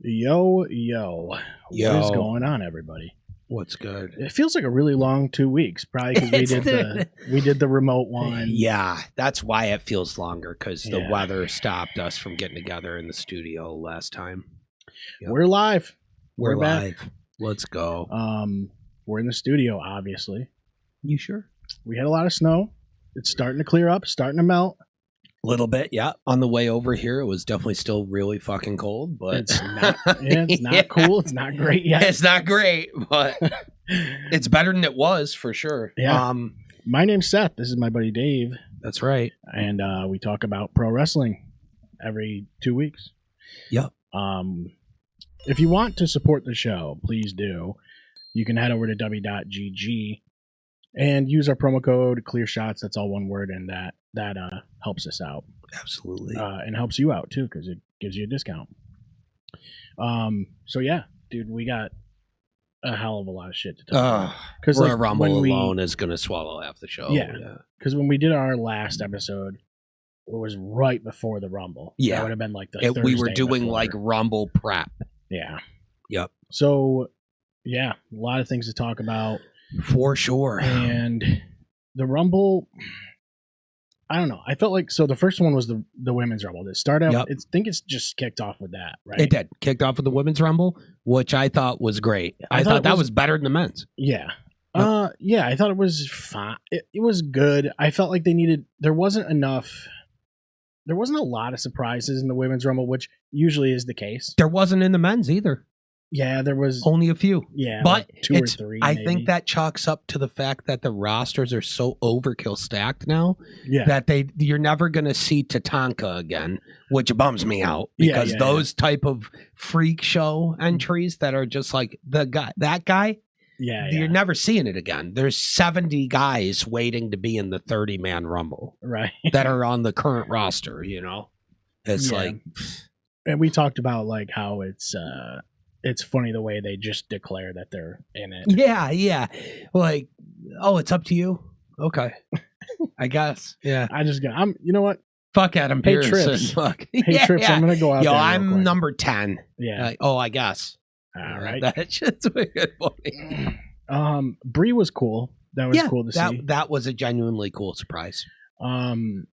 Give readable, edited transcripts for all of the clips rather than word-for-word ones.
Yo, what is Yo. going on, everybody? What's good? It feels like a really long 2 weeks, probably because we did the remote one. Yeah, that's why it feels longer, because the Yeah. weather stopped us from getting together in the studio last time. Yep. We're live. We're back. live. Let's go. We're in the studio, obviously. You sure? We had a lot of snow. It's starting to clear up, starting to melt. A little bit, yeah. On the way over here, it was definitely still really fucking cold, but It's not. It's not cool. It's not great yet. It's not great, but it's better than it was for sure. Yeah. My name's Seth. This is my buddy Dave, That's right. and we talk about pro wrestling every 2 weeks. Yep. If you want to support the show, please do. You can head over to w.gg and use our promo code ClearShots. That's all one word, and that helps us out. Absolutely. And helps you out too, because it gives you a discount. So yeah, dude, we got a hell of a lot of shit to talk about. Because Royal Rumble alone is going to swallow half the show. Yeah. Because when we did our last episode, it was right before the Rumble. Yeah. That would have been like the We were Thursday doing before. like Rumble prep. Yeah. Yep. So yeah, a lot of things to talk about. For sure. And the Rumble, I don't know. I felt like, so the first one was the Women's Rumble. It started out, Yep. I think it's just kicked off with that, right? It did. Kicked off with the Women's Rumble, which I thought was great. I thought that was better than the men's. Yeah. Yep. Yeah, I thought it was fine. It was good. I felt like there wasn't a lot of surprises in the Women's Rumble, which usually is the case. There wasn't in the men's either. Yeah, there was Only a few. Yeah, But like 2 or 3. I maybe. think that chalks up to the fact that the rosters are so overkill stacked now yeah, that you're never going to see Tatanka again, which bums me out because those type of freak show entries that are just like that guy, you're never seeing it again. There's 70 guys waiting to be in the 30-man Rumble right that are on the current roster, you know? It's like... And we talked about like how it's funny the way they just declare that they're in it. Yeah. Like, oh, it's up to you. Okay. I guess. Yeah. You know what? Fuck Adam Hey, Pearce. Trips. Fuck. Hey, Trips, I'm going to go out there real I'm quick. number 10. Yeah. I guess. All right. That shit's wicked funny. Brie was cool. That was cool to see. That was a genuinely cool surprise. I'm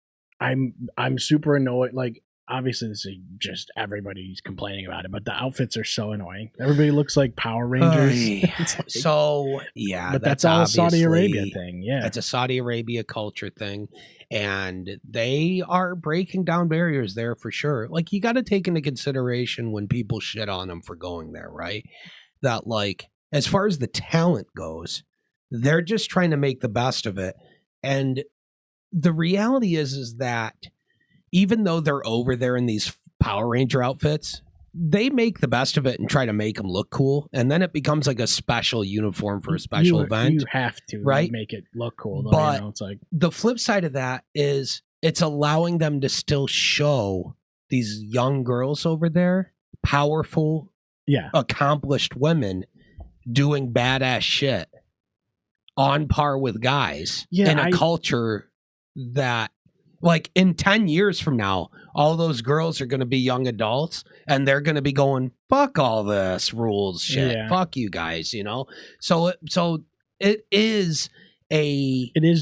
super annoyed. Like, obviously, this is just everybody's complaining about it, but the outfits are so annoying. Everybody looks like Power Rangers. It's like, so, yeah. But that's all a Saudi Arabia thing. Yeah. It's a Saudi Arabia culture thing. And they are breaking down barriers there for sure. Like, you got to take into consideration when people shit on them for going there, right? That, like, as far as the talent goes, they're just trying to make the best of it. And the reality is that even though they're over there in these Power Ranger outfits, they make the best of it and try to make them look cool. And then it becomes like a special uniform for a special event. You have to make it look cool. Though, but you know, it's like the flip side of that is it's allowing them to still show these young girls over there, powerful, accomplished women doing badass shit on par with guys in a culture that, like, in 10 years from now, all those girls are going to be young adults and they're going to be going, fuck all this rules shit. Yeah. Fuck you guys, you know? So it is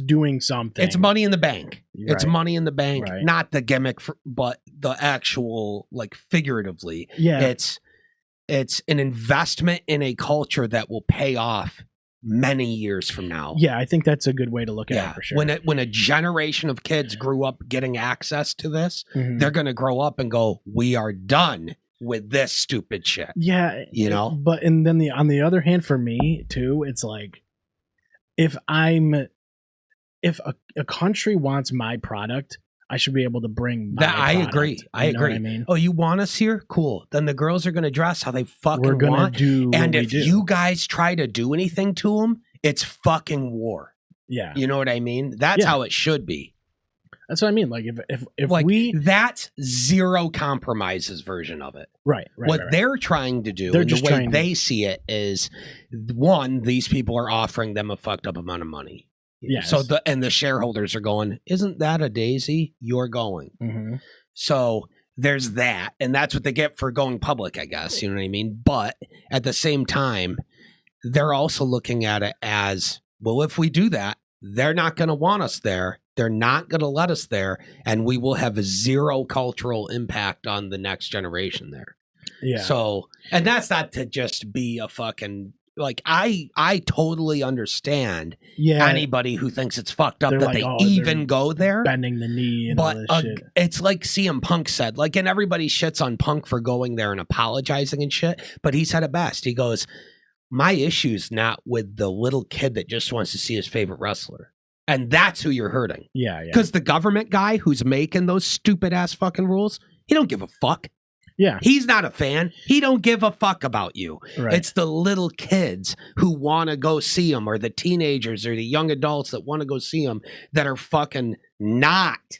doing something. It's money in the bank. Right. It's money in the bank, Right. not the gimmick, but the actual, like, figuratively. Yeah. It's an investment in a culture that will pay off many years from now. Yeah, I think that's a good way to look at it for sure. When a generation of kids grew up getting access to this, Mhm. they're going to grow up and go, we are done with this stupid shit. Yeah, you know. But and then on the other hand, for me too, it's like if a country wants my product, I should be able to bring my I product. agree. I You know agree. what I mean, Oh, you want us here? Cool. Then the girls are going to dress how they fucking we're gonna want. do. And what if we do. you guys try to do anything to them, it's fucking war. yeah, You know what I mean? That's how it should be. that's what I mean. Like if Like, we that's zero compromises version of it. right, What right. they're trying to do, They're and just the way trying to- they see it is, one, these people are offering them a fucked up amount of money. Yes. So the shareholders are going, isn't that a daisy? You're going. Mhm. So there's that, and that's what they get for going public, I guess. You know what I mean? But at the same time, they're also looking at it as, well, if we do that, they're not going to want us there. They're not going to let us there, and we will have a zero cultural impact on the next generation there. Yeah. So, and that's not to just be a fucking, like, I totally understand anybody who thinks it's fucked up that like, they even go there. Bending the knee and all this shit. It's like CM Punk said, like, and everybody shits on Punk for going there and apologizing and shit, but he said it best. He goes, my issue's not with the little kid that just wants to see his favorite wrestler. And that's who you're hurting. Yeah, yeah. Because the government guy who's making those stupid ass fucking rules, he don't give a fuck. Yeah. He's not a fan. He don't give a fuck about you. Right. It's the little kids who want to go see him, or the teenagers or the young adults that want to go see him that are fucking not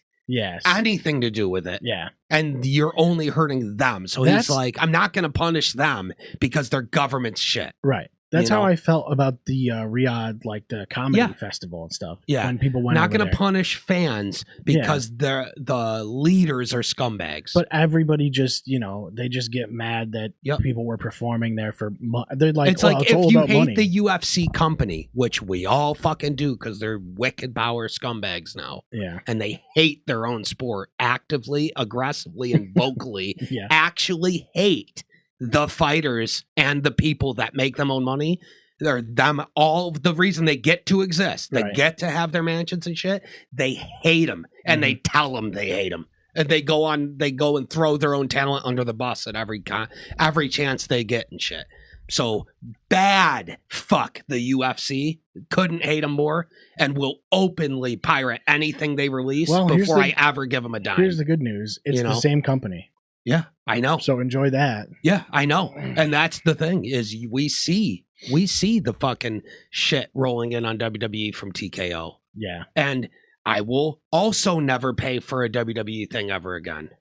anything to do with it. Yeah. And you're only hurting them. So he's like, I'm not going to punish them because they're government shit. Right. That's how I felt about the Riyadh, like the comedy festival and stuff. Yeah, when people went not going to punish fans because the leaders are scumbags. But everybody just, they just get mad that people were performing there for. They're like, it's like if you hate the UFC company, which we all fucking do because they're wicked power scumbags now. Yeah, and they hate their own sport actively, aggressively, and vocally. Actually hate the fighters and the people that make them own money. They're them all the reason they get to exist. They get to have their mansions and shit. They hate them, and they tell them they hate them. And they go and throw their own talent under the bus at every chance they get and shit. So bad. Fuck the UFC. Couldn't hate them more, and will openly pirate anything they release before I ever give them a dime. Here's the good news: it's the same company. Yeah, I know. So enjoy that. Yeah, I know. And that's the thing is we see the fucking shit rolling in on WWE from TKO. Yeah. And I will also never pay for a WWE thing ever again.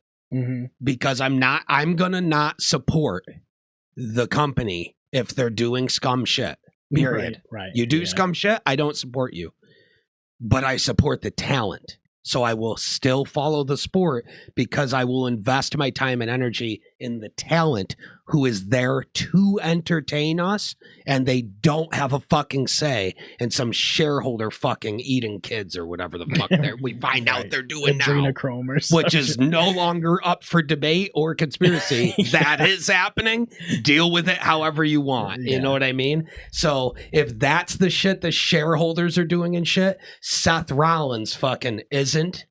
Because I'm going to not support the company if they're doing scum shit. Period. Right. You do scum shit, I don't support you. But I support the talent. So I will still follow the sport because I will invest my time and energy in the talent who is there to entertain us, and they don't have a fucking say in some shareholder fucking eating kids or whatever the fuck we find out they're doing now, which is no longer up for debate or conspiracy. That is happening. Deal with it however you want. You know what I mean? So if that's the shit the shareholders are doing and shit, Seth Rollins fucking isn't,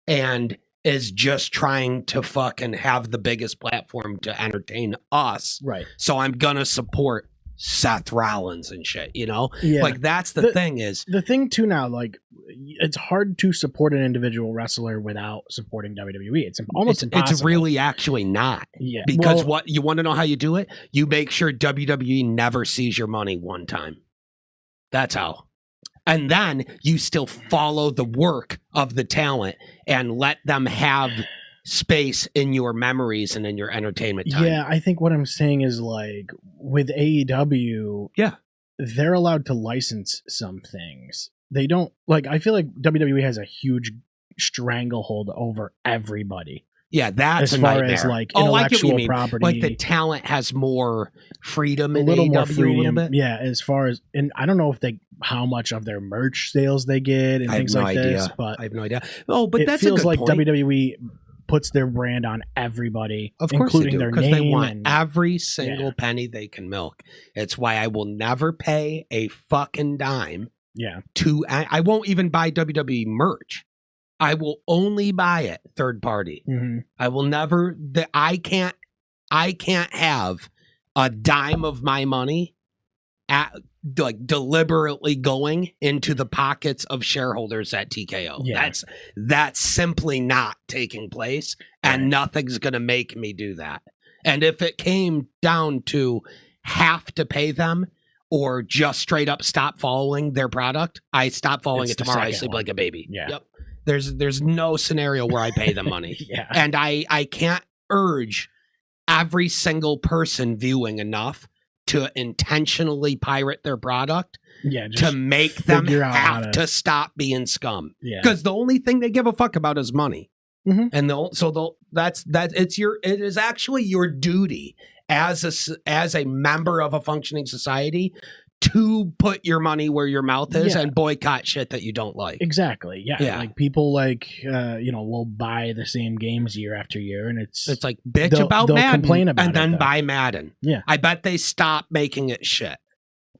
and is just trying to fucking have the biggest platform to entertain us. Right. So I'm gonna support Seth Rollins and shit, Yeah. Like that's the thing is. The thing too now, like it's hard to support an individual wrestler without supporting WWE. It's almost impossible. It's really actually not. Yeah. Because what you want to know how you do it? You make sure WWE never sees your money one time. That's how. And then you still follow the work of the talent and let them have space in your memories and in your entertainment time. Yeah, I think what I'm saying is like with AEW, they're allowed to license some things. They don't I feel like WWE has a huge stranglehold over everybody. Yeah, that's as far as like intellectual property. Like the talent has more freedom in a little AEW, more freedom. A little bit. Yeah, as far as, and I don't know if how much of their merch sales they get and things like this, but I have no idea. Oh, but it feels like WWE puts their brand on everybody, of course, including their name. They want every single penny they can milk. It's why I will never pay a fucking dime. Yeah, I won't even buy WWE merch. I will only buy it third party. I will never. I can't have a dime of my money deliberately going into the pockets of shareholders at TKO. Yeah. That's simply not taking place, and nothing's going to make me do that. And if it came down to have to pay them or just straight up stop following their product, I stop following it tomorrow. I sleep like a baby. Yeah. Yep. There's no scenario where I pay them money. And I can't urge every single person viewing enough to intentionally pirate their product to make them have to stop being scum. Because the only thing they give a fuck about is money. Mhm. And it is actually your duty as a member of a functioning society to put your money where your mouth is Yeah. and boycott shit that you don't like. Exactly. Yeah. Yeah. Like people will buy the same games year after year, and it's It's like bitch they'll about Madden complain about and it, then though. buy Madden. Yeah. I bet they stopped making it shit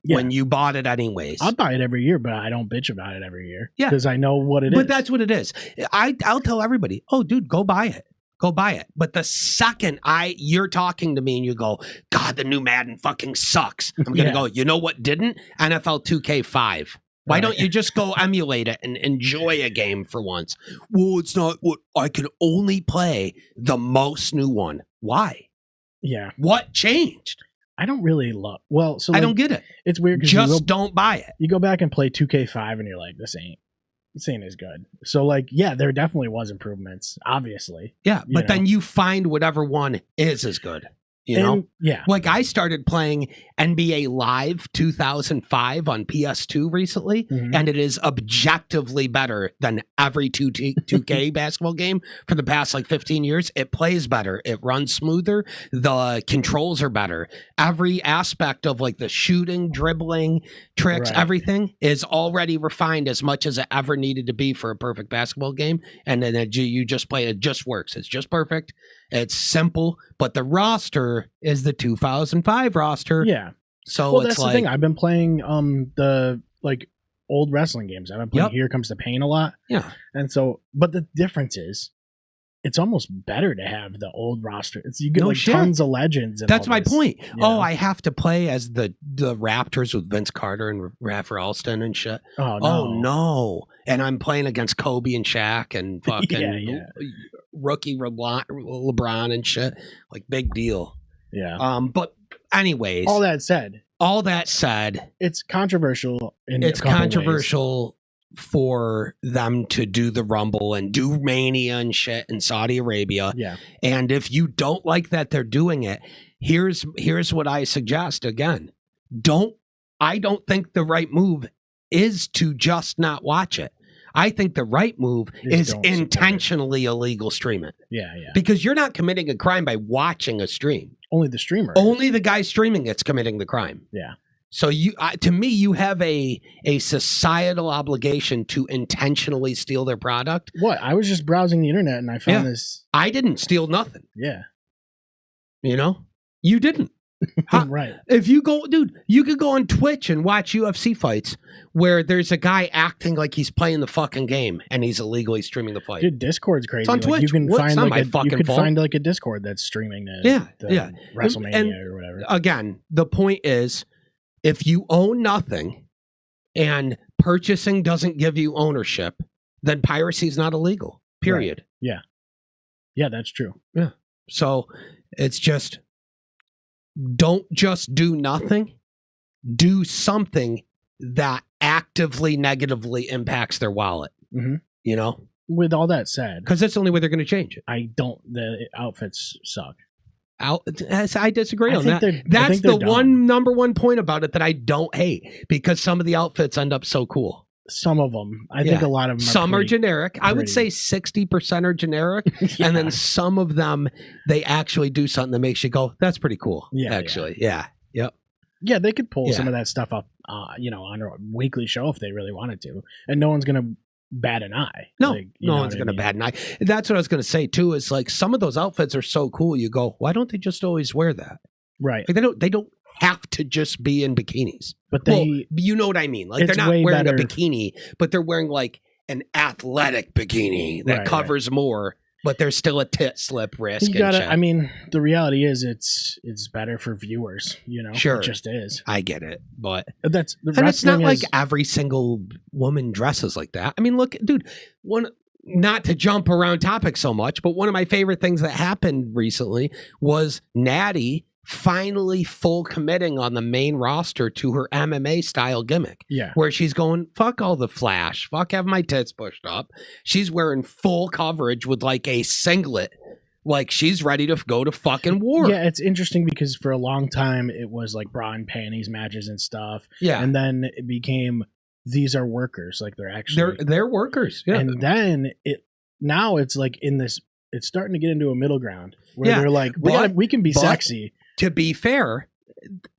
Yeah. when you bought it anyways. I'll buy it every year, but I don't bitch about it every year. Yeah. Because I know what it is. But that's what it is. I'll tell everybody, oh, dude, go buy it. Go buy it. But the second you're talking to me and you go, God, the new Madden fucking sucks. I'm going to go, you know what didn't? NFL 2K5. Why Right. don't you just go emulate it and enjoy a game for once? Well, it's not what I can only play the most new one. Why? Yeah. What changed? I don't really love. Well, so I like, don't get it. it's weird because Just don't buy it. you go back and play 2K5 and you're like, this ain't as good. So like, yeah, there definitely was improvements, obviously. Yeah, You but know. then you find whatever one is as good. You know? And, yeah. Like I started playing NBA Live 2005 on PS2 recently, Mhm. and it is objectively better than every 2K basketball game for the past like 15 years. It plays better. It runs smoother. The controls are better. Every aspect of like the shooting, dribbling, tricks, Right. everything is already refined as much as it ever needed to be for a perfect basketball game. And then you just play it. It just works. It's just perfect. It's simple, but the roster is the 2005 roster. Yeah. So Well, it's that's like, the thing. I've been playing the like old wrestling games. I've been playing Yep. Here Comes the Pain a lot. yeah, And so, but the difference is, it's almost better to have the old roster. You get No like shit. tons of legends. And that's all my this, point. you Oh, know? I have to play as the Raptors with Vince Carter and Raph Ralston and shit. Oh Oh no! And I'm playing against Kobe and Shaq and fucking Yeah. rookie LeBron and shit. Like big deal. Yeah. But anyways, All that said, it's controversial. it's controversial for them to do the Rumble and do Mania and shit in Saudi Arabia. Yeah. And if you don't like that they're doing it, here's what I suggest again. I don't think the right move is to just not watch it. I think the right move is don't support it. intentionally illegal stream it. Yeah. Yeah. Because you're not committing a crime by watching a stream. Only the streamer. Only the guy streaming it's committing the crime. Yeah. So to me, you have a societal obligation to intentionally steal their product. What? I was just browsing the internet and I found Yeah. this. I didn't steal nothing. Yeah. You know, you didn't. Huh. Right. If you go, dude, you could go on Twitch and watch UFC fights where there's a guy acting like he's playing the fucking game and he's illegally streaming the fight. Dude, Discord's crazy. It's on Like, Twitch. you can What? It's find not like my fucking fault. find like a Discord that's streaming the Yeah. WrestleMania And- or whatever. Again, the point is, if you own nothing and purchasing doesn't give you ownership, then piracy is not illegal. Period. Yeah, that's true. So it's just, don't just do nothing. Do something that actively negatively impacts their wallet. Mhm. You know, With all that said, because that's the only way they're going to change it. the outfits suck. I disagree I on think that. they're- I That's think they're the dumb. number one point about it that I don't hate, because some of the outfits end up so cool. Some of them. I think Yeah. a lot of them Some are pretty- generic. I would say pretty. 60% are generic. Yeah. And then some of them, they actually do something that makes you go, that's pretty cool. Yeah, Actually. Yeah. Yep. Yeah, they could pull Yeah. some of that stuff up, on a weekly show if they really wanted to, and no one's gonna bat an eye. No, Like, you no know one's what I going to mean? bat an eye. That's what I was going to say too, is like some of those outfits are so cool. You go, why don't they just always wear that? Right, Like they don't have to just be in bikinis. but Well, they. you know what I mean? Like they're It's not way wearing better- a bikini, but they're wearing like an athletic bikini that Right, covers more, but there's still a tit slip risk. You and gotta. shit. I mean, the reality is, it's better for viewers. Sure. It just is. I get it, but That's the and it's not wrestling like is- every single woman dresses like that. I mean, look, dude, not to jump around topics so much, but one of my favorite things that happened recently was Natty finally full committing on the main roster to her MMA style gimmick, Yeah, where she's going, fuck all the flash, fuck have my tits pushed up. She's wearing full coverage with like a singlet, like she's ready to go to fucking war. yeah. It's interesting because for a long time it was like bra and panties matches and stuff, Yeah. and then it became these are workers, like they're actually They're workers. Yeah. and then it now it's like it's starting to get into a middle ground where Yeah, they're like, we can be but- sexy. To be fair,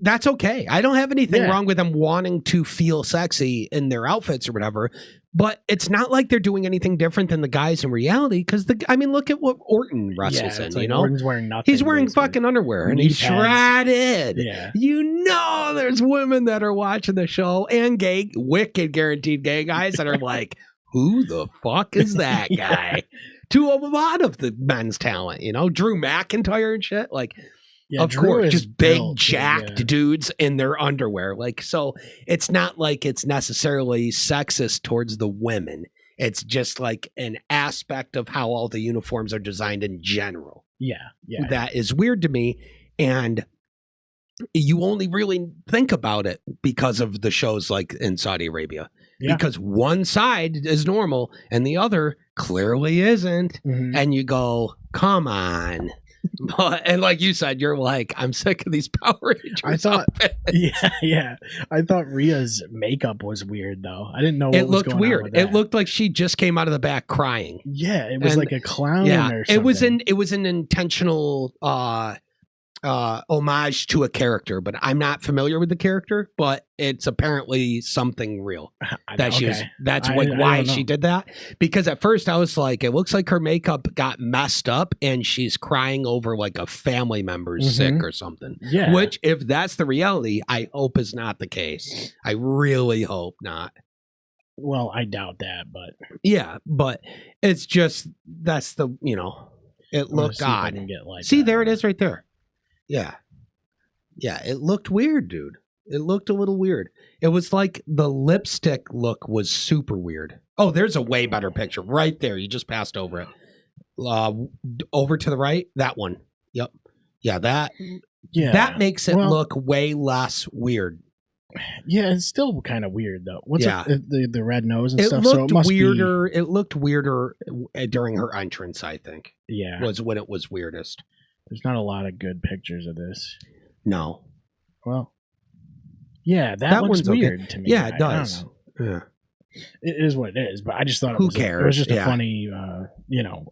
that's okay. I don't have anything Yeah. wrong with them wanting to feel sexy in their outfits or whatever. But it's not like they're doing anything different than the guys in reality. Because look at what Orton wrestles It's in. like Orton's wearing nothing. He's wearing basically. fucking underwear and Knee he's pads. shredded. Yeah. There's women that are watching the show and gay, wicked guaranteed gay guys that are like, who the fuck is that guy? To a lot of the men's talent, Drew McIntyre and shit. Like, Yeah, of Drew course, is just big, built, jacked yeah. dudes in their underwear. Like, so it's not like it's necessarily sexist towards the women. It's just like an aspect of how all the uniforms are designed in general. Yeah. That is weird to me. And you only really think about it because of the shows like in Saudi Arabia. Yeah. Because one side is normal and the other clearly isn't. Mhm. And you go, come on. And like you said, you're like, I'm sick of these Power Rangers. I thought- outfits. Yeah. I thought Rhea's makeup was weird though. I didn't know what It was looked going on weird. with It that. looked like she just came out of the back crying. Yeah, it was and- like a clown Yeah, or something. it was an intentional homage to a character, but I'm not familiar with the character. But it's apparently something real that she was. Okay. That's I like why don't know. she did that. Because at first I was like, it looks like her makeup got messed up and she's crying over like a family member's Mhm. sick or something. Yeah. Which, if that's the reality, I hope is not the case. I really hope not. Well, I doubt that, but Yeah, but it's just that's the it I'm gonna looked see if I odd. can get like See, that. there it is right there. Yeah. Yeah, it looked weird, dude. It looked a little weird. It was like the lipstick look was super weird. Oh, there's a way better picture right there. You just passed over it. Over to the right, that one. Yep. Yeah, that makes it Well- look way less weird. Yeah, it's still kind of weird though. What's Yeah. the red nose and It stuff? So looked it must weirder. It looked weirder during her entrance, I think. Be, yeah, Was when it was weirdest. there's not a lot of good pictures of this. No. Well, yeah, that That looks one's okay. weird to me. Yeah, I it don't does. know. Yeah. It is what it is, but I just thought it Who was it cares? was just a Yeah. funny,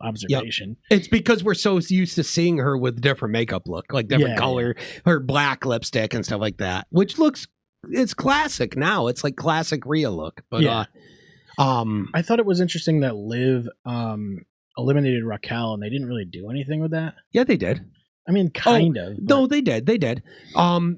observation. It's because we're so used to seeing her with different makeup look, like different Yeah, color, her black lipstick and stuff like that, which it's classic now. It's like classic Rhea look. But Yeah. I thought it was interesting that Liv eliminated Raquel, and they didn't really do anything with that. yeah, they did. I mean, kind of. No, but they did. They did.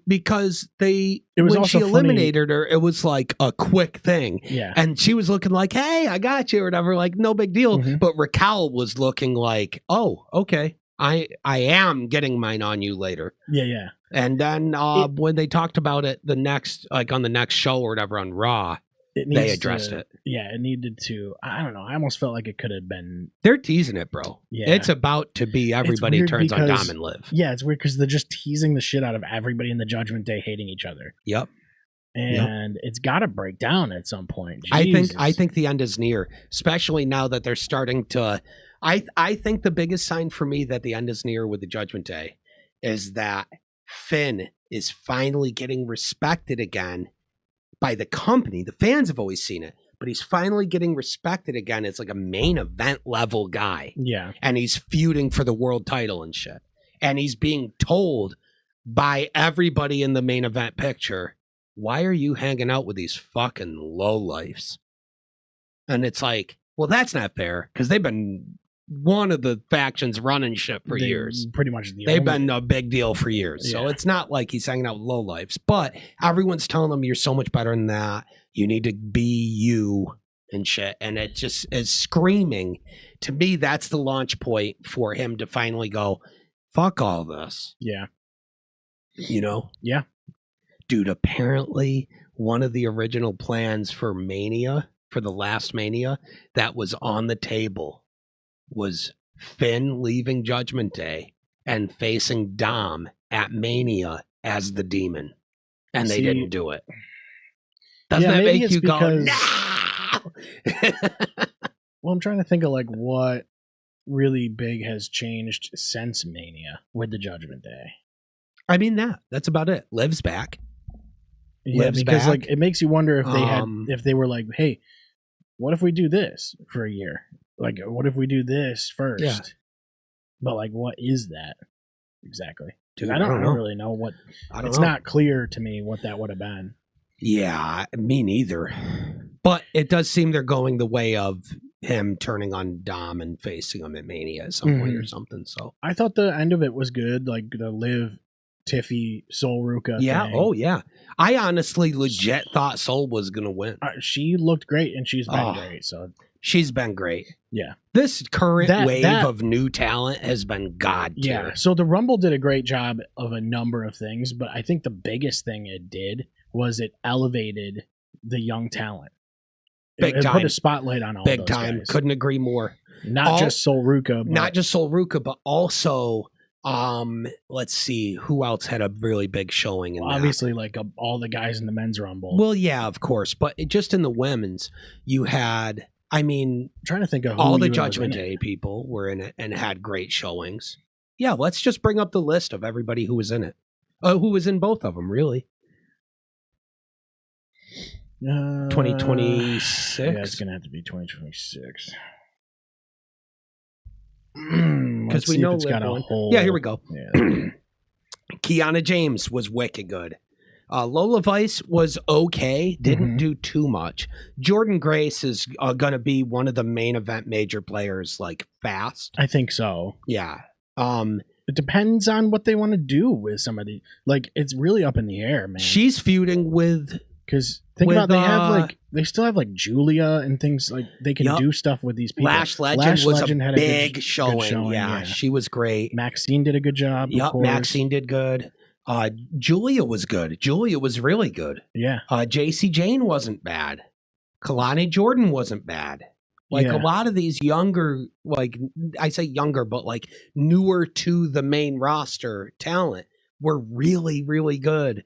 Because It was when also she funny- eliminated her, it was like a quick thing. yeah, And she was looking like, hey, I got you or whatever, like no big deal. Mhm. But Raquel was looking like, oh, okay. I am getting mine on you later. yeah. And then when they talked about it on the next show or whatever on Raw, It they needs addressed to- it. Yeah, it needed to. I don't know. I almost felt like it could have been. They're teasing it, bro. Yeah. It's about to be everybody weird turns on because- Dom and Liv. Yeah, it's weird because they're just teasing the shit out of everybody in the Judgment Day hating each other, Yep. and it's got to break down at some point. I Jesus. think the end is near, especially now that they're starting to. I think the biggest sign for me that the end is near with the Judgment Day is that Finn is finally getting respected again by the company. The fans have always seen it, but he's finally getting respected again as like a main event level guy. Yeah, And he's feuding for the world title and shit. And he's being told by everybody in the main event picture, why are you hanging out with these fucking lowlifes? And it's like, well, that's not fair because they've been one of the factions running shit for They- years. Pretty much the. They've only- been a big deal for years. So Yeah. it's not like he's hanging out with lowlifes, but everyone's telling him you're so much better than that. You need to be you and shit. And it just is screaming. To me, that's the launch point for him to finally go, fuck all this. Yeah, You know? Yeah. Dude, apparently one of the original plans for Mania, for the last Mania, that was on the table was Finn leaving Judgment Day and facing Dom at Mania as the demon. And they See- didn't do it. Doesn't Yeah, that maybe make it's you go, because- no? well, I'm trying to think of like what really big has changed since Mania with the Judgment Day. I mean, that's about it. Liv's back. Yeah, Liv's because back. like it makes you wonder if they Um, if they were like, hey, what if we do this for a year? Like, what if we do this first? Yeah. But like, what is that exactly? Because Dude, I don't know. really know what. I don't It's know. not clear to me what that would have been. Yeah, me neither. But it does seem they're going the way of him turning on Dom and facing him at Mania at some point or something. So I thought the end of it was good, like the Liv, Tiffy, Sol Ruka. yeah, thing. oh yeah. I honestly legit thought Sol was gonna win. She looked great, and she's been great. So she's been great. Yeah, this current wave that, of new talent has been god tier. Yeah, so the Rumble did a great job of a number of things, but I think the biggest thing it did was it elevated the young talent. It put a spotlight on all big those time. guys. Couldn't agree more. Not just Sol Ruka, not just Sol Ruka, but also let's see who else had a really big showing in obviously like all the guys in the men's Rumble. Well, yeah, of course, but just in the women's, you had. I mean, I'm trying to think of all the Judgment Day people were in it and had great showings. Yeah, let's just bring up the list of everybody who was in it. Who was in both of them, really? 2026. Yeah, it's gonna have to be 2026. Because we know it's got a whole. Yeah, here we go. Yeah. Kiana James was wicked good. Lola Vice was okay, didn't do too much. Jordan Grace is going to be one of the main event major players, like fast. I think so. Yeah. It depends on what they want to do with somebody. Like, it's really up in the air, man. She's feuding with. Because think about they still have like Julia and things like they can do stuff with these people. Lash Legend was a big showing. Yeah, she was great. Maxine did a good job. Yep, Maxine did good. Julia was good. Julia was really good. Yeah. JC Jane wasn't bad. Kalani Jordan wasn't bad. Like a lot of these younger, like I say younger, but like newer to the main roster talent were really, really good.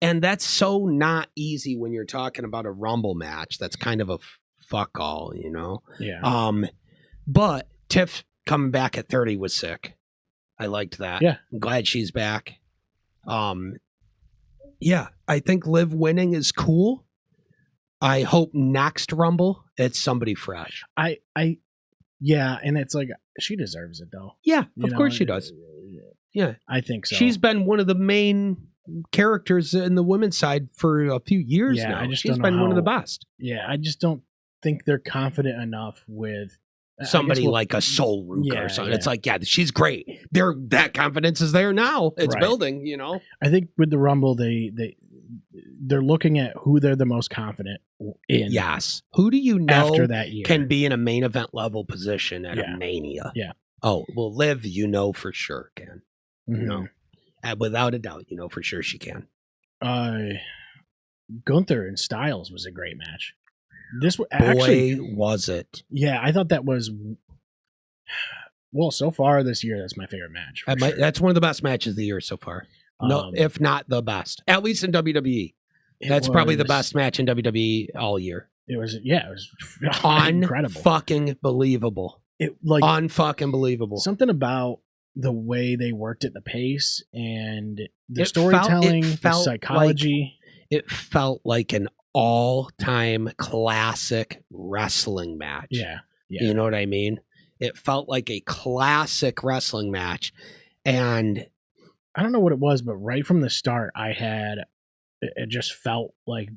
And that's so not easy when you're talking about a Rumble match. That's kind of a fuck all, you know? Yeah. But Tiff coming back at 30 was sick. I liked that. Yeah. I'm glad she's back. Yeah, I think Liv winning is cool. I hope next Rumble it's somebody fresh. Yeah, and it's like she deserves it though. Yeah, of course she does. Yeah. I think so. She's been one of the main characters in the women's side for a few years now. She's been one of the best. Yeah, I just don't think they're confident enough with somebody like a Sol Ruka or something. It's like, yeah, she's great. That confidence is there now. It's building, you know. I think with the Rumble, they're looking at who they're the most confident in. Yes. Who do you know after that year can be in a main event level position at a Mania? Yeah. Oh, well, Liv, you know for sure can. Mm-hmm. You know, without a doubt, you know for sure she can. Gunther and Styles was a great match. This was it? Yeah, I thought that was. Well, so far this year, that's my favorite match. That's one of the best matches of the year so far. No, if not the best, at least in WWE. That's probably the best match in WWE all year. It was incredible, fucking believable. Unfucking believable. Something about the way they worked at the pace and the storytelling, the psychology. It felt like an all-time classic wrestling match. Yeah. You know what I mean? It felt like a classic wrestling match, and I don't know what it was, but right from the start, it just felt like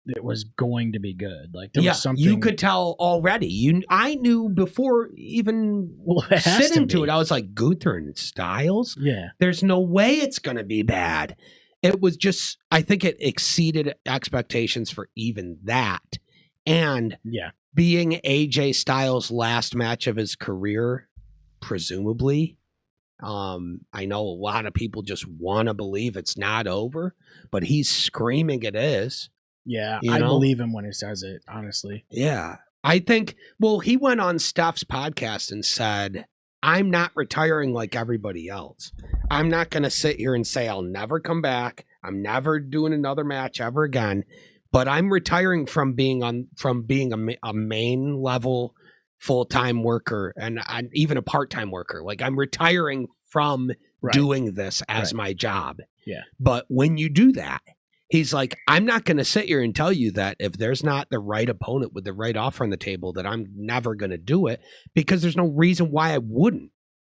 it was going to be good. Like there was something you could tell already. I knew before even sitting to it. I was like, Gunther and Styles. Yeah, there's no way it's going to be bad. It was just, I think it exceeded expectations for even that, and being AJ Styles' last match of his career, presumably. I know a lot of people just want to believe it's not over, but he's screaming it is. Yeah, I believe him when he says it, honestly. Yeah. I think, he went on Steph's podcast and said, I'm not retiring like everybody else. I'm not going to sit here and say I'll never come back. I'm never doing another match ever again, but I'm retiring from being a main level full-time worker and even a part-time worker. Like I'm retiring from doing this as my job. Yeah. But when you do that He's like, I'm not going to sit here and tell you that if there's not the right opponent with the right offer on the table, that I'm never going to do it, because there's no reason why I wouldn't.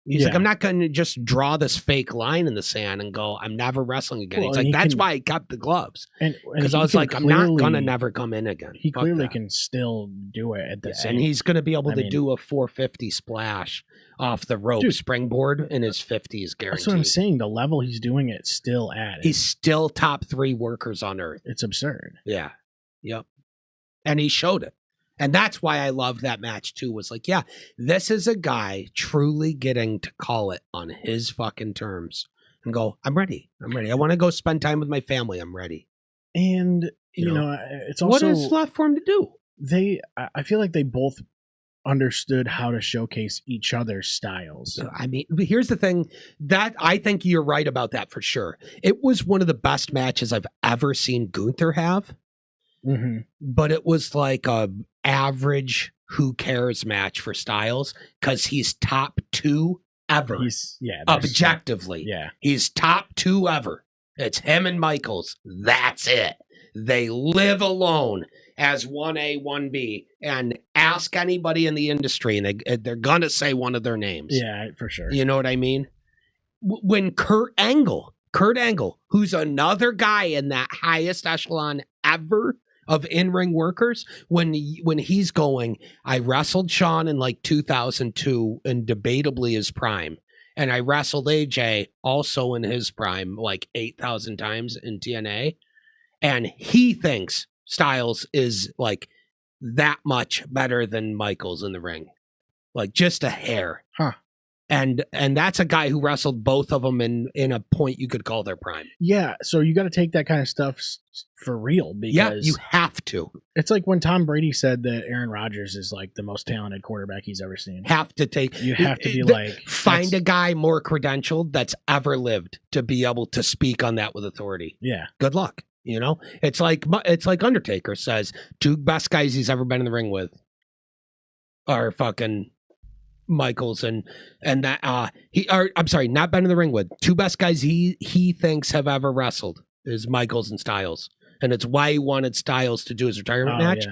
He's like, I'm not going to just draw this fake line in the sand and go, I'm never wrestling again. Well, He's like, that's why I kept the gloves. Because I was like, I'm not going to never come in again. He clearly can still do it at the same. And he's going to be able to do a 450 splash off the rope springboard in his 50s, guaranteed. That's what I'm saying. The level he's doing it still at. He's still top 3 workers on earth. It's absurd. Yeah. Yep. And he showed it. And that's why I loved that match too, was like, yeah, this is a guy truly getting to call it on his fucking terms and go, I'm ready. I'm ready. I want to go spend time with my family. I'm ready. And, you know, it's also... What is left for him to do? I feel like they both understood how to showcase each other's styles. I mean, here's the thing, that I think you're right about that for sure. It was one of the best matches I've ever seen Gunther have. Mm-hmm. But it was like a average who cares match for Styles, because he's top 2 ever. Objectively. Yeah. He's top 2 ever. It's him and Michaels. That's it. They live alone as 1A, 1B, and ask anybody in the industry, and they're going to say one of their names. Yeah, for sure. You know what I mean? When Kurt Angle, who's another guy in that highest echelon ever of in-ring workers, when he's going, I wrestled Shawn in like 2002 and debatably his prime. And I wrestled AJ also in his prime like 8,000 times in TNA. And he thinks Styles is like that much better than Michaels in the ring. Like just a hair. Huh. And that's a guy who wrestled both of them in a point you could call their prime. Yeah, so you got to take that kind of stuff for real, because you have to. It's like when Tom Brady said that Aaron Rodgers is like the most talented quarterback he's ever seen. You have to be like, find a guy more credentialed that's ever lived to be able to speak on that with authority. Yeah, good luck. You know, it's like Undertaker says, 2 best guys he's ever been in the ring with are fucking Michaels and that not been in the ring with. 2 best guys he thinks have ever wrestled is Michaels and Styles, and it's why he wanted Styles to do his retirement match.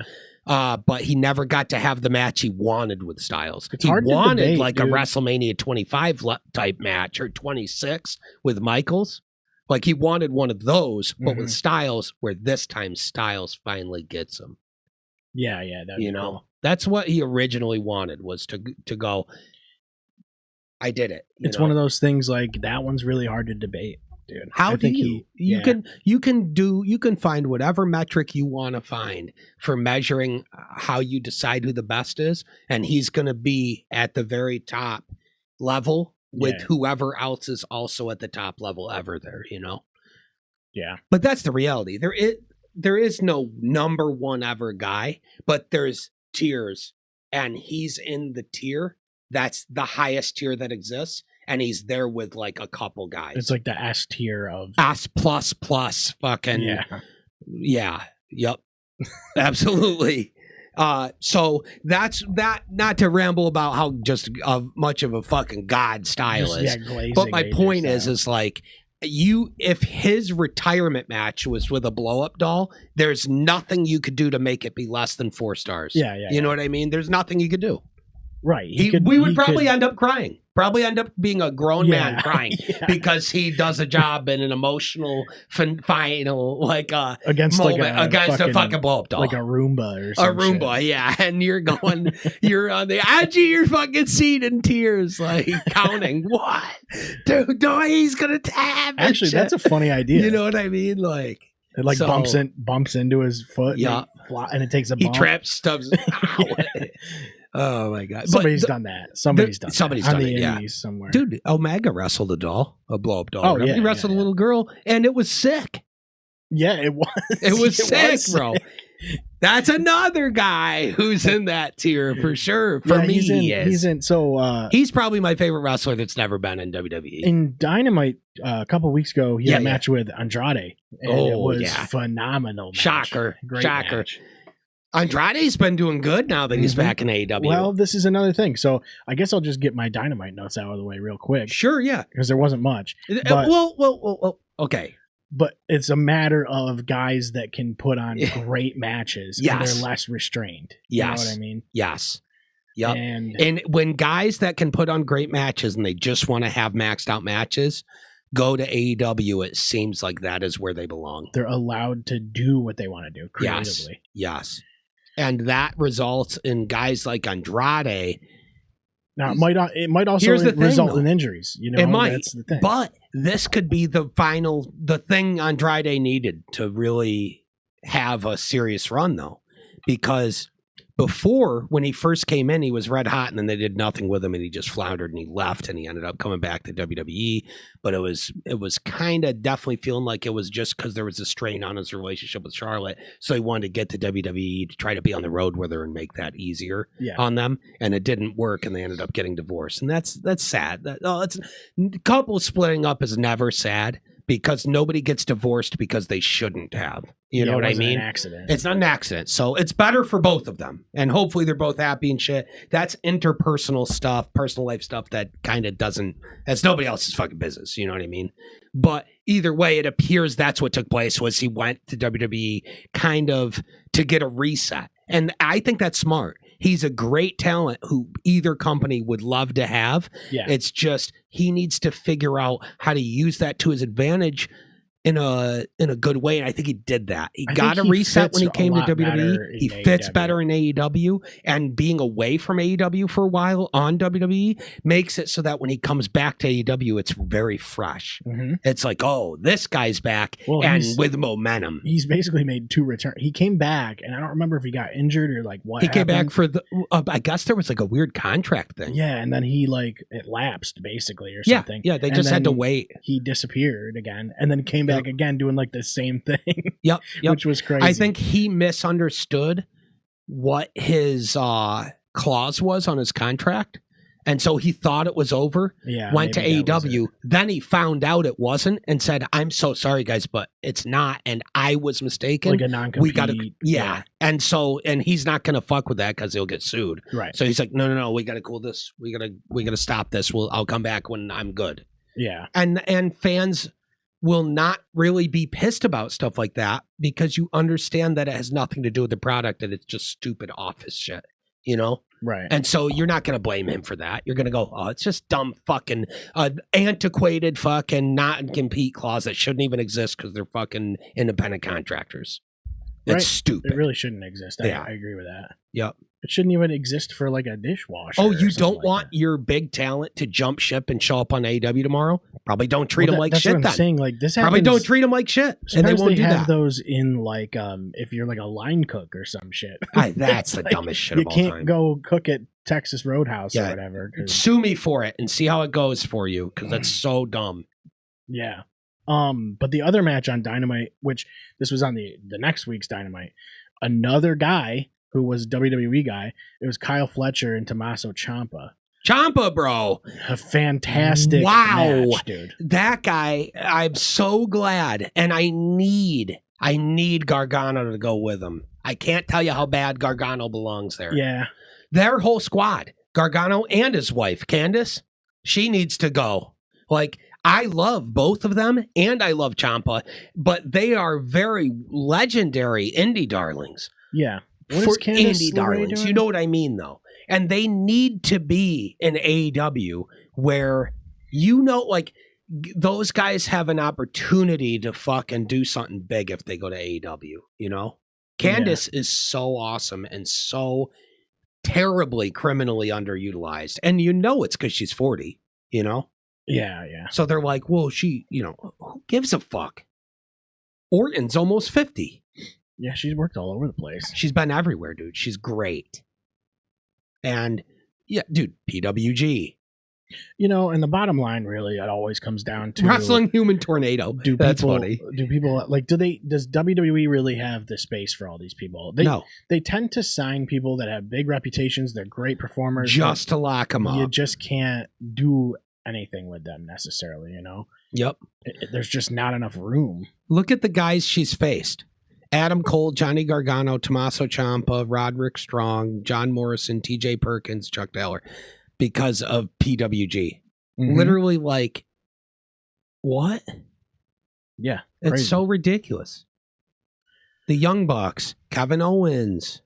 Yeah. But he never got to have the match he wanted with Styles. He wanted debate, like dude. A WrestleMania 25 type match or 26 with Michaels. Like he wanted one of those, but with Styles, where this time Styles finally gets him. Yeah, you know. Cool. That's what he originally wanted, was to go, I did it. It's one of those things, like that one's really hard to debate, dude. You can find whatever metric you want to find for measuring how you decide who the best is, and he's going to be at the very top level with whoever else is also at the top level ever there, you know? Yeah. But that's the reality. There is no number one ever guy, but there's tiers, and he's in the tier that's the highest tier that exists, and he's there with like a couple guys. It's like the S tier of S plus fucking yep. Absolutely. So that's that, not to ramble about how just much of a fucking god style is. But my point is like, if his retirement match was with a blow-up doll, there's nothing you could do to make it be less than 4 stars. You know what I mean? There's nothing you could do. Right. We would probably end up crying. Probably end up being a grown man crying because he does a job in an emotional final against a fucking blow-up doll, like a Roomba or something. A Roomba, yeah. And you're on the edge of your fucking seat in tears, like counting. What, dude? No, he's gonna tap. Actually, that's a funny idea. You know what I mean? Like it bumps into his foot. Yeah, and it takes a bump. He traps stubs. Oh my god! Somebody's done that. Somebody's done it. Yeah, somewhere. Dude, Omega wrestled a blow-up doll. Oh, yeah, he wrestled a little girl, and it was sick. Yeah, it was. It was sick, bro. That's another guy who's in that tier for sure. For me, he's in. So he's probably my favorite wrestler that's never been in WWE. In Dynamite, a couple weeks ago, he had a match with Andrade, and it was phenomenal. Match. Shocker! Great match. Andrade's been doing good now that he's back in AEW. Well, this is another thing. So I guess I'll just get my Dynamite notes out of the way real quick. Sure, yeah. Because there wasn't much. Well, okay. but it's a matter of guys that can put on Yeah. great matches. Yes. And they're less restrained. You know what I mean? Yes. Yep. And And when guys that can put on great matches and they just want to have maxed out matches go to AEW, it seems like that is where they belong. they're allowed to do what they want to do creatively. Yes. And that results in guys like Andrade. Now it might also Here's the thing, result though. in injuries. You know, It might, that's the thing. but this could be the thing Andrade needed to really have a serious run, though, because before, when he first came in, he was red hot, and then they did nothing with him, and he just floundered and he left, and he ended up coming back to WWE. But it was kind of definitely feeling like it was just because there was a strain on his relationship with Charlotte, so he wanted to get to WWE to try to be on the road with her and make that easier on them, and it didn't work, and they ended up getting divorced, and that's sad. Couple splitting up is never sad, because nobody gets divorced because they shouldn't have. You know what I mean? An accident. It's not an accident. So it's better for both of them. And hopefully they're both happy and shit. That's interpersonal stuff, personal life stuff that kind of that's nobody else's fucking business. You know what I mean? But either way, it appears that's what took place, was he went to WWE kind of to get a reset. And I think that's smart. He's a great talent who either company would love to have. Yeah. It's just he needs to figure out how to use that to his advantage in a good way, and I think he did that. He got a reset when he came to WWE. He fits better in AEW, and being away from AEW for a while on WWE makes it so that when he comes back to AEW, it's very fresh. Mm-hmm. It's like, oh, this guy's back, and with momentum. He's basically made 2 returns. He came back, and I don't remember if he got injured or like what. He came back for I guess there was like a weird contract thing. Yeah, and then he it lapsed basically or something. Yeah, they just had to wait. He disappeared again, and then came back again doing like the same thing. Yep. Which was crazy. I think he misunderstood what his clause was on his contract, and so he thought it was over. Yeah, went to AEW. Then he found out it wasn't and said, "I'm so sorry, guys, but it's not, and I was mistaken." Like a non-compete. We got to, and he's not going to fuck with that because he'll get sued. Right. So he's like, no, we got to cool this. We got to stop this. I'll come back when I'm good. Yeah. And fans will not really be pissed about stuff like that because you understand that it has nothing to do with the product and it's just stupid office shit, you know? Right. And so you're not going to blame him for that. You're going to go, oh, it's just dumb fucking antiquated fucking not compete clause that shouldn't even exist because they're fucking independent contractors. It's stupid. It really shouldn't exist. I agree with that. Yep. It shouldn't even exist for like a dishwasher. Oh, you don't want your big talent to jump ship and show up on AEW tomorrow? Probably don't treat them like that's shit what I'm then. saying, like this Probably don't treat them like shit. And they won't do have that. those in like if you're like a line cook or some shit. That's the dumbest shit of all time. You can't go cook at Texas Roadhouse or whatever. Sue me for it and see how it goes for you because that's so dumb. Yeah. But the other match on Dynamite, which this was on the next week's Dynamite, another guy who was WWE guy, it was Kyle Fletcher and Tommaso Ciampa. Ciampa, bro. A fantastic match, dude. That guy, I'm so glad. And I need Gargano to go with him. I can't tell you how bad Gargano belongs there. Yeah. Their whole squad, Gargano and his wife, Candice, she needs to go. Like, I love both of them, and I love Ciampa, but they are very legendary indie darlings. Yeah. For indie darlings. You know what I mean, though. And they need to be in AEW where, you know, like, those guys have an opportunity to fucking do something big if they go to AEW, you know? Candice is so awesome and so terribly criminally underutilized. And you know it's because she's 40, you know? Yeah, yeah. So they're like, well, she, you know, who gives a fuck? Orton's almost 50. Yeah, she's worked all over the place. She's been everywhere, dude. She's great. And, yeah, dude, PWG. You know, and the bottom line, really, it always comes down to Wrestling Human Tornado. That's funny. Do people, like, does WWE really have the space for all these people? No. They tend to sign people that have big reputations, they're great performers. Just to lock them up. You just can't do anything with them necessarily, you know? Yep. There's just not enough room. Look at the guys she's faced. Adam Cole, Johnny Gargano, Tommaso Ciampa, Roderick Strong, John Morrison, TJ Perkins, Chuck Taylor, because of PWG. Mm-hmm. Literally, like, what? Yeah. It's crazy. so ridiculous. The Young Bucks, Kevin Owens.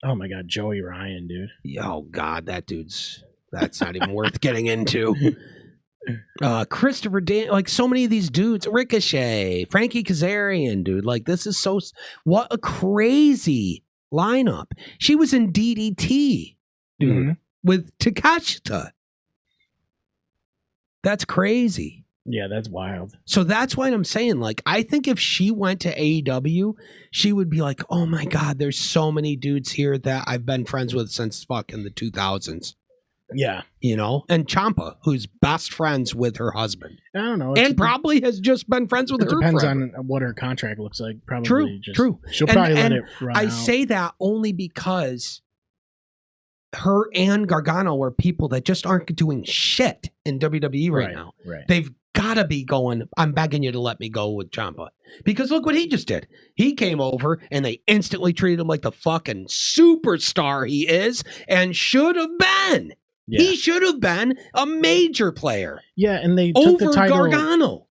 Oh my God, Joey Ryan, dude. Oh God, that's not even worth getting into. Christopher Dan, like so many of these dudes, Ricochet, Frankie Kazarian, dude. Like this is what a crazy lineup. She was in DDT, dude, with Takashita. That's crazy. Yeah, that's wild. So that's why I'm saying, like, I think if she went to AEW, she would be like, oh my God, there's so many dudes here that I've been friends with since fucking the 2000s. Yeah. You know? And Ciampa, who's best friends with her husband. I don't know. And probably has just been friends with her. It depends forever. on what her contract looks like. Probably. True. She'll probably let it run I out. say that only because her and Gargano are people that just aren't doing shit in WWE right now. Right. They've got to be going, I'm begging you to let me go with Ciampa. Because look what he just did. He came over and they instantly treated him like the fucking superstar he is and should have been. Yeah. He should have been a major player. Yeah, and they took over the title. Gargano.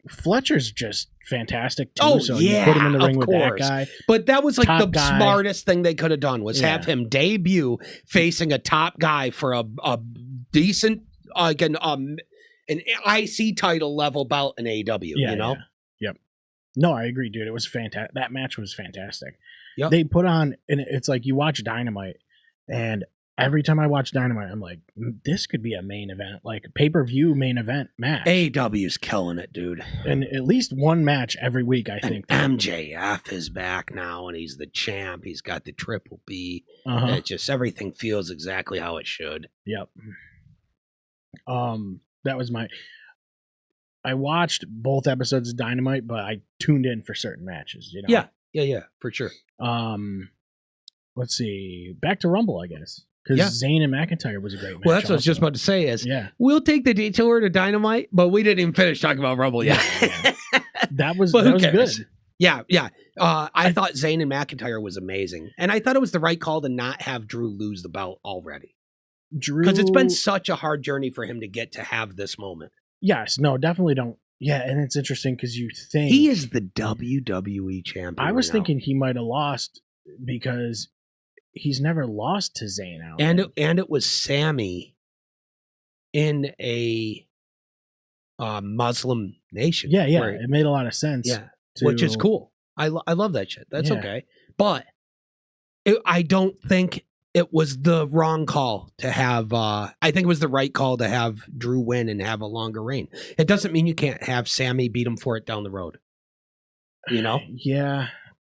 Fletcher's just fantastic too. Oh, so yeah, you put him in the ring with course. that guy. But that was like top the guy. Smartest thing they could have done was have him debut facing a top guy for a decent like an IC title level belt in AEW. You know? Yeah. Yep. No, I agree, dude. It was fantastic. That match was fantastic. Yep. They put on, and it's like you watch Dynamite, and every time I watch Dynamite, I'm like, this could be a main event, like a pay-per-view main event match. AEW's killing it, dude. And at least one match every week, I think. And MJF is back now, and he's the champ. He's got the Triple B. It just, everything feels exactly how it should. Yep. That was I watched both episodes of Dynamite, but I tuned in for certain matches, you know? Yeah, for sure. Let's see. Back to Rumble, I guess. Because Zayn and McIntyre was a great match. Well, that's what I was just about to say is, we'll take the detour to Dynamite, but we didn't even finish talking about Rumble yet. That was good. Yeah. I thought Zayn and McIntyre was amazing. And I thought it was the right call to not have Drew lose the belt already. Because it's been such a hard journey for him to get to have this moment. Yes. No, definitely don't. Yeah, and it's interesting because you think... He is the WWE champion. I was thinking he might have lost because he's never lost to Zayn out. And it was Sammy in a Muslim nation. Yeah. It made a lot of sense. Yeah, which is cool. I love that shit. That's okay. But I don't think it was the wrong call to have. I think it was the right call to have Drew win and have a longer reign. It doesn't mean you can't have Sammy beat him for it down the road. You know? Yeah.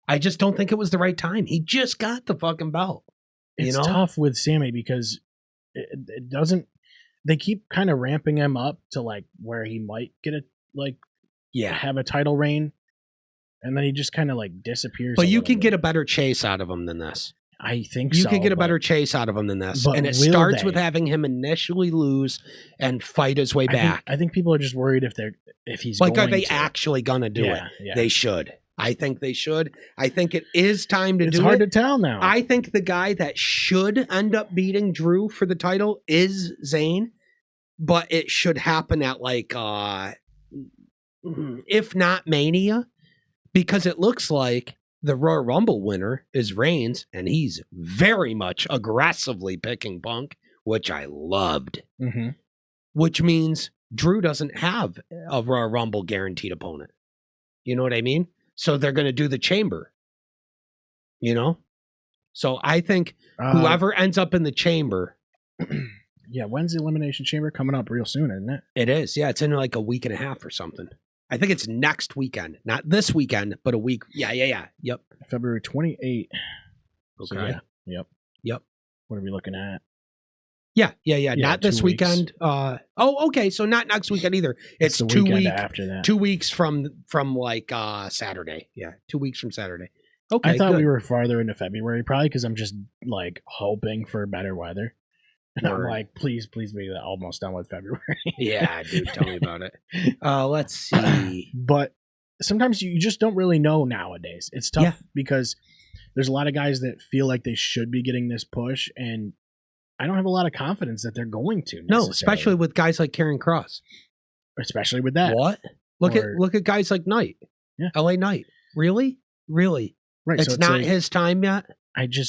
I just don't think it was the right time. He just got the fucking belt. It's tough with Sammy because it doesn't. They keep kind of ramping him up to like where he might get have a title reign, and then he just kind of like disappears. But you can get a better chase out of him than this. I think you can get a better chase out of him than this. And it starts with having him initially lose and fight his way back. I think people are just worried if he's like, going are they to. Actually gonna do it? Yeah. They should. I think they should. I think it is time to do it. It's hard to tell now. I think the guy that should end up beating Drew for the title is Zayn, but it should happen at like, if not Mania, because it looks like the Royal Rumble winner is Reigns, and he's very much aggressively picking Punk, which I loved. Mm-hmm. Which means Drew doesn't have a Royal Rumble guaranteed opponent. You know what I mean? So they're going to do the chamber. You know? So I think whoever ends up in the chamber. Yeah, when's the Elimination Chamber coming up real soon, isn't it? It is. Yeah, it's in like a week and a half or something. I think it's next weekend. Not this weekend, but a week. Yeah. Yep. February 28th. Okay. So yep. What are we looking at? Yeah. Not this weekend. Okay. So not next weekend either. It's the 2 weeks after that. 2 weeks from like Saturday. Yeah, 2 weeks from Saturday. Okay. I thought we were farther into February, probably because I'm just like hoping for better weather. And I'm like, please be almost done with February. Yeah, dude, tell me about it. Let's see. But sometimes you just don't really know nowadays. It's tough because there's a lot of guys that feel like they should be getting this push, and I don't have a lot of confidence that they're going to. No, especially with guys like Karrion Kross. especially with that. What? Look at guys like Knight. Yeah. LA Knight. Really? Right. It's not like, his time yet.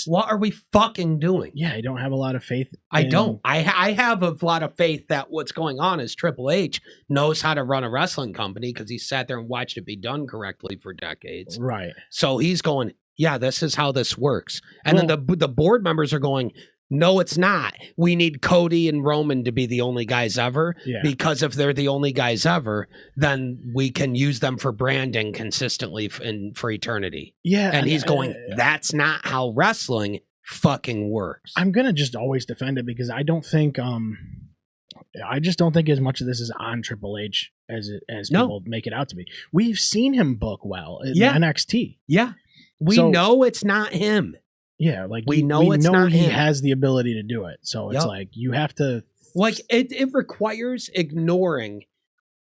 What are we fucking doing? Yeah, I don't have a lot of faith. I don't. I have a lot of faith that what's going on is Triple H knows how to run a wrestling company because he sat there and watched it be done correctly for decades. Right. So he's going, yeah, this is how this works. And then the board members are going, no, it's not. We need Cody and Roman to be the only guys ever. Yeah. Because if they're the only guys ever, then we can use them for branding consistently for eternity. Yeah. And he's going, that's not how wrestling fucking works. I'm going to just always defend it because I don't think, I just don't think as much of this is on Triple H as people make it out to be. We've seen him book well in NXT. Yeah. We know it's not him. Yeah, like we know he has the ability to do it. So it's like you have to like it requires ignoring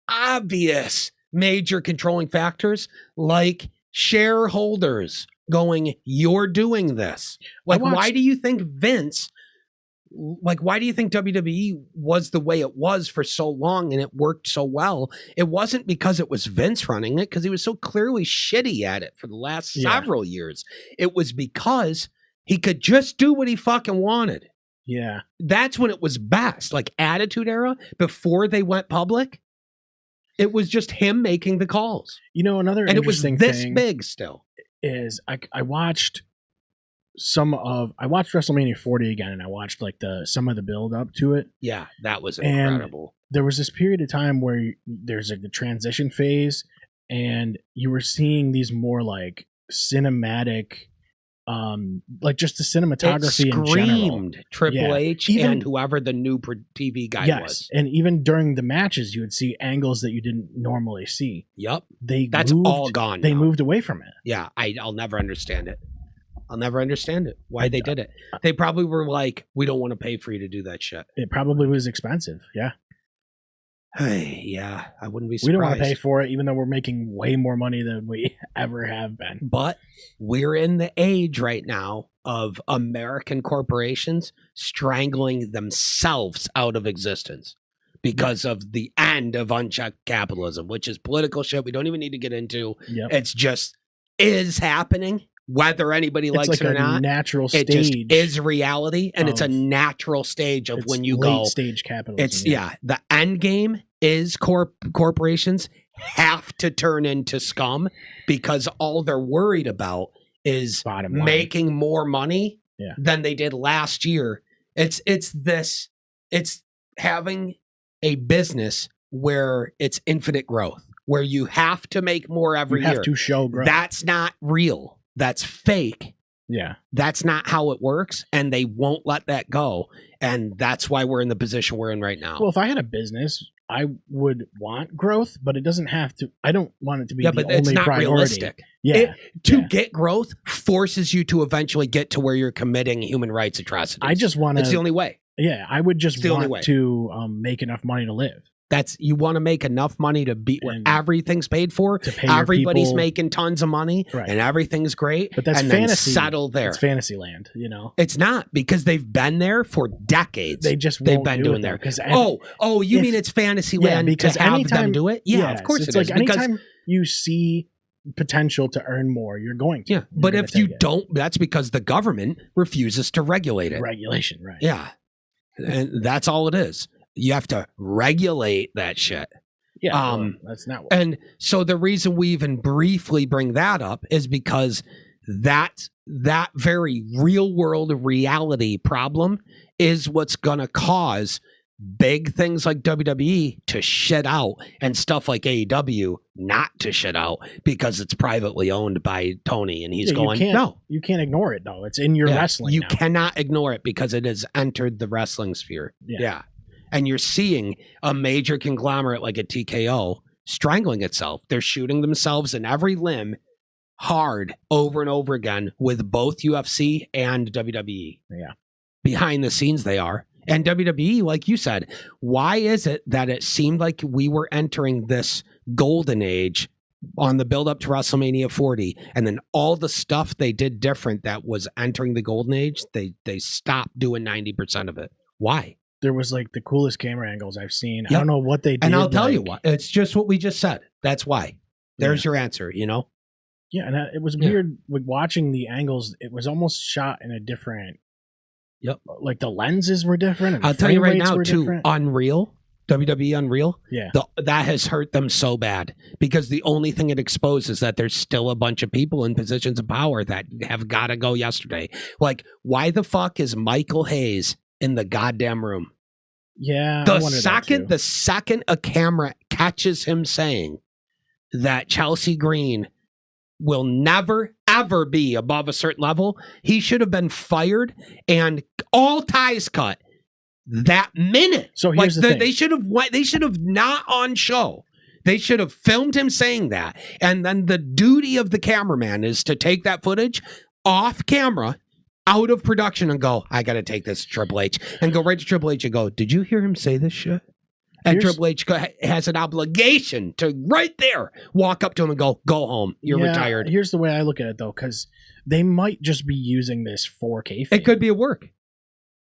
obvious major controlling factors like shareholders going, you're doing this. Like why do you think Vince why do you think WWE was the way it was for so long and it worked so well? It wasn't because it was Vince running it, because he was so clearly shitty at it for the last several years. It was because he could just do what he fucking wanted. Yeah. That's when it was best. Like Attitude Era, before they went public, it was just him making the calls. You know, another and interesting it was this thing big still. Is I watched WrestleMania 40 again, and I watched like some of the build up to it. Yeah, that was incredible. And there was this period of time where there's like the transition phase, and you were seeing these more like cinematic, like just the cinematography in general. Triple H and whoever the new TV guy was. And even during the matches, you would see angles that you didn't normally see. Yep, that's all gone. They moved away from it. Yeah, I'll never understand it. I'll never understand it. Why they did it. They probably were like, we don't want to pay for you to do that shit. It probably was expensive. Yeah. Hey, yeah, I wouldn't be surprised. We don't want to pay for it, even though we're making way more money than we ever have been. But we're in the age right now of American corporations strangling themselves out of existence because of the end of unchecked capitalism, which is political shit we don't even need to get into. Yep. It's just is happening. Whether anybody likes it or not, natural stage. It just is reality, and it's a natural stage of when you go stage capitalism. It's the end game is corporations have to turn into scum because all they're worried about is making more money than they did last year. It's having a business where it's infinite growth, where you have to make more every year. You have to show growth. That's not real. That's fake. Yeah. That's not how it works, and they won't let that go. And that's why we're in the position we're in right now. Well, if I had a business, I would want growth, but it doesn't have to. I don't want it to be the only it's not priority. Realistic. Yeah. Get growth forces you to eventually get to where you're committing human rights atrocities. I just want to. It's the only way. Yeah, I would just want to make enough money to live. You want to make enough money to beat where everything's paid for. Everybody's making tons of money, and everything's great. But that's fantasy. Then settle there. It's fantasy land, you know. It's not, because they've been there for decades. They've been doing there. You mean it's fantasy land because to have them do it? Yeah, of course it's it is. Like anytime you see potential to earn more, you're going to. Yeah, but if you don't, that's because the government refuses to regulate it. Regulation, right? Yeah, and that's all it is. You have to regulate that shit. Yeah, that's not what. And so the reason we even briefly bring that up is because that very real world reality problem is what's going to cause big things like WWE to shit out and stuff like AEW not to shit out because it's privately owned by Tony, and he's going, no. You can't ignore it, though. It's in your wrestling You now. cannot ignore it because it has entered the wrestling sphere. Yeah. And you're seeing a major conglomerate like a TKO strangling itself. They're shooting themselves in every limb hard over and over again with both UFC and WWE. Yeah. Behind the scenes they are. And WWE, like you said, why is it that it seemed like we were entering this golden age on the build up to WrestleMania 40, and then all the stuff they did different that was entering the golden age, they stopped doing 90% of it? Why? there was like the coolest camera angles I've seen. I Yep. don't know what they did. And I'll tell you like- what, it's just what we just said. That's why. There's your answer, you know? Yeah, and it was Yeah. weird with watching the angles. It was almost shot in a different. Yep. Like the lenses were different. And I'll tell you frame right rates now, were too, different. Unreal, WWE Unreal, Yeah. that has hurt them so bad because the only thing it exposes is that there's still a bunch of people in positions of power that have got to go yesterday. Like, why the fuck is Michael Hayes in the goddamn room? Yeah. I The wondered that too. second a camera catches him saying that Chelsea Green will never ever be above a certain level, he should have been fired and all ties cut that minute. So here's the thing. They should have not on show. They should have filmed him saying that, and then the duty of the cameraman is to take that footage off camera, out of production, and go, I got to take this to Triple H, and go right to Triple H and go, did you hear him say this shit? And Here's- Triple H has an obligation to right there walk up to him and go home. You're Yeah, retired. Here's the way I look at it though, because they might just be using this for kayfabe. It could be a work.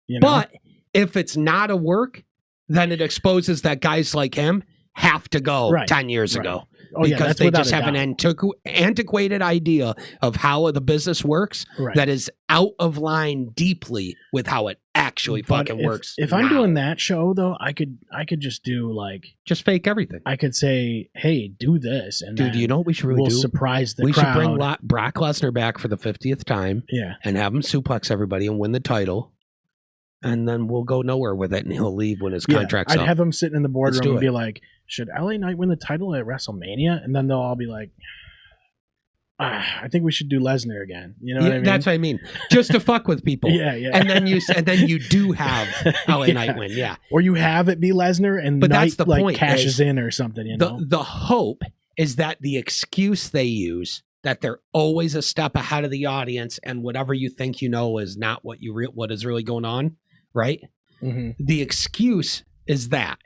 you know? But if it's not a work, then it exposes that guys like him have to go Right, 10 years right. ago. Oh, yeah, Because that's they without just a have an doubt. antiquated idea of how the business works Right. that is out of line deeply with how it actually But fucking if, works. If I'm now. doing that show though, I could just do like just fake everything. I could say, hey, do this, and Dude, then you know what we should really we'll do? surprise the We crowd. should bring Brock Lesnar back for the 50th time Yeah, and have him suplex everybody and win the title. And then we'll go nowhere with it and he'll leave when his contract's I'd up. have them sitting in the Let's boardroom do and it. be like, should LA Knight win the title at WrestleMania? And then they'll all be like, I think we should do Lesnar again. You know what I mean? That's what I mean. Just to fuck with people. yeah, yeah. And then you do have LA Yeah. Knight win. Yeah. Or you have it be Lesnar and But Knight that's the like point, cashes is in or something. You know? The hope is that the excuse they use that they're always a step ahead of the audience and whatever you think you know is not what what is really going on, right? Mhm. The excuse is that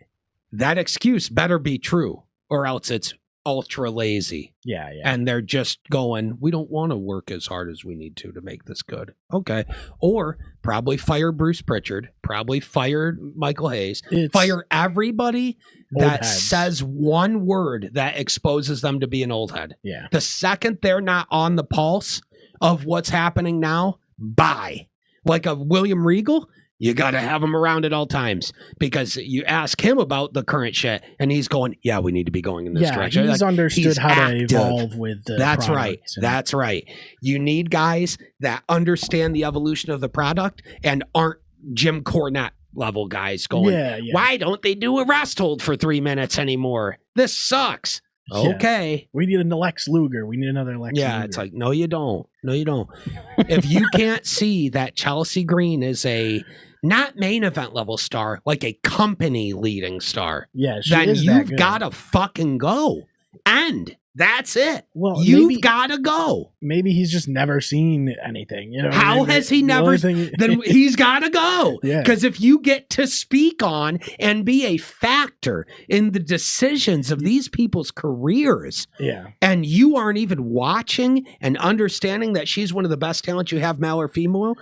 excuse better be true or else it's ultra lazy. Yeah, yeah. And they're just going, we don't want to work as hard as we need to make this good. Okay. Or probably fire Bruce Pritchard, probably fire Michael Hayes, It's- fire everybody Old that heads. says one word that exposes them to be an old head. Yeah. The second they're not on the pulse of what's happening now, bye. Like a William Regal, you got to have him around at all times because you ask him about the current shit and he's going, yeah, we need to be going in this Yeah, direction. he's Like, understood he's how active. to evolve with the That's right. products and- That's right. You need guys that understand the evolution of the product and aren't Jim Cornette level guys going, yeah, yeah. why don't they do a rest hold for 3 minutes anymore? This sucks. Yeah. Okay. We need a Lex Luger. We need another Lex Luger. Yeah, it's like, no, you don't. No, you don't. If you can't see that Chelsea Green is a not main event level star, like a company leading star, yeah, she then is that you've good. got to fucking go. And that's it. Well, You've got to go. maybe he's just never seen anything. You know, what I How mean? has he The never only thing- Then he's got to go. Yeah. Because if you get to speak on and be a factor in the decisions of these people's careers, yeah, and you aren't even watching and understanding that she's one of the best talents you have, male or female,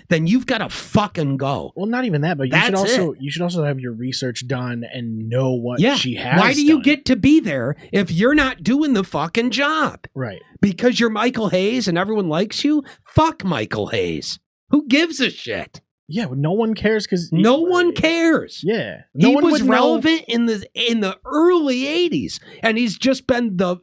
then you've got to fucking go. well, not even that, but That's you should also have your research done and know what Yeah. she has. Why do you done. get to be there if you're not doing the fucking job? right? Because you're Michael Hayes and everyone likes you? Fuck Michael Hayes. Who gives a shit? Yeah, no one cares because No one cares. Yeah, no He one was would know- relevant in the early 80s, and he's just been the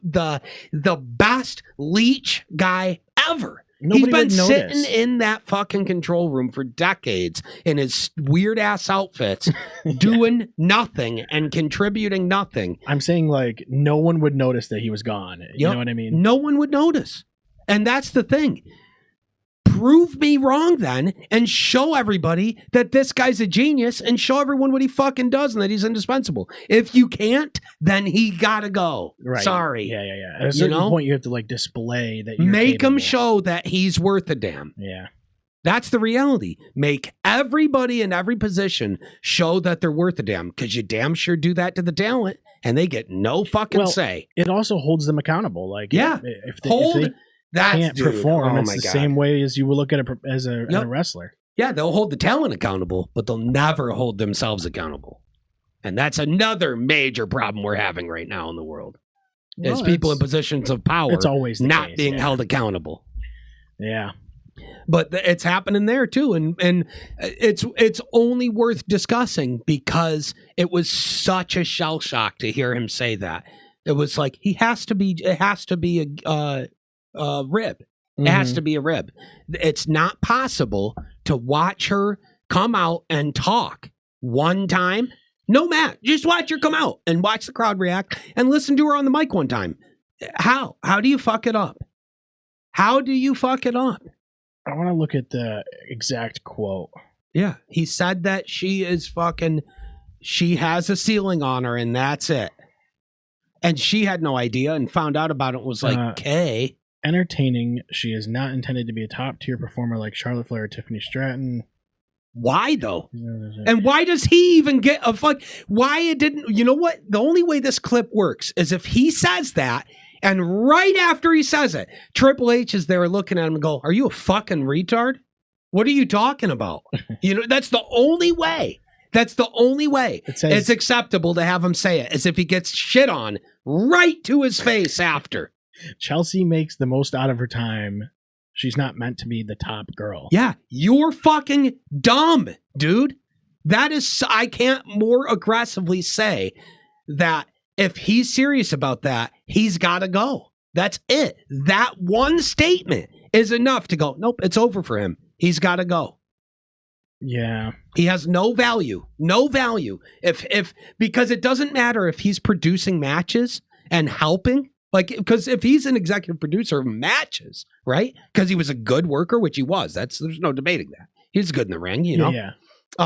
best leech guy ever. Nobody He's been would sitting notice. in that fucking control room for decades in his weird ass outfits, doing nothing and contributing nothing. I'm saying like no one would notice that he was gone. You Yep. know what I mean? No one would notice. And that's the thing. Prove me wrong then and show everybody that this guy's a genius and show everyone what he fucking does and that he's indispensable. If you can't, then he gotta go. Right. Sorry. Yeah, yeah, yeah. At a certain know? point, you have to like display that. You're Make him capable. show that he's worth a damn. Yeah. That's the reality. Make everybody in every position show that they're worth a damn because you damn sure do that to the talent and they get no fucking Well, say. It also holds them accountable. Like, Yeah. if they Hold. That's can't dude, perform, oh it's my the God. same way as you would look at at a Yep. wrestler. Yeah, they'll hold the talent accountable, but they'll never hold themselves accountable. And that's another major problem we're having right now in the world. Is people in positions of power it's always the not case, being yeah. held accountable. Yeah. But it's happening there too, and it's only worth discussing because it was such a shell shock to hear him say that. It was like it has to be a rib. It has to be a rib. It's not possible to watch her come out and talk one time. No, Matt, just watch her come out and watch the crowd react and listen to her on the mic one time. How do you fuck it up? How do you fuck it up? I want to look at the exact quote. Yeah, he said that she has a ceiling on her and that's it. And she had no idea and found out about it and was like, okay. Entertaining. She is not intended to be a top tier performer like Charlotte Flair or Tiffany Stratton. Why though? And why does he even get a fuck? Why it didn't? You know what? The only way this clip works is if he says that, and right after he says it, Triple H is there looking at him and go, "Are you a fucking retard? What are you talking about?" You know, that's the only way. That's the only way it's acceptable to have him say it, as if he gets shit on right to his face after. Chelsea makes the most out of her time. She's not meant to be the top girl. Yeah, you're fucking dumb, dude. That is, I can't more aggressively say that if he's serious about that, he's got to go. That's it. That one statement is enough to go, nope, it's over for him. He's got to go. Yeah. He has no value. No value. Because it doesn't matter if he's producing matches and helping. Like, because if he's an executive producer of matches, right? Because he was a good worker, which he was. There's no debating that. He's good in the ring, you know? Yeah.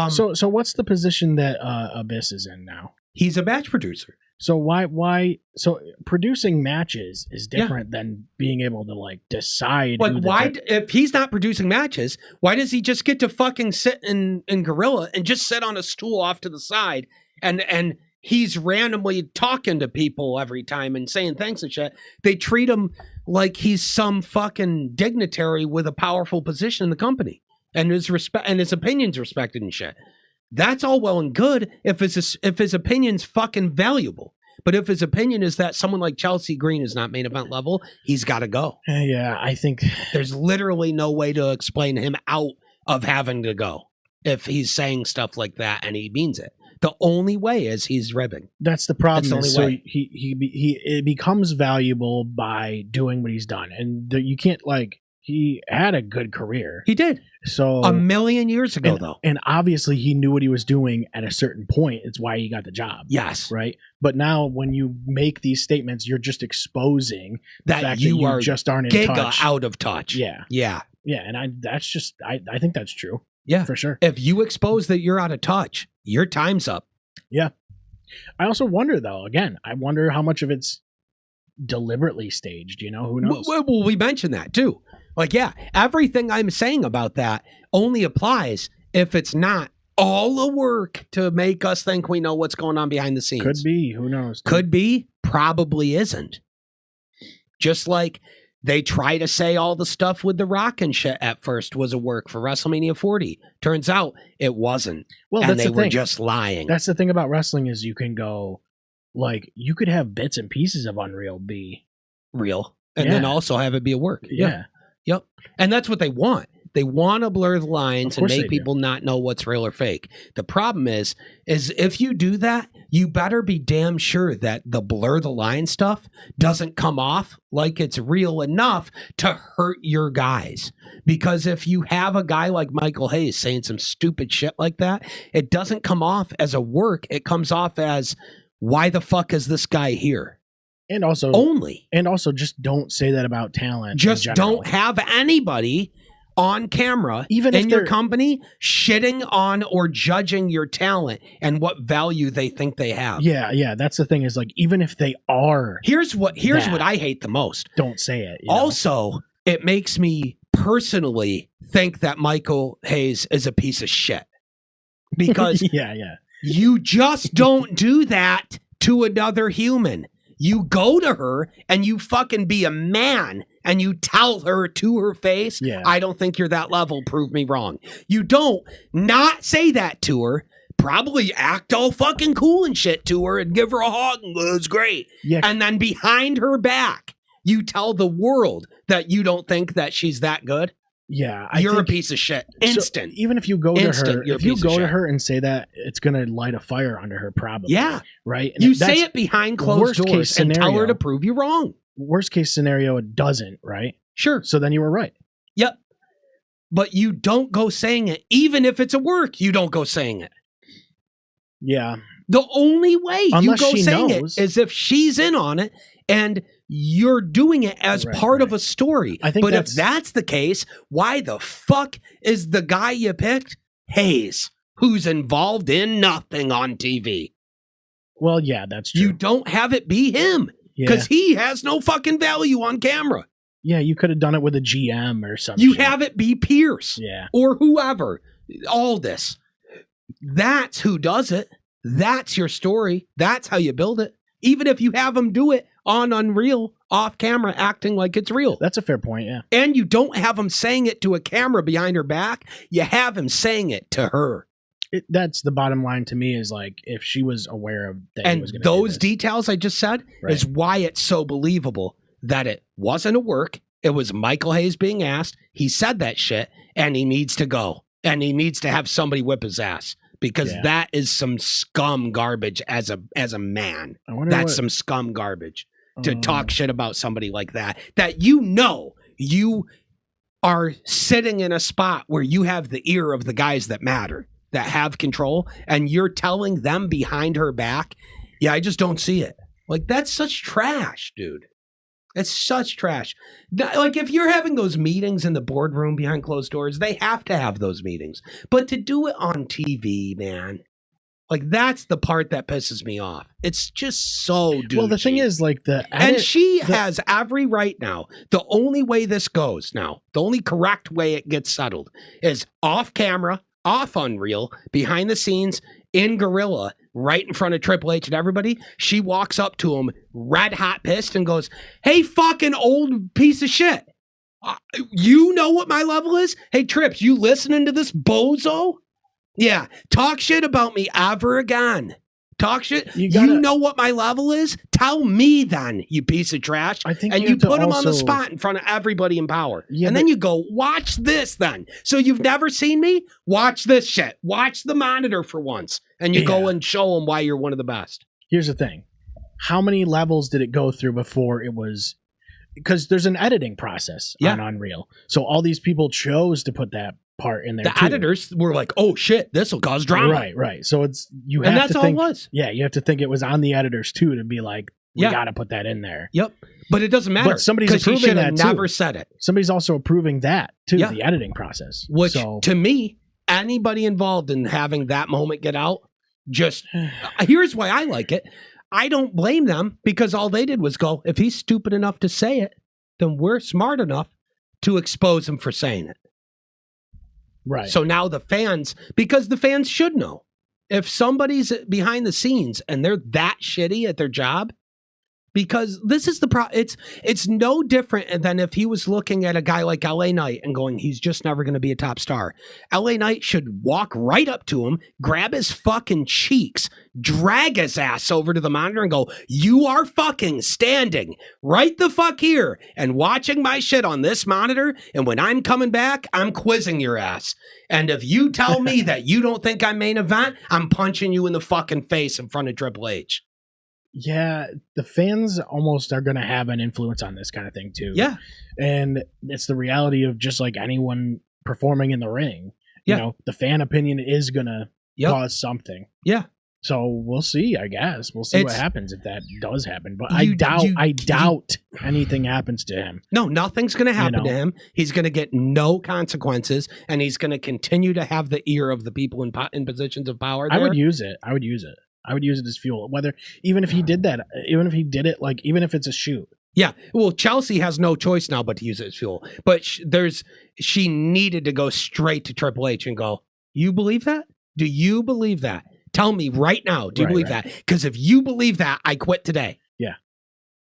So what's the position that Abyss is in now? He's a match producer. So why so producing matches is different than being able to like decide. But why, if he's not producing matches, why does he just get to fucking sit in Gorilla and just sit on a stool off to the side and he's randomly talking to people every time and saying thanks and shit? They treat him like he's some fucking dignitary with a powerful position in the company and his opinions respected and shit. That's all well and good if his opinion's fucking valuable. But if his opinion is that someone like Chelsea Green is not main event level, he's got to go. Yeah, I think there's literally no way to explain him out of having to go if he's saying stuff like that and he means it. The only way is he's ribbing. That's the problem. That's the only way. It becomes valuable by doing what he's done, and you can't like. He had a good career. He did. So a million years ago, though. And obviously he knew what he was doing at a certain point. It's why he got the job. Yes. Right. But now when you make these statements, you're just exposing the fact you that you just aren't in touch. Out of touch. Yeah. Yeah. Yeah. And I think that's true. Yeah. For sure. If you expose that you're out of touch, your time's up. Yeah. I also wonder, though, again, I wonder how much of it's deliberately staged, you know? Who knows? Well, we mentioned that, too. Like, yeah, everything I'm saying about that only applies if it's not all a work to make us think we know what's going on behind the scenes. Could be. Who knows? Could be. Probably isn't. Just like they try to say all the stuff with The Rock and shit at first was a work for WrestleMania 40. Turns out it wasn't. Well, and that's they the were thing. just lying. That's the thing about wrestling is you can go, like, you could have bits and pieces of Unreal be real. And then also have it be a work. Yeah. Yep. And that's what they want. They want to blur the lines and make people not know what's real or fake. The problem is if you do that, you better be damn sure that the blur the line stuff doesn't come off like it's real enough to hurt your guys. Because if you have a guy like Michael Hayes saying some stupid shit like that, it doesn't come off as a work. It comes off as, why the fuck is this guy here? And also just don't say that about talent. Just don't have anybody on camera, even in your company, shitting on or judging your talent and what value they think they have. Yeah. That's the thing is, like, even if they are, here's what I hate the most. Don't say it. Also, it makes me personally think that Michael Hayes is a piece of shit because yeah, you just don't do that to another human. You go to her and you fucking be a man and you tell her to her face, Yeah. I don't think you're that level. Prove me wrong. You don't not say that to her. Probably act all fucking cool and shit to her and give her a hug and go, it's great. Yeah. And then behind her back, you tell the world that you don't think that she's that good. Yeah. You're a piece of shit. Instant. So even if you go to her, You're if you a piece go of to shit. her and say that, it's going to light a fire under her probably. Yeah. Right? And You that's say it behind closed worst case doors and tell her scenario. to prove you wrong. Worst case scenario, it doesn't, right? Sure. So then you were right. Yep. But you don't go saying it. Even if it's a work, you don't go saying it. Yeah. The only way Unless you go she saying knows. it is if she's in on it and you're doing it as Right, part of right. a story. I think but if that's- that's the case, why the fuck is the guy you picked Hayes, who's involved in nothing on TV? Well, yeah, that's true. You don't have it be him Yeah. because he has no fucking value on camera. Yeah, you could have done it with a GM or something. You have it be Pierce. Yeah. Or whoever, Aldis. That's who does it. That's your story. That's how you build it. Even if you have them do it on Unreal, off camera, acting like it's real. That's a fair point, yeah. And you don't have him saying it to a camera behind her back. You have him saying it to her. That's the bottom line to me is like if she was aware of that he And was going to those do this. details I just said is why it's so believable that it wasn't a work. It was Michael Hayes being asked. He said that shit and he needs to go. And he needs to have somebody whip his ass because Yeah. that is some scum garbage as a man. I wonder That's what, some scum garbage to um, talk shit about somebody like that. That you are sitting in a spot where you have the ear of the guys that matter, that have control, and you're telling them behind her back, yeah, I just don't see it. Like, that's such trash, dude. It's such trash. Like, if you're having those meetings in the boardroom behind closed doors, they have to have those meetings. But to do it on TV, man, like, that's the part that pisses me off. It's just so douchey. Well, the thing is, like, And she has every right now. The only way this goes now, the only correct way it gets settled is off camera, off Unreal, behind the scenes, in Gorilla, right in front of Triple H and everybody. She walks up to him, red hot pissed, and goes, hey, fucking old piece of shit. You know what my level is? Hey, Trips, you listening to this bozo? Yeah, talk shit about me ever again. Talk shit. You know what my level is? Tell me then, you piece of trash. I think and you you have to put him on the also- spot in front of everybody in power. Yeah, and but- then you go, watch this then. So you've never seen me? Watch this shit. Watch the monitor for once. And you go Yeah. and show them why you're one of the best. Here's the thing. How many levels did it go through before it was... Because there's an editing process on Unreal. So all these people chose to put that part in there The too. editors were like, oh shit, this will cause drama. Right. So it's... you And have that's to all think, it was. Yeah, you have to think it was on the editors too to be like, we Yeah. got to put that in there. Yep. But it doesn't matter. But somebody's 'cause he approving should have that, too. never said it. Somebody's also approving that too, Yeah. the editing process. Which, so, to me, anybody involved in having that moment get out, just here's why I like it. I don't blame them because all they did was go, if he's stupid enough to say it, then we're smart enough to expose him for saying it. right. So now the fans, because the fans should know, if somebody's behind the scenes and they're that shitty at their job, because this is the problem. It's no different than if he was looking at a guy like LA Knight and going, he's just never going to be a top star. LA Knight should walk right up to him, grab his fucking cheeks, drag his ass over to the monitor and go, you are fucking standing right the fuck here and watching my shit on this monitor. And when I'm coming back, I'm quizzing your ass. And if you tell me that you don't think I'm main event, I'm punching you in the fucking face in front of Triple H. Yeah, the fans almost are going to have an influence on this kind of thing too. Yeah. And it's the reality of just like anyone performing in the ring. Yeah. You know, the fan opinion is going to cause something. Yeah. So we'll see, I guess. We'll see what It's- happens if that does happen. But You- I doubt anything happens to him. No, nothing's going to happen know. to him. He's going to get no consequences, and he's going to continue to have the ear of the people in positions of power. I there. would use it. I would use it as fuel. Whether even if he did that, even if he did it, like even if it's a shoot. Yeah. Well, Chelsea has no choice now but to use it as fuel. But she needed to go straight to Triple H and go, you believe that? Do you believe that? Tell me right now. Do you Right, believe right. that? Because if you believe that, I quit today. Yeah.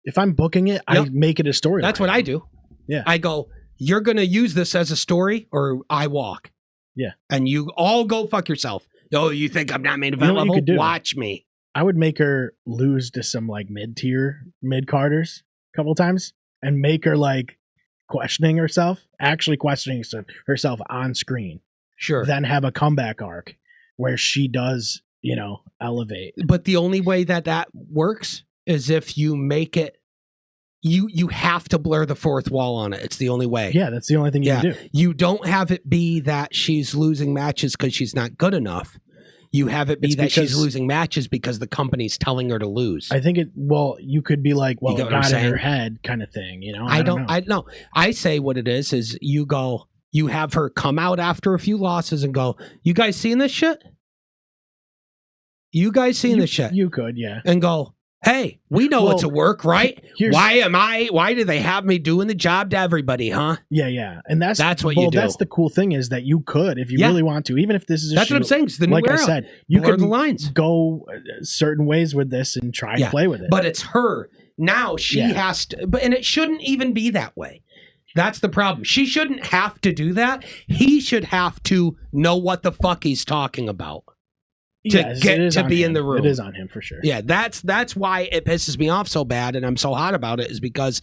If I'm booking it, I make it a story. That's what I do. Yeah. I go, you're going to use this as a story or I walk. Yeah. And you all go fuck yourself. Oh, you think I'm not main event You know what you level? could do? Watch me. I would make her lose to some like mid-tier mid-carders a couple times and make her like questioning herself on screen. Sure. Then have a comeback arc where she does, elevate. But the only way that works is if you make it, you have to blur the fourth wall on it. It's the only way. Yeah, that's the only thing you can do. You don't have it be that she's losing matches because she's not good enough. You have it be that she's losing matches because the company's telling her to lose. I think you could be like, well, it got in her head kind of thing, I don't know. I say what it is you have her come out after a few losses and go, you guys seeing this shit? You guys seeing this shit? You could, yeah. And go, hey, we know it's a work, right? Why do they have me doing the job to everybody, huh? Yeah. And that's what you do. That's the cool thing is that you could, if you really want to, even if this is what I'm saying. It's the new era. I said, you blur can the lines. Go certain ways with this and try to play with it. But it's her. Now she has to, and it shouldn't even be that way. That's the problem. She shouldn't have to do that. He should have to know what the fuck he's talking about. To get to be in the room. It is on him for sure. Yeah, that's why it pisses me off so bad and I'm so hot about it, is because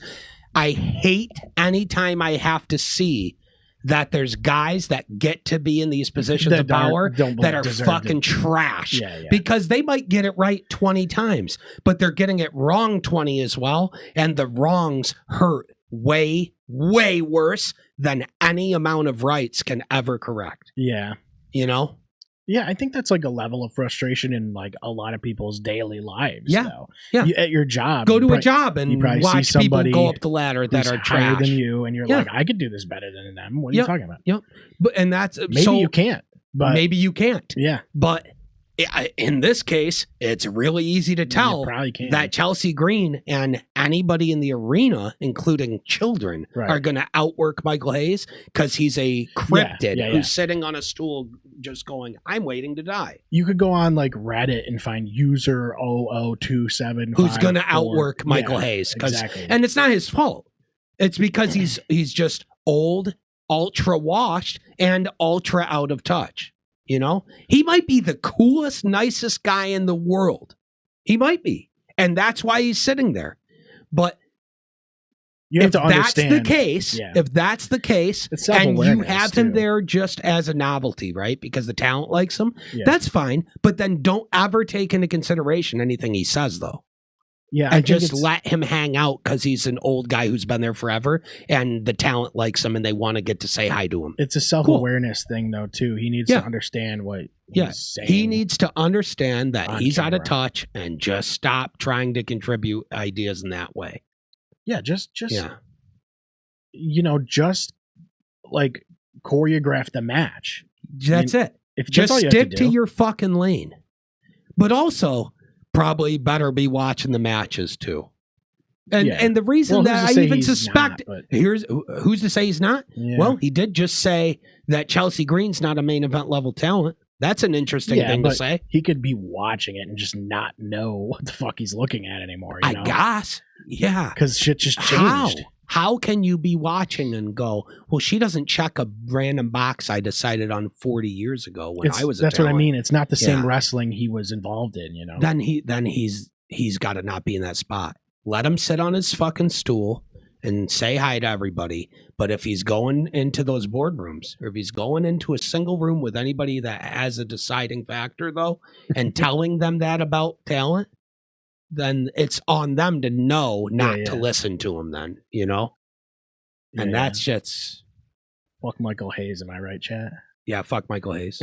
I hate anytime I have to see that there's guys that get to be in these positions of power that are fucking trash. Because they might get it right 20 times, but they're getting it wrong 20 as well. And the wrongs hurt way, way worse than any amount of rights can ever correct. Yeah. Yeah, I think that's like a level of frustration in like a lot of people's daily lives. Yeah. At your job, go to a job and watch people go up the ladder that are higher trash than you, and you're like, I could do this better than them. What are you talking about? Yeah, and that's maybe you can't. But maybe you can't. Yeah, but in this case, it's really easy to tell that Chelsea Green and anybody in the arena, including children, are going to outwork Michael Hayes because he's a cryptid who's sitting on a stool just going, I'm waiting to die. You could go on like Reddit and find user 00275 who's going to outwork Michael Hayes. Exactly. And it's not his fault. It's because he's just old, ultra washed, and ultra out of touch. He might be the coolest, nicest guy in the world. He might be. And that's why he's sitting there. But you have to understand. If that's the case, and you have him there just as a novelty, right? Because the talent likes him, that's fine. But then don't ever take into consideration anything he says, though. Yeah, and just let him hang out because he's an old guy who's been there forever, and the talent likes him, and they want to get to say hi to him. It's a self-awareness thing, though, too. He needs to understand what he's saying. He needs to understand that he's out of touch and just stop trying to contribute ideas in that way. Yeah, just like choreograph the match. That's it. Just stick to your fucking lane, but also probably better be watching the matches too. And the reason that I even suspect here's who's to say he's not. Well, he did just say that Chelsea Green's not a main event level talent. That's an interesting thing to say. He could be watching it and just not know what the fuck he's looking at anymore. I guess. Yeah. Because shit just changed. How can you be watching and go, well, she doesn't check a random box I decided on 40 years ago when I was a That's talent. what I mean. It's not the same wrestling he was involved in, Then he's got to not be in that spot. Let him sit on his fucking stool and say hi to everybody. But if he's going into those boardrooms, or if he's going into a single room with anybody that has a deciding factor, though, and telling them that about talent, then it's on them to know not to listen to him then, And that's just... Fuck Michael Hayes, am I right, chat? Yeah, fuck Michael Hayes.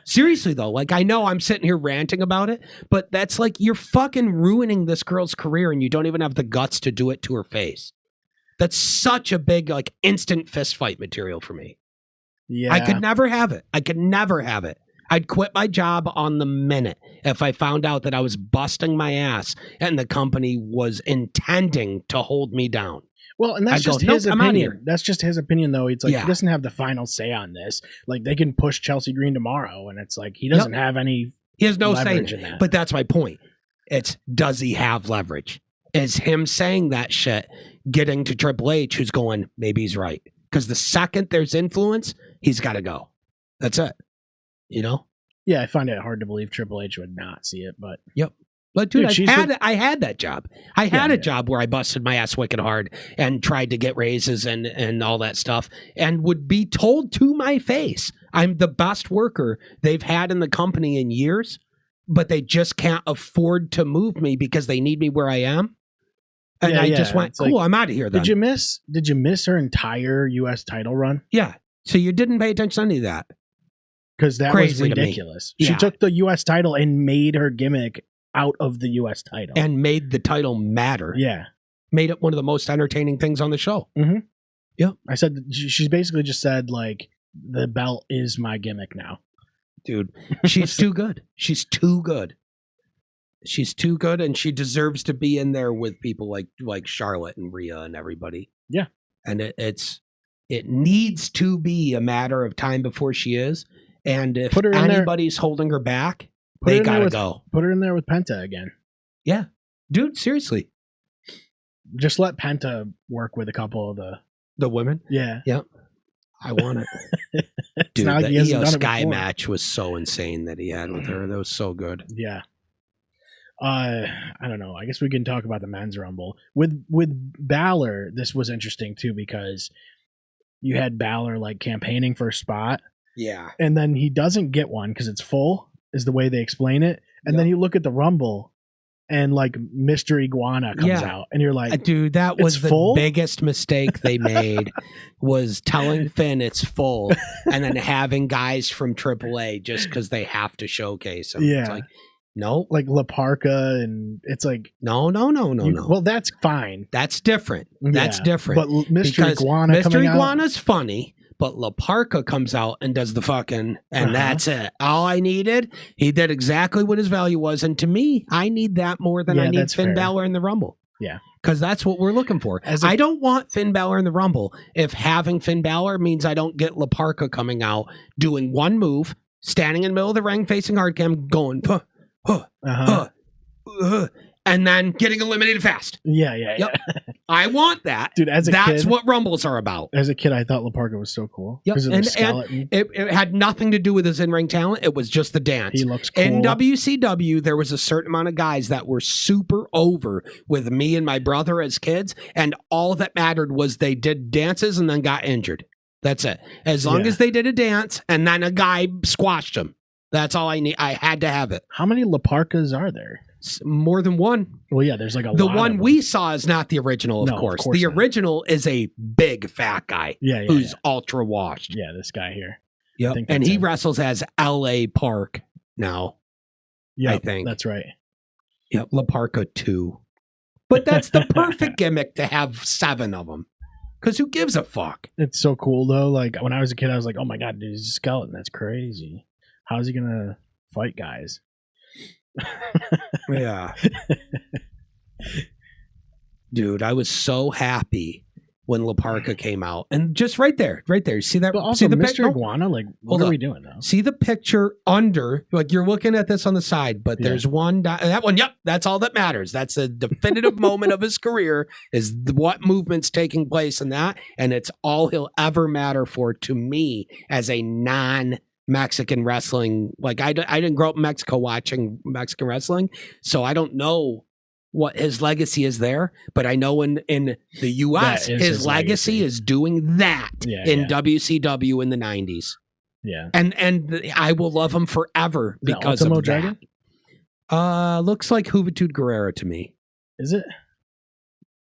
Seriously, though, like, I know I'm sitting here ranting about it, but that's like, you're fucking ruining this girl's career and you don't even have the guts to do it to her face. That's such a big, like, instant fist fight material for me. Yeah. I could never have it. I'd quit my job on the minute if I found out that I was busting my ass and the company was intending to hold me down. Well, and that's just his opinion. That's just his opinion, though. It's like he doesn't have the final say on this. Like, they can push Chelsea Green tomorrow, and it's like he doesn't have any. He has no say in that. But that's my point. It's, does he have leverage? is him saying that shit, getting to Triple H, who's going, maybe he's right. Because the second there's influence, he's got to go. That's it. You know? Yeah, I find it hard to believe Triple H would not see it, but But dude, Dude, I had that job. I had a job where I busted my ass wicked hard and tried to get raises and all that stuff, and would be told to my face, I'm the best worker they've had in the company in years, but they just can't afford to move me because they need me where I am. And I just went, cool, I'm out of here then. Did you miss her entire US title run? Yeah. So you didn't pay attention to any of that. Because that was ridiculous. She took the US title and made her gimmick out of the US title. And made the title matter. Yeah. Made it one of the most entertaining things on the show. Mm-hmm. Yeah. I said, she's basically just said, like, the belt is my gimmick now. Dude, she's too good. She's too good. She's too good, and she deserves to be in there with people like Charlotte and Rhea and everybody. Yeah. And it needs to be a matter of time before she is. And if anybody's holding her back, they gotta go. Put her in there with Penta again. Yeah. Dude, seriously. Just let Penta work with a couple of the women. Yeah. Yep. I want it. Dude, the Io Sky match was so insane that he had with her. That was so good. Yeah. I don't know. I guess we can talk about the men's rumble. With Balor, this was interesting too, because you had Balor like campaigning for a spot. Yeah. And then he doesn't get one because it's full, is the way they explain it. And then you look at the rumble and like Mr. Iguana comes out and you're like, dude, that was the biggest mistake they made, was telling Finn it's full and then having guys from AAA just because they have to showcase them. Yeah. It's like, no, like La Parka, and it's like no. Well, that's fine. That's different. That's different. But Mr. Iguana, Mr. Iguana's funny, but La Parka comes out and does the fucking, and that's it. All I needed, he did exactly what his value was, and to me, I need that more than I need Finn Balor in the Rumble. Yeah, because that's what we're looking for. I don't want Finn Balor in the Rumble if having Finn Balor means I don't get La Parka coming out doing one move, standing in the middle of the ring, facing hardcam, going. And then getting eliminated fast. Yeah. I want that. Dude, that's what Rumbles are about. As a kid, I thought La Parka was so cool. Yep. And it had nothing to do with his in-ring talent. It was just the dance. He looks cool. In WCW, there was a certain amount of guys that were super over with me and my brother as kids, and all that mattered was they did dances and then got injured. That's it. As long as they did a dance and then a guy squashed them. That's all I need. I had to have it. How many La Parkas are there? More than one. Well, yeah, there's like a the lot. The one we saw is not the original, of course. The original is a big fat guy who's ultra washed. Yeah, this guy here. Yep. And he wrestles as L.A. Park now. Yeah, I think. That's right. Yep, La Parka 2. But that's the perfect gimmick to have 7 of them. Because who gives a fuck? It's so cool, though. Like, when I was a kid, I was like, oh my God, dude, he's a skeleton. That's crazy. How's he going to fight guys? Yeah. Dude, I was so happy when La Parka came out. And just right there. See that? But also, see the Mr. Iguana, like, what are we doing now? See the picture under, like you're looking at this on the side, but there's one, that one, yep, that's all that matters. That's the definitive moment of his career, is what movement's taking place in that. And it's all he'll ever matter for to me as a non-Mexican wrestling. Like I didn't grow up in Mexico watching Mexican wrestling, so I don't know what his legacy is there, but I know in the US his legacy is doing that in WCW in the 90s. Yeah. And I will love him forever because of that. Dragon? Looks like Juventud Guerrera to me. Is it?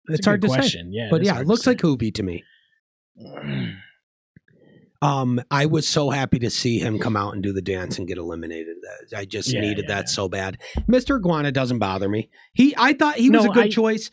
It's hard to say. Yeah, but yeah, it looks like Juvi to me. I was so happy to see him come out and do the dance and get eliminated. I just needed that so bad. Mr. Iguana doesn't bother me. I thought he was a good choice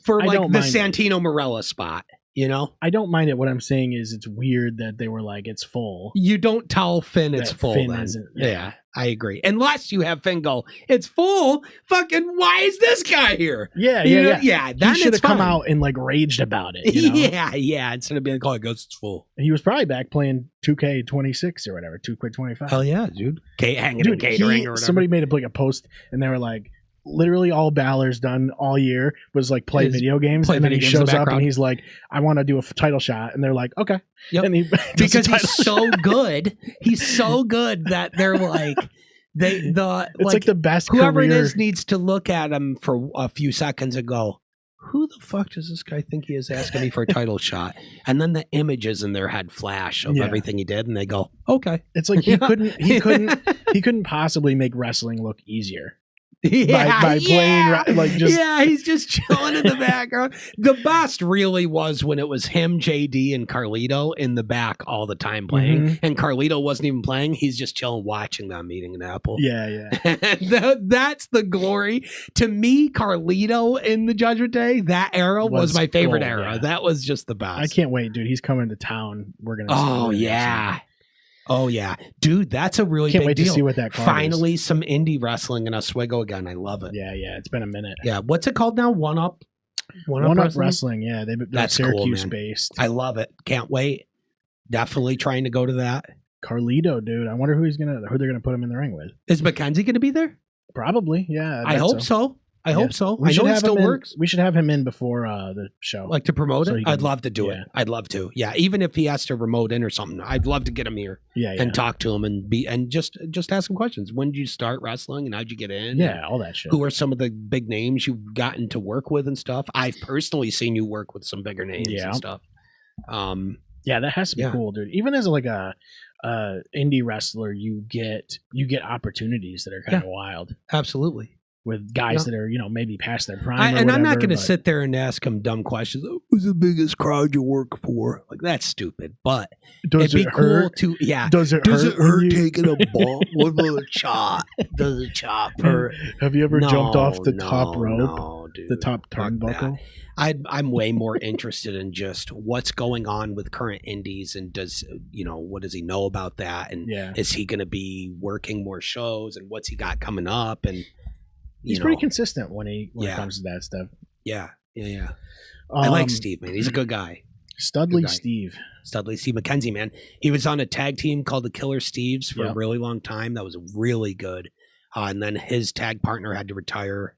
for like the Santino Marella spot. You know, I don't mind it. What I'm saying is, it's weird that they were like, it's full. You don't tell Finn it's full. Finn isn't. Yeah, I agree. Unless you have Finn go, it's full. Fucking, why is this guy here? Yeah. Then he should have come out and like raged about it. You know? Yeah. Instead of being like, oh, it goes, it's full. He was probably back playing 2K26 or whatever, 2K25. Hell yeah, dude. Hanging in catering or whatever. Somebody made a post and they were like, literally all Balor's done all year was like play video games, and then he shows up and he's like, I want to do a title shot, and they're like, okay. Yep. And he because he's so good. He's so good that they're like, it's like the best whoever career. It is needs to look at him for a few seconds and go, who the fuck does this guy think he is asking me for a title shot? And then the images in their head flash of everything he did, and they go, okay. It's like he couldn't possibly make wrestling look easier. By playing like just he's just chilling in the background. The best really was when it was him, JD, and Carlito in the back all the time playing, and Carlito wasn't even playing. He's just chilling, watching them eating an apple. That's the glory to me. Carlito in the Judgment Day, that era was my favorite era. That was just the best. I can't wait, dude. He's coming to town. We're gonna. Oh yeah, dude, that's a really can't big wait deal. To see what that card Finally, is. Some indie wrestling in Oswego again. I love it. Yeah, it's been a minute. Yeah, what's it called now? One Up Wrestling. Yeah, that's Syracuse cool, based. I love it. Can't wait. Definitely trying to go to that. Carlito, dude. I wonder who they're gonna put him in the ring with. Is Mackenzie gonna be there? Probably. Yeah, I hope so. I hope so. I know it still works. We should have him in before the show. Like to promote it? I'd love to do it. I'd love to. Yeah, even if he has to remote in or something, I'd love to get him here. And talk to him and just ask him questions. When did you start wrestling and how'd you get in? Yeah, all that shit. Who are some of the big names you've gotten to work with and stuff? I've personally seen you work with some bigger names and stuff. That has to be cool, dude. Even as like a indie wrestler, you get opportunities that are kind of wild. Absolutely. With guys that are, maybe past their prime. And I'm not going to sit there and ask them dumb questions. Who's the biggest crowd you work for? Like, that's stupid. But it'd be cool to, Does it hurt taking a ball? What about a chop? Does a chop hurt? Have you ever jumped off the top rope? No, dude. The top turnbuckle? I'm way more interested in just what's going on with current indies and what does he know about that? And is he going to be working more shows and what's he got coming up? And he's pretty consistent when it comes to that stuff. Yeah. I like Steve, man. He's a good guy. Studley Steve McKenzie, man. He was on a tag team called the Killer Steves for a really long time. That was really good. And then his tag partner had to retire.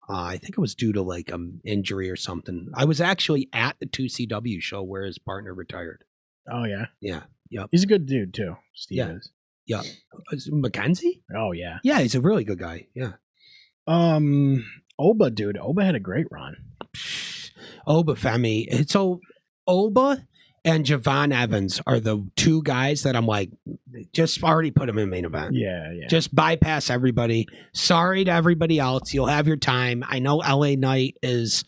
I think it was due to like injury or something. I was actually at the 2CW show where his partner retired. Oh, yeah? Yeah. Yep. He's a good dude, too. Steve is. Yeah. McKenzie? Oh, yeah. Yeah, he's a really good guy. Yeah. Oba, dude. Oba had a great run. Oba Femi. So Oba and Javon Evans are the two guys that I'm like, just already put them in main event. Yeah. Just bypass everybody. Sorry to everybody else. You'll have your time. I know LA Knight is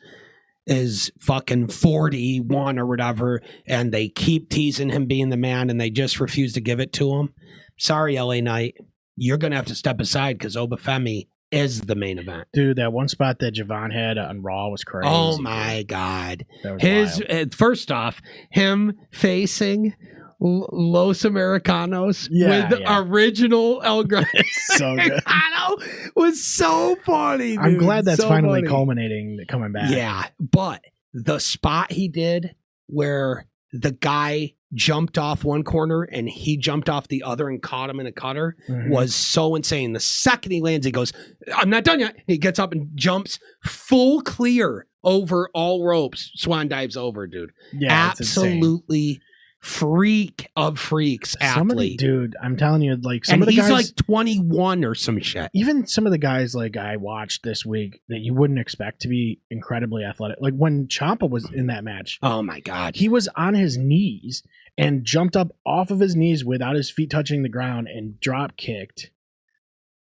fucking 41 or whatever, and they keep teasing him being the man, and they just refuse to give it to him. Sorry, LA Knight. You're going to have to step aside because Oba Femi is the main event. Dude, that one spot that Javon had on Raw was crazy. Oh my God. His first off, him facing Los Americanos with original El Grande so good. Was so funny, dude. I'm glad that's finally culminating, coming back. Yeah, but the spot he did where the guy jumped off one corner and he jumped off the other and caught him in a cutter was so insane. The second he lands, he goes, I'm not done yet. He gets up and jumps full clear over all ropes. Swan dives over, dude. Yeah, absolutely freak of freaks athlete. Dude, I'm telling you, like some of the guys, he's like 21 or some shit. Even some of the guys like I watched this week that you wouldn't expect to be incredibly athletic. Like when Ciampa was in that match. Oh my God. He was on his knees and jumped up off of his knees without his feet touching the ground and drop kicked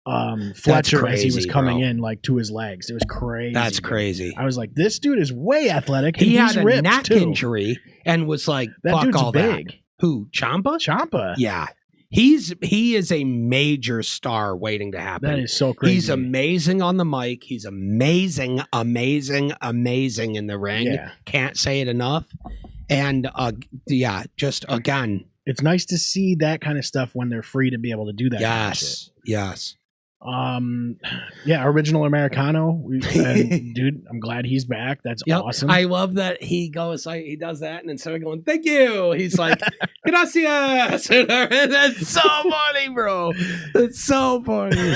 Fletcher crazy, as he was coming in like to his legs. It was crazy. That's crazy. I was like, this dude is way athletic. He had a neck injury and was like, that fuck dude's all big. That. Who? Ciampa? Ciampa. Yeah. He is a major star waiting to happen. That is so crazy. He's amazing on the mic. He's amazing in the ring. Yeah. Can't say it enough. And just again, it's nice to see that kind of stuff when they're free to be able to do that. Yes. Yeah, original Americano. And, dude, I'm glad he's back. That's awesome. I love that he goes like he does that, and instead of going "thank you," he's like "gracias." That's so funny, bro. It's so funny.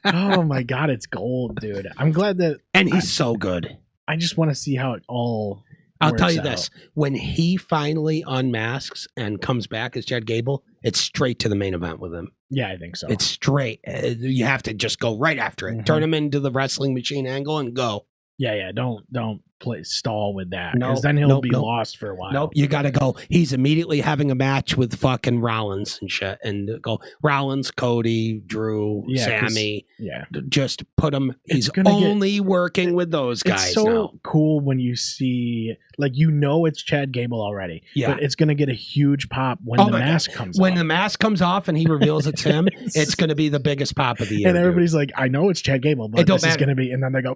Oh my god, it's gold, dude. I'm glad that, and he's so good. I just want to see how it all. I'll tell you this: when he finally unmasks and comes back as Chad Gable, it's straight to the main event with him. Yeah, I think so. It's straight. You have to just go right after it. Turn him into the wrestling machine angle and go. Yeah. Don't stall with that, because then he'll be lost for a while. Nope, you got to go. He's immediately having a match with fucking Rollins and shit, and go Rollins, Cody, Drew, Sammy. Yeah, just put him. He's only working with those guys. It's so now. Cool when you see, like, it's Chad Gable already. Yeah, but it's gonna get a huge pop when the mask comes off. When the mask comes off and he reveals it's him, it's gonna be the biggest pop of the year. And everybody's like, I know it's Chad Gable, but this is gonna be, and then they go,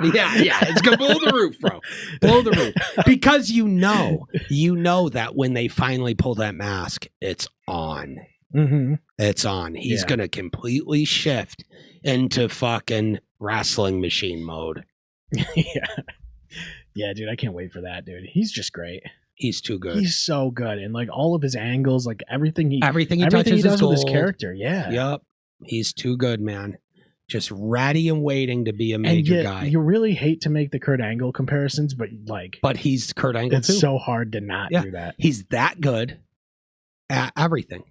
yeah, it's gonna blow the roof, bro. Blow the roof. Because you know that when they finally pull that mask, it's on. Mm-hmm. It's on. He's gonna completely shift into fucking wrestling machine mode. Yeah, dude, I can't wait for that, dude. He's just great. He's too good. He's so good, and like all of his angles, like everything he touches does with his character. Yeah, yep. He's too good, man. Just ready and waiting to be a major guy. You really hate to make the Kurt Angle comparisons, but he's Kurt Angle too. It's so hard to not do that. He's that good at everything.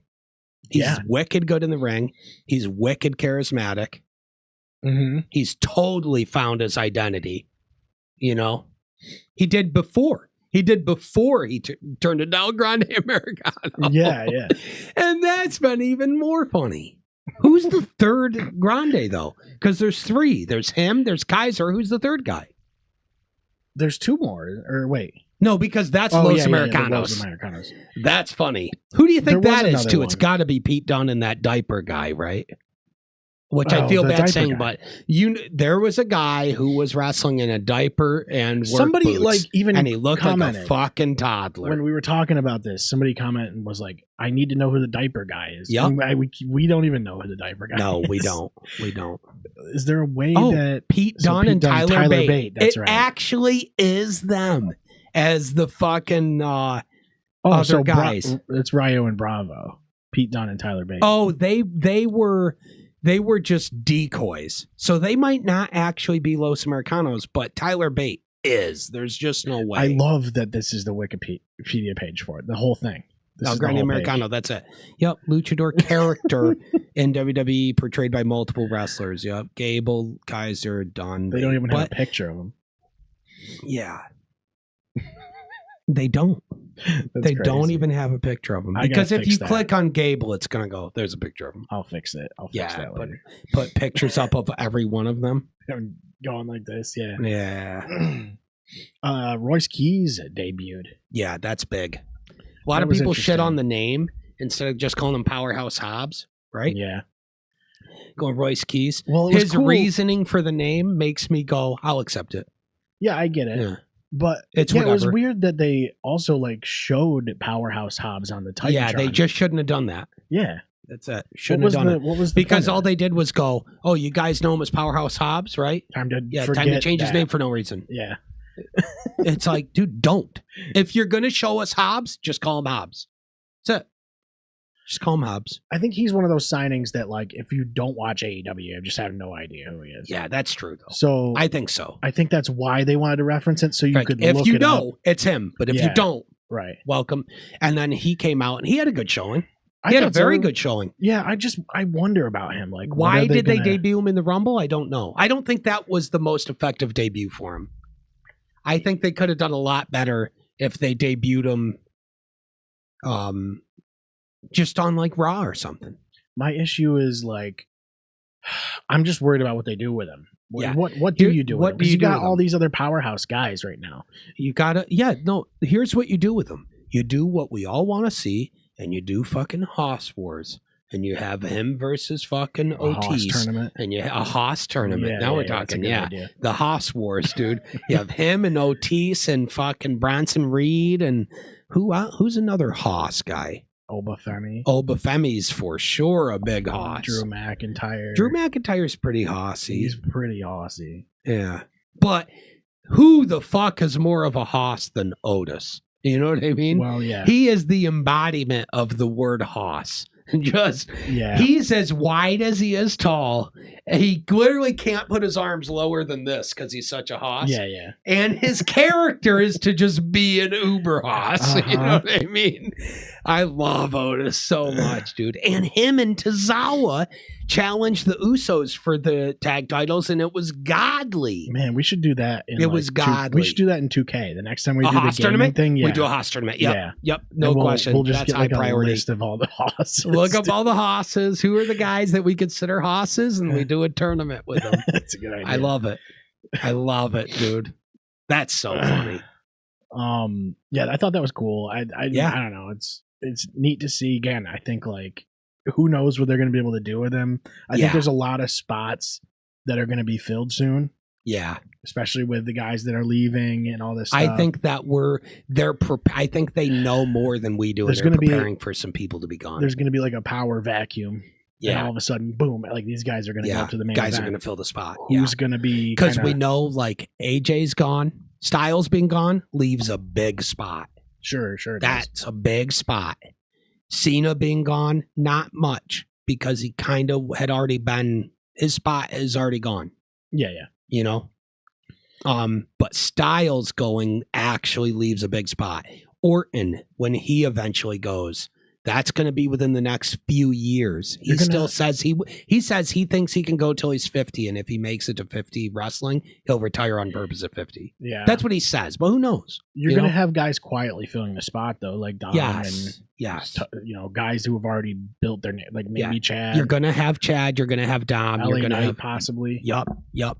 He's wicked good in the ring. He's wicked charismatic. Mm-hmm. He's totally found his identity. He did before. He turned it down Grande Americano. Yeah. And that's been even more funny. Who's the third Grande, though? Because there's three. There's him, there's Kaiser. Who's the third guy? There's two more. Or wait. No, because that's Los Americanos. Los Americanos. That's funny. Who do you think that is, too? One. It's got to be Pete Dunne and that diaper guy, right? Which I feel bad saying, but there was a guy who was wrestling in a diaper and work somebody boots, and he looked like a fucking toddler. When we were talking about this, somebody commented and was like, "I need to know who the diaper guy is." Yep. We don't even know who the diaper guy is. No, we don't. We don't. Is there a way that Pete Dunne and Tyler Bate? That's it right. actually is them as the fucking other guys. It's Rayo and Bravo. Pete Dunne and Tyler Bate. Oh, they were just decoys. So they might not actually be Los Americanos, but Tyler Bate is. There's just no way. I love that this is the Wikipedia page for it. The whole thing. Grande Americano, that's it. Yep, luchador character in WWE portrayed by multiple wrestlers. Yep, Gable, Kaiser, Dunne. They don't even have a picture of him. Yeah. They don't. They don't even have a picture of him. Because if you click on Gable, it's going to go, there's a picture of him. I'll fix it. I'll fix that later. Put pictures up of every one of them. Going like this, yeah. Yeah. Royce Keys debuted. Yeah, that's big. A lot of people shit on the name instead of just calling him Powerhouse Hobbs, right? Yeah. Going Royce Keys. Well, his reasoning for the name makes me go, I'll accept it. Yeah, I get it. Yeah. But it was weird that they also showed Powerhouse Hobbs on the Titantron. Yeah, they just shouldn't have done that. Yeah. That's it. Shouldn't have done it. What was because all they did was go, oh, you guys know him as Powerhouse Hobbs, right? Time to change his name for no reason. Yeah. It's like, dude, don't. If you're going to show us Hobbs, just call him Hobbs. That's it. Just call him Hobbs. I think he's one of those signings that, if you don't watch AEW, you just have no idea who he is. Yeah, that's true, though. So I think so. I think that's why they wanted to reference it, so you could look it up. If you know, it's him. But if you don't, right, welcome. And then he came out, and he had a good showing. He had a very good showing. Yeah, I wonder about him. Why did they debut him in the Rumble? I don't know. I don't think that was the most effective debut for him. I think they could have done a lot better if they debuted him just on Raw or something. My issue is I'm just worried about what they do with him. What do you do with him? Because you got all these other powerhouse guys right now. You gotta here's what you do with them. You do what we all want to see, and you do fucking Hoss Wars. And you have him versus fucking Otis. Tournament. And a Hoss tournament. Yeah, now we're talking, the Hoss Wars, dude. You have him and Otis and fucking Bronson Reed and who's another Hoss guy? Obafemi. Obafemi's for sure a big hoss. Drew McIntyre. Drew McIntyre's pretty hossy. He's pretty hossy. Yeah. But who the fuck is more of a hoss than Otis? You know what I mean? Well, yeah. He is the embodiment of the word hoss. Just, Yeah. he's as wide as he is tall. He literally can't put his arms lower than this because he's such a hoss. Yeah, yeah. And his character is to just be an uber hoss. You Uh-huh. know what I mean? I love Otis so much, dude. And him and Tozawa challenged the Usos for the tag titles, and it was godly. Man, we should do that. It was godly. We should do that in 2K. The next time we A do the hoss gaming tournament? thing, yeah. We do a hoss tournament. Yep. Yeah. Yep. No And question. We'll just That's get like high priority. a list of all the hosses. Look up all the hosses. Who are the guys that we consider hosses, and we do a tournament with them. That's a good idea. I love it. I love it, dude. That's so funny. Yeah, I thought that was cool. I don't know. It's neat to see again. I think like who knows what they're going to be able to do with him. I think there's a lot of spots that are going to be filled soon. Yeah, especially with the guys that are leaving and all this stuff. I think that I think they know more than we do. There's going to be preparing for some people to be gone. There's going to be like a power vacuum. Yeah. And all of a sudden, boom! Like these guys are going to go up to the main guys event. are going to fill the spot. Who's going to be? Because we know like AJ's gone, Styles being gone leaves a big spot. Sure. That's a big spot. Cena being gone, not much because he kind of had already been. His spot is already gone. Yeah. You know. But Styles going actually leaves a big spot. Orton, when he eventually goes, that's going to be within the next few years. He still says he says he thinks he can go till he's 50, and if he makes it to 50 wrestling, he'll retire on purpose at 50. Yeah, that's what he says. But who knows? You're going to have guys quietly filling the spot though, like Dom and guys who have already built their name, like maybe Chad. You're going to have Chad. You're going to have Dom. LA you're going to have possibly. Yep.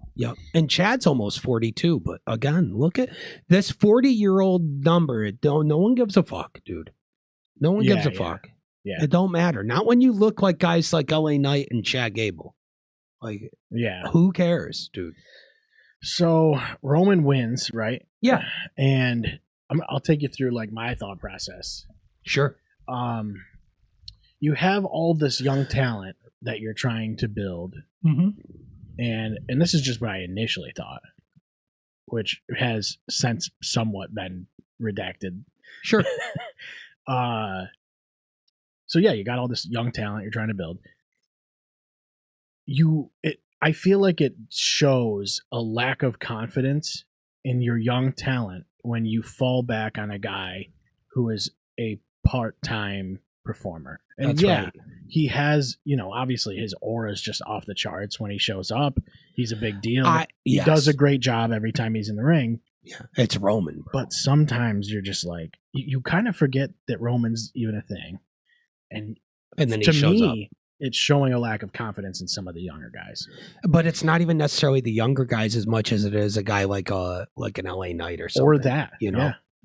And Chad's almost 42, but again, look at this 40-year-old number. No one gives a fuck, dude. No one gives a fuck. Yeah. It don't matter. Not when you look like guys like LA Knight and Chad Gable. Like, who cares, dude? So Roman wins, right? Yeah. And I'll take you through like my thought process. Sure. You have all this young talent that you're trying to build. Mm-hmm. And this is just what I initially thought, which has since somewhat been redacted. Sure. So yeah, you got all this young talent you're trying to build. I feel like it shows a lack of confidence in your young talent when you fall back on a guy who is a part-time performer. And right. He has, obviously his aura is just off the charts when he shows up. He's a big deal. He does a great job every time he's in the ring. Yeah, it's Roman. Bro. But sometimes you're just like, you kind of forget that Roman's even a thing. And then he shows up. It's showing a lack of confidence in some of the younger guys. But it's not even necessarily the younger guys as much as it is a guy like an LA Knight or something. Or that,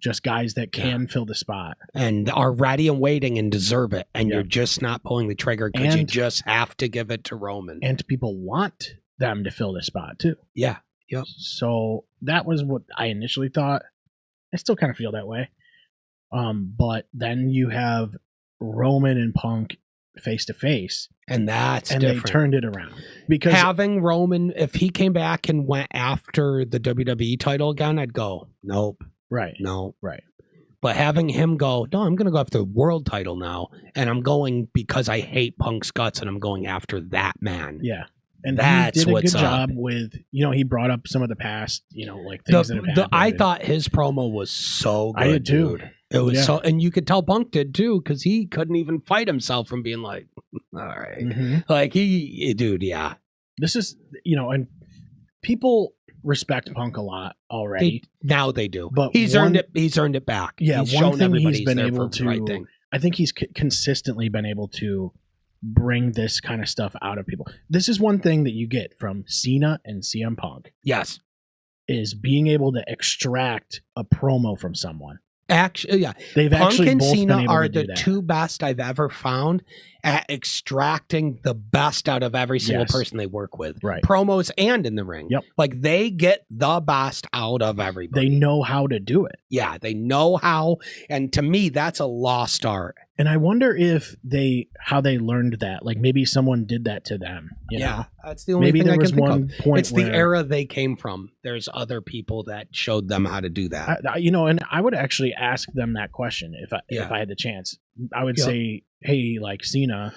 just guys that can fill the spot. And are ready and waiting and deserve it. And you're just not pulling the trigger because you just have to give it to Roman. And people want them to fill the spot too. Yeah. Yep. So that was what I initially thought. I still kind of feel that way. But then you have Roman and Punk face to face, and that's different. They turned it around because having Roman, if he came back and went after the WWE title again, I'd go, nope, right, no, right. But having him go, no, I'm going to go after the world title now, and I'm going because I hate Punk's guts, and I'm going after that man. Yeah. And that's he did a what's good job up. with, he brought up some of the past, like things that have happened. I thought his promo was so good. I did too. Dude. It was so, and you could tell Punk did too, because he couldn't even fight himself from being like, all right. Mm-hmm. Like dude, yeah. This is, and people respect Punk a lot already. Now they do. But he's earned it. He's earned it back. Yeah. He's one shown thing everybody he's been able to, right thing. I think he's consistently been able to bring this kind of stuff out of people. This is one thing that you get from Cena and CM Punk. Yes. Is being able to extract a promo from someone. Actually, yeah. They've Punk actually and both Cena been able are to do the that. two best I've ever found at extracting the best out of every single Yes. person they work with. Right. Promos and in the ring. Yep. Like they get the best out of everybody. They know how to do it. Yeah, they know how. And to me, that's a lost art. And I wonder if how they learned that. Like maybe someone did that to them. You know? That's the only Maybe thing there I was can think one of. point It's the where, era they came from. There's other people that showed them how to do that. and I would actually ask them that question if I had the chance. I would Yep. say, hey, like Cena,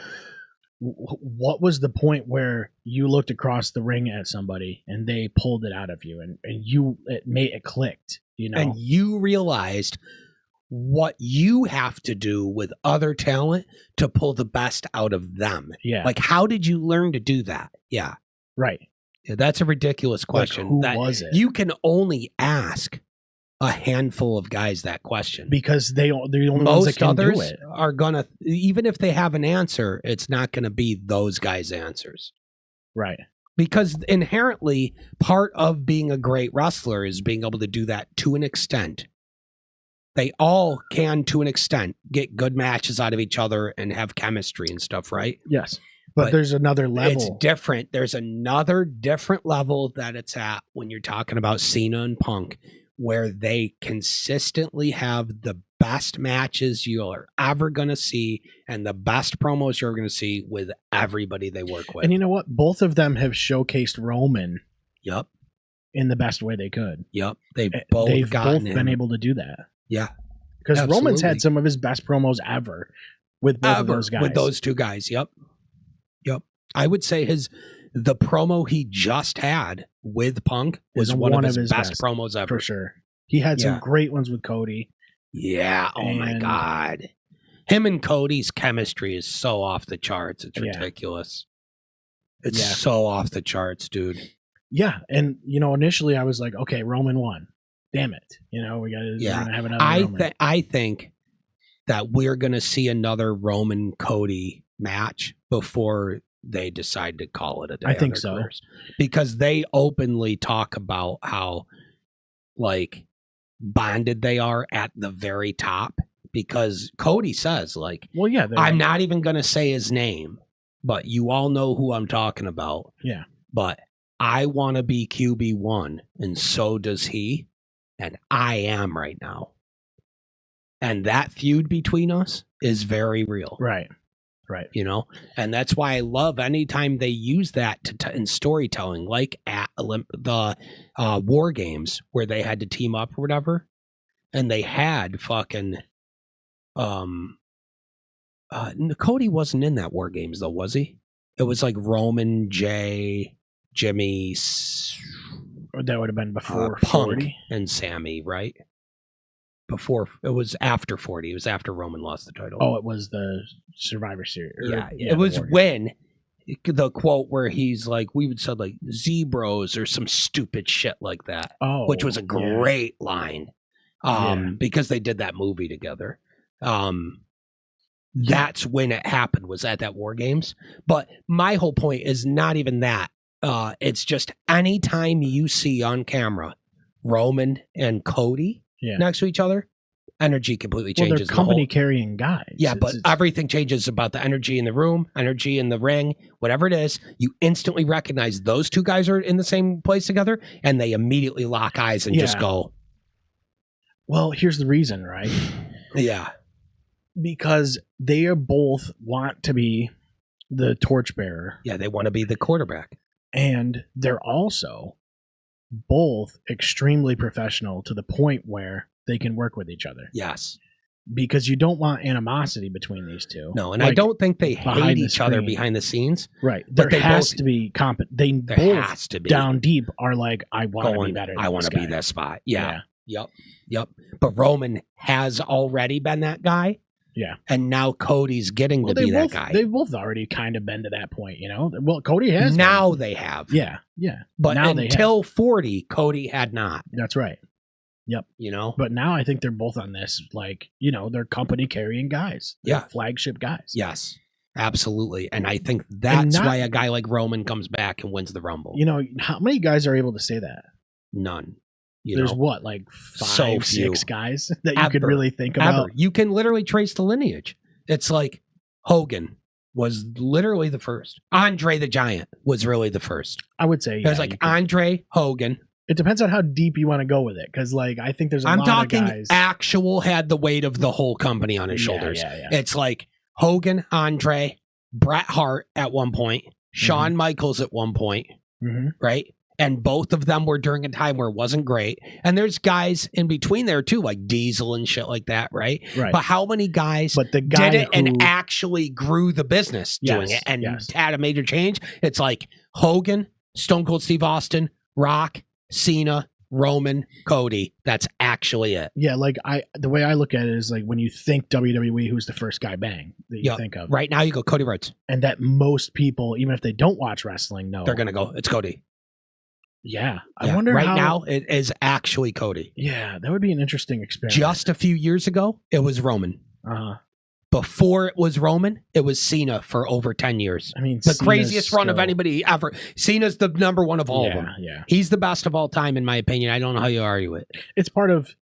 what was the point where you looked across the ring at somebody and they pulled it out of you and it clicked, you know? And you realized what you have to do with other talent to pull the best out of them. Yeah. Like, how did you learn to do that? Yeah. Right. Yeah, that's a ridiculous question. Like, who that was it? You can only ask a handful of guys that question. Because they're the only ones that Most can others do it. are gonna, even if they have an answer, it's not gonna be those guys' answers. Right. Because inherently, part of being a great wrestler is being able to do that to an extent. They all can, to an extent, get good matches out of each other and have chemistry and stuff, right? Yes. But there's another level. It's different. There's another different level that it's at when you're talking about Cena and Punk, where they consistently have the best matches you're ever going to see and the best promos you're going to see with everybody they work with. And you know what? Both of them have showcased Roman Yep. in the best way they could. Yep. They've both been able to do that. Yeah. Because Roman's Absolutely. had some of his best promos ever with both of those guys. With those two guys. Yep. Yep. I would say the promo he just had with Punk was one of his best promos ever. For sure. He had some great ones with Cody. Yeah. Oh my God. Him and Cody's chemistry is so off the charts. It's ridiculous. It's so off the charts, dude. Yeah. And, initially I was like, okay, Roman won. Damn it. We're going to have another Roman. I think that we're going to see another Roman Cody match before they decide to call it a day. I think so. Careers. Because they openly talk about how, like, bonded they are at the very top. Because Cody says, like, well, yeah, I'm not even going to say his name, but you all know who I'm talking about. Yeah. But I want to be QB1, and so does he. And I am right now. And that feud between us is very real. Right. Right. And that's why I love anytime they use that in storytelling, like at the War Games where they had to team up or whatever. And they had fucking Cody wasn't in that War Games though, was he? It was like Roman, Jay, Jimmy, that would have been before Punk 40 and Sammy, right? Before, it was after 40. It was after Roman lost the title. Oh, it was the Survivor Series. It was when the quote where he's like, we would say like Zebros or some stupid shit like that. Oh, which was a great line. Because they did that movie together. That's when it happened, was at that War Games. But my whole point is not even that. It's just anytime you see on camera Roman and Cody next to each other, energy completely changes. They're company carrying guys. Yeah, but everything changes about the energy in the room, energy in the ring, whatever it is. You instantly recognize those two guys are in the same place together, and they immediately lock eyes and just go. Well, here's the reason, right? Yeah. Because they are both want to be the torchbearer. Yeah, they want to be the quarterback. And they're also both extremely professional to the point where they can work with each other. Yes. Because you don't want animosity between these two. No, and I don't think they hate each other behind the scenes. Right. There has to be They both down deep are like, I want to be better. I want to be that spot. Yeah. Yep. But Roman has already been that guy. Yeah. And now Cody's getting to be that guy. They've both already kind of been to that point, Well, Cody has. Now they have. Yeah. But now until 40, Cody had not. That's right. Yep. But now I think they're both on this, like, they're company carrying guys. They're flagship guys. Yes. Absolutely. And I think that's why a guy like Roman comes back and wins the Rumble. How many guys are able to say that? None. There's what, like 5, 6 guys that you could really think about? You can literally trace the lineage. It's like Hogan, was literally the first. Andre the Giant was really the first. I would say It was like Andre Hogan. It depends on how deep you want to go with it, because like I think there's a lot of guys. Actual had the weight of the whole company on his shoulders. Yeah. It's like Hogan, Andre, Bret Hart at one point, Shawn Michaels at one point, right? And both of them were during a time where it wasn't great. And there's guys in between there too, like Diesel and shit like that, right? But how many guys did it and actually grew the business doing it and had a major change? It's like Hogan, Stone Cold Steve Austin, Rock, Cena, Roman, Cody. That's actually it. Yeah, like the way I look at it is like when you think WWE, who's the first guy bang that you think of? Right now you go Cody Rhodes. And that most people, even if they don't watch wrestling, know. They're going to go, it's Cody. Yeah. I wonder right now it is actually Cody. Yeah, that would be an interesting experiment. Just a few years ago, it was Roman. Before it was Roman, it was Cena for over 10 years. I mean, the craziest run of anybody ever. Cena's the number one of all of them. Yeah. He's the best of all time, in my opinion. I don't know how you argue it. It's part of,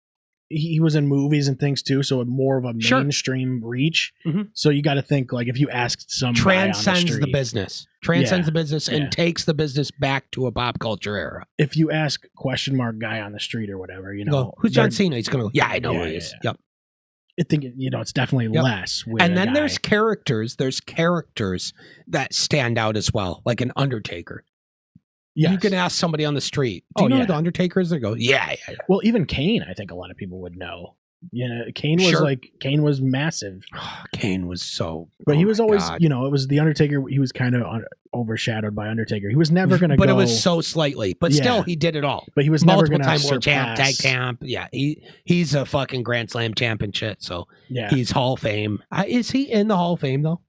he was in movies and things too, so more of a mainstream reach. So you got to think, like, if you asked some transcends the business. Transcends the business and takes the business back to a pop culture era. If you ask question mark guy on the street or whatever, you know, who's John Cena? He's going to go, yeah, I know who he is. Yep. I think, you know, it's definitely less. And then there's characters that stand out as well, like an Undertaker. You can ask somebody on the street, do you know who the Undertaker is? They go, yeah. Well, even Kane, I think a lot of people would know. You know, Kane was Kane was massive. Kane was so, but he was always, you know, it was the Undertaker. He was kind of overshadowed by Undertaker. He was never going to go. But it was so slightly. But still, he did it all. But he was never going to multiple time world champ, tag champ. Yeah, he's a fucking Grand Slam champ and shit. So he's Hall of Fame. Is he in the Hall of Fame though?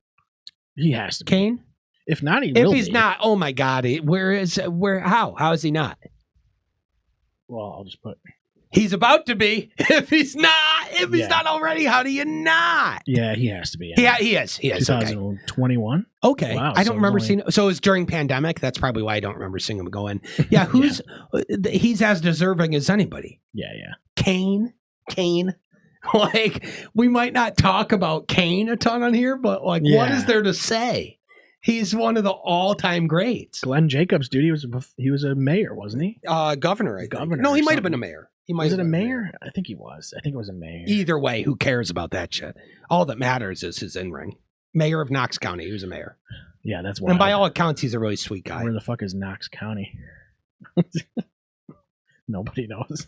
He has to be. Kane. If not, if he's not, oh my God, how is he not? Well, I'll just put. He's about to be. If he's not already, how do you not? Yeah, he has to be. Yeah, he is. 2021. Okay, wow, I don't remember seeing. So it was during pandemic. That's probably why I don't remember seeing him go in. Yeah, he's as deserving as anybody. Yeah. Kane. Like, we might not talk about Kane a ton on here, but like, what is there to say? He's one of the all-time greats. Glenn Jacobs, dude, he was a mayor, wasn't he? Governor, I think. Governor. No, he might have been a mayor. Was it a mayor? I think he was. I think it was a mayor. Either way, who cares about that shit? All that matters is his in-ring. Mayor of Knox County. He was a mayor. Yeah, that's wild. And by all accounts, he's a really sweet guy. Where the fuck is Knox County? Nobody knows.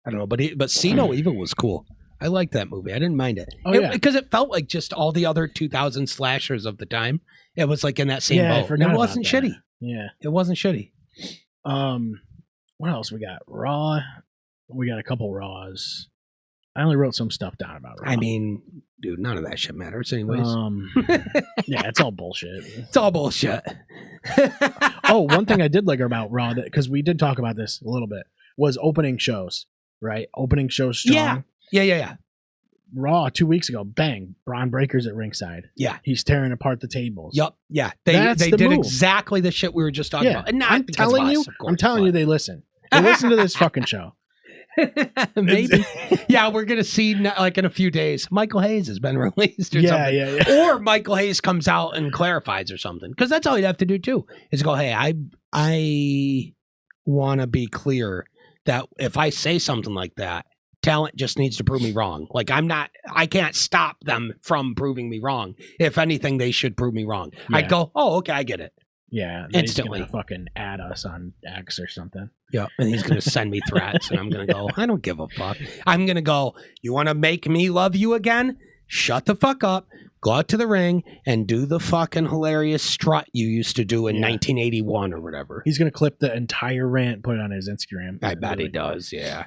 I don't know, but See No Evil was cool. I liked that movie. I didn't mind it. Because it felt like just all the other 2000 slashers of the time. It was like in that same boat. It wasn't shitty. Yeah. It wasn't shitty. What else we got? Raw. We got a couple Raws. I only wrote some stuff down about Raw. I mean, dude, none of that shit matters anyways. Yeah, it's all bullshit. It's all bullshit. One thing I did like about Raw, because we did talk about this a little bit, was opening shows, right? Opening shows strong. Yeah. Raw 2 weeks ago, bang, Braun Breaker's at ringside. Yeah. He's tearing apart the tables. Yup. Yeah. They did exactly the shit we were just talking about. And I'm telling you, they listen. They listen to this fucking show. Maybe. Yeah, we're going to see like in a few days, Michael Hayes has been released or something. Yeah. Or Michael Hayes comes out and clarifies or something. Because that's all you'd have to do too, is go, hey, I want to be clear that if I say something like that, talent just needs to prove me wrong. Like I can't stop them from proving me wrong. If anything, they should prove me wrong. Yeah. I'd go, oh, okay, I get it. Yeah. Instantly. He's gonna fucking add us on X or something. Yeah. And he's going to send me threats and I'm going to go, I don't give a fuck. I'm going to go, you want to make me love you again? Shut the fuck up. Go out to the ring and do the fucking hilarious strut you used to do in 1981 or whatever. He's going to clip the entire rant, put it on his Instagram. I bet he does. Yeah.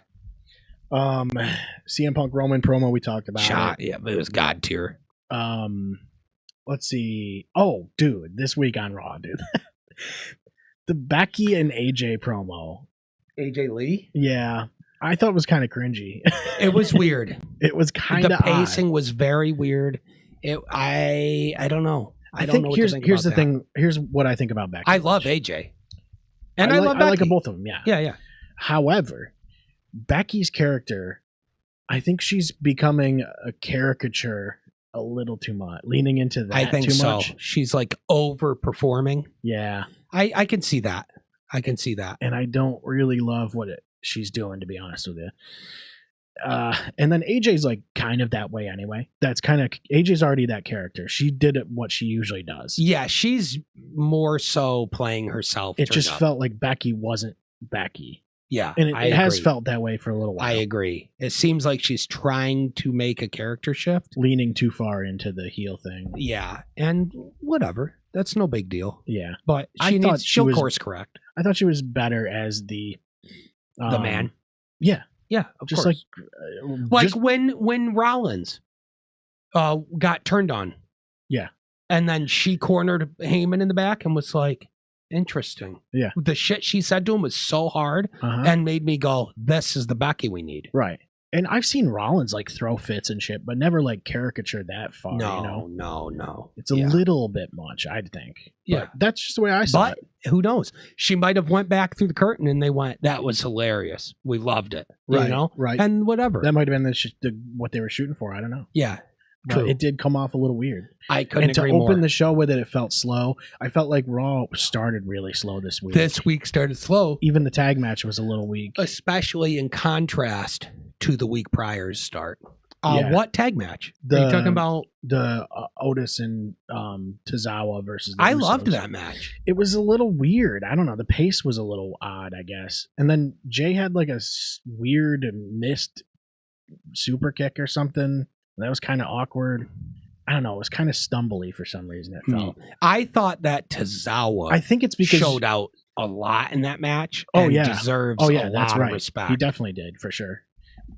CM Punk Roman promo we talked about. Yeah, but it was god tier. Let's see. Oh, dude, this week on Raw, dude. The Becky and AJ promo. AJ Lee? Yeah. I thought it was kind of cringy. It was weird. It was kind of the pacing was very weird. I don't know. I don't know. Here's the thing. Here's what I think about Becky. I love AJ. And I love Becky. I like both of them, yeah. Yeah. However, Becky's character, I think she's becoming a caricature a little too much, leaning into that. I think too so. much. She's like overperforming. Yeah, I can see that. I can see that. and I don't really love what she's doing, to be honest with you. And then AJ's like kind of that way anyway. That's kind of AJ's already that character. She did what she usually does. Yeah, she's more so playing herself. It just felt like Becky wasn't Becky. Yeah, And it has felt that way for a little while. I agree. It seems like she's trying to make a character shift, leaning too far into the heel thing. Yeah, and whatever. That's no big deal. Yeah, but she'll course correct. I thought she was better as the man. Yeah, yeah, of just course. Like when Rollins got turned on. Yeah, and then she cornered Heyman in the back and was like, interesting. Yeah, the shit she said to him was so hard and made me go, this is the Becky we need. Right. And I've seen Rollins like throw fits and shit, but never like caricature that far. No. It's a little bit much, I'd think. Yeah, but that's just the way I saw it. Who knows? She might have went back through the curtain and they went, "That was hilarious. We loved it." Right, you know, right, and whatever. That might have been what they were shooting for. I don't know. Yeah, true. But it did come off a little weird. I couldn't agree more. more. To open the show with it felt slow. I felt like Raw started really slow this week. This week started slow. Even the tag match was a little weak, especially in contrast to the week prior's start. What tag match? Are you talking about? The Otis and Tozawa versus the I Usos. loved that match. It was a little weird. I don't know. The pace was a little odd, I guess. And then Jay had like a weird missed super kick or something. That was kind of awkward. I don't know. It was kind of stumbly for some reason. It felt. I thought that Tozawa. I think it's because showed out a lot in that match. Oh and yeah, deserves. Oh yeah, that's lot right. Of respect. He definitely did for sure.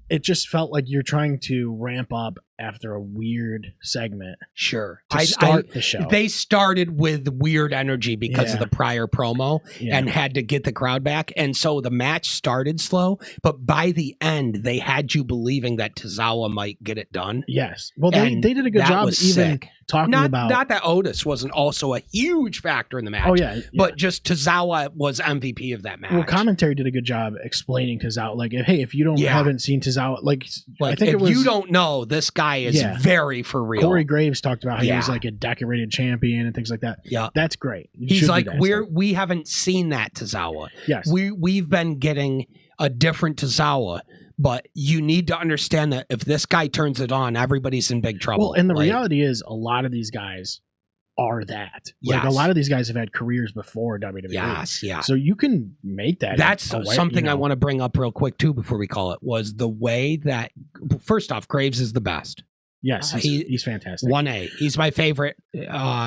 It just felt like you're trying to ramp up after a weird segment. Sure. To start the show. They started with weird energy because of the prior promo and had to get the crowd back. And so the match started slow, but by the end, they had you believing that Tozawa might get it done. Yes. Well, they did a good job even talking about... Not that Otis wasn't also a huge factor in the match. Oh, yeah. But just Tozawa was MVP of that match. Well, commentary did a good job explaining Tozawa. Like, hey, if you haven't seen Tozawa... Like I think if you don't know, this guy is very for real. Corey Graves talked about how he was like a decorated champion and things like that. Yeah. That's great. He's like, we haven't seen that Tozawa. Yes. We've been getting a different Tozawa, but you need to understand that if this guy turns it on, everybody's in big trouble. Well, and the reality is a lot of these guys are that. Like a lot of these guys have had careers before WWE. Yes, yeah. So you can make that. That's something I want to bring up real quick too before we call it, was the way that, first off, Graves is the best. Yes, he's fantastic. 1A. He's my favorite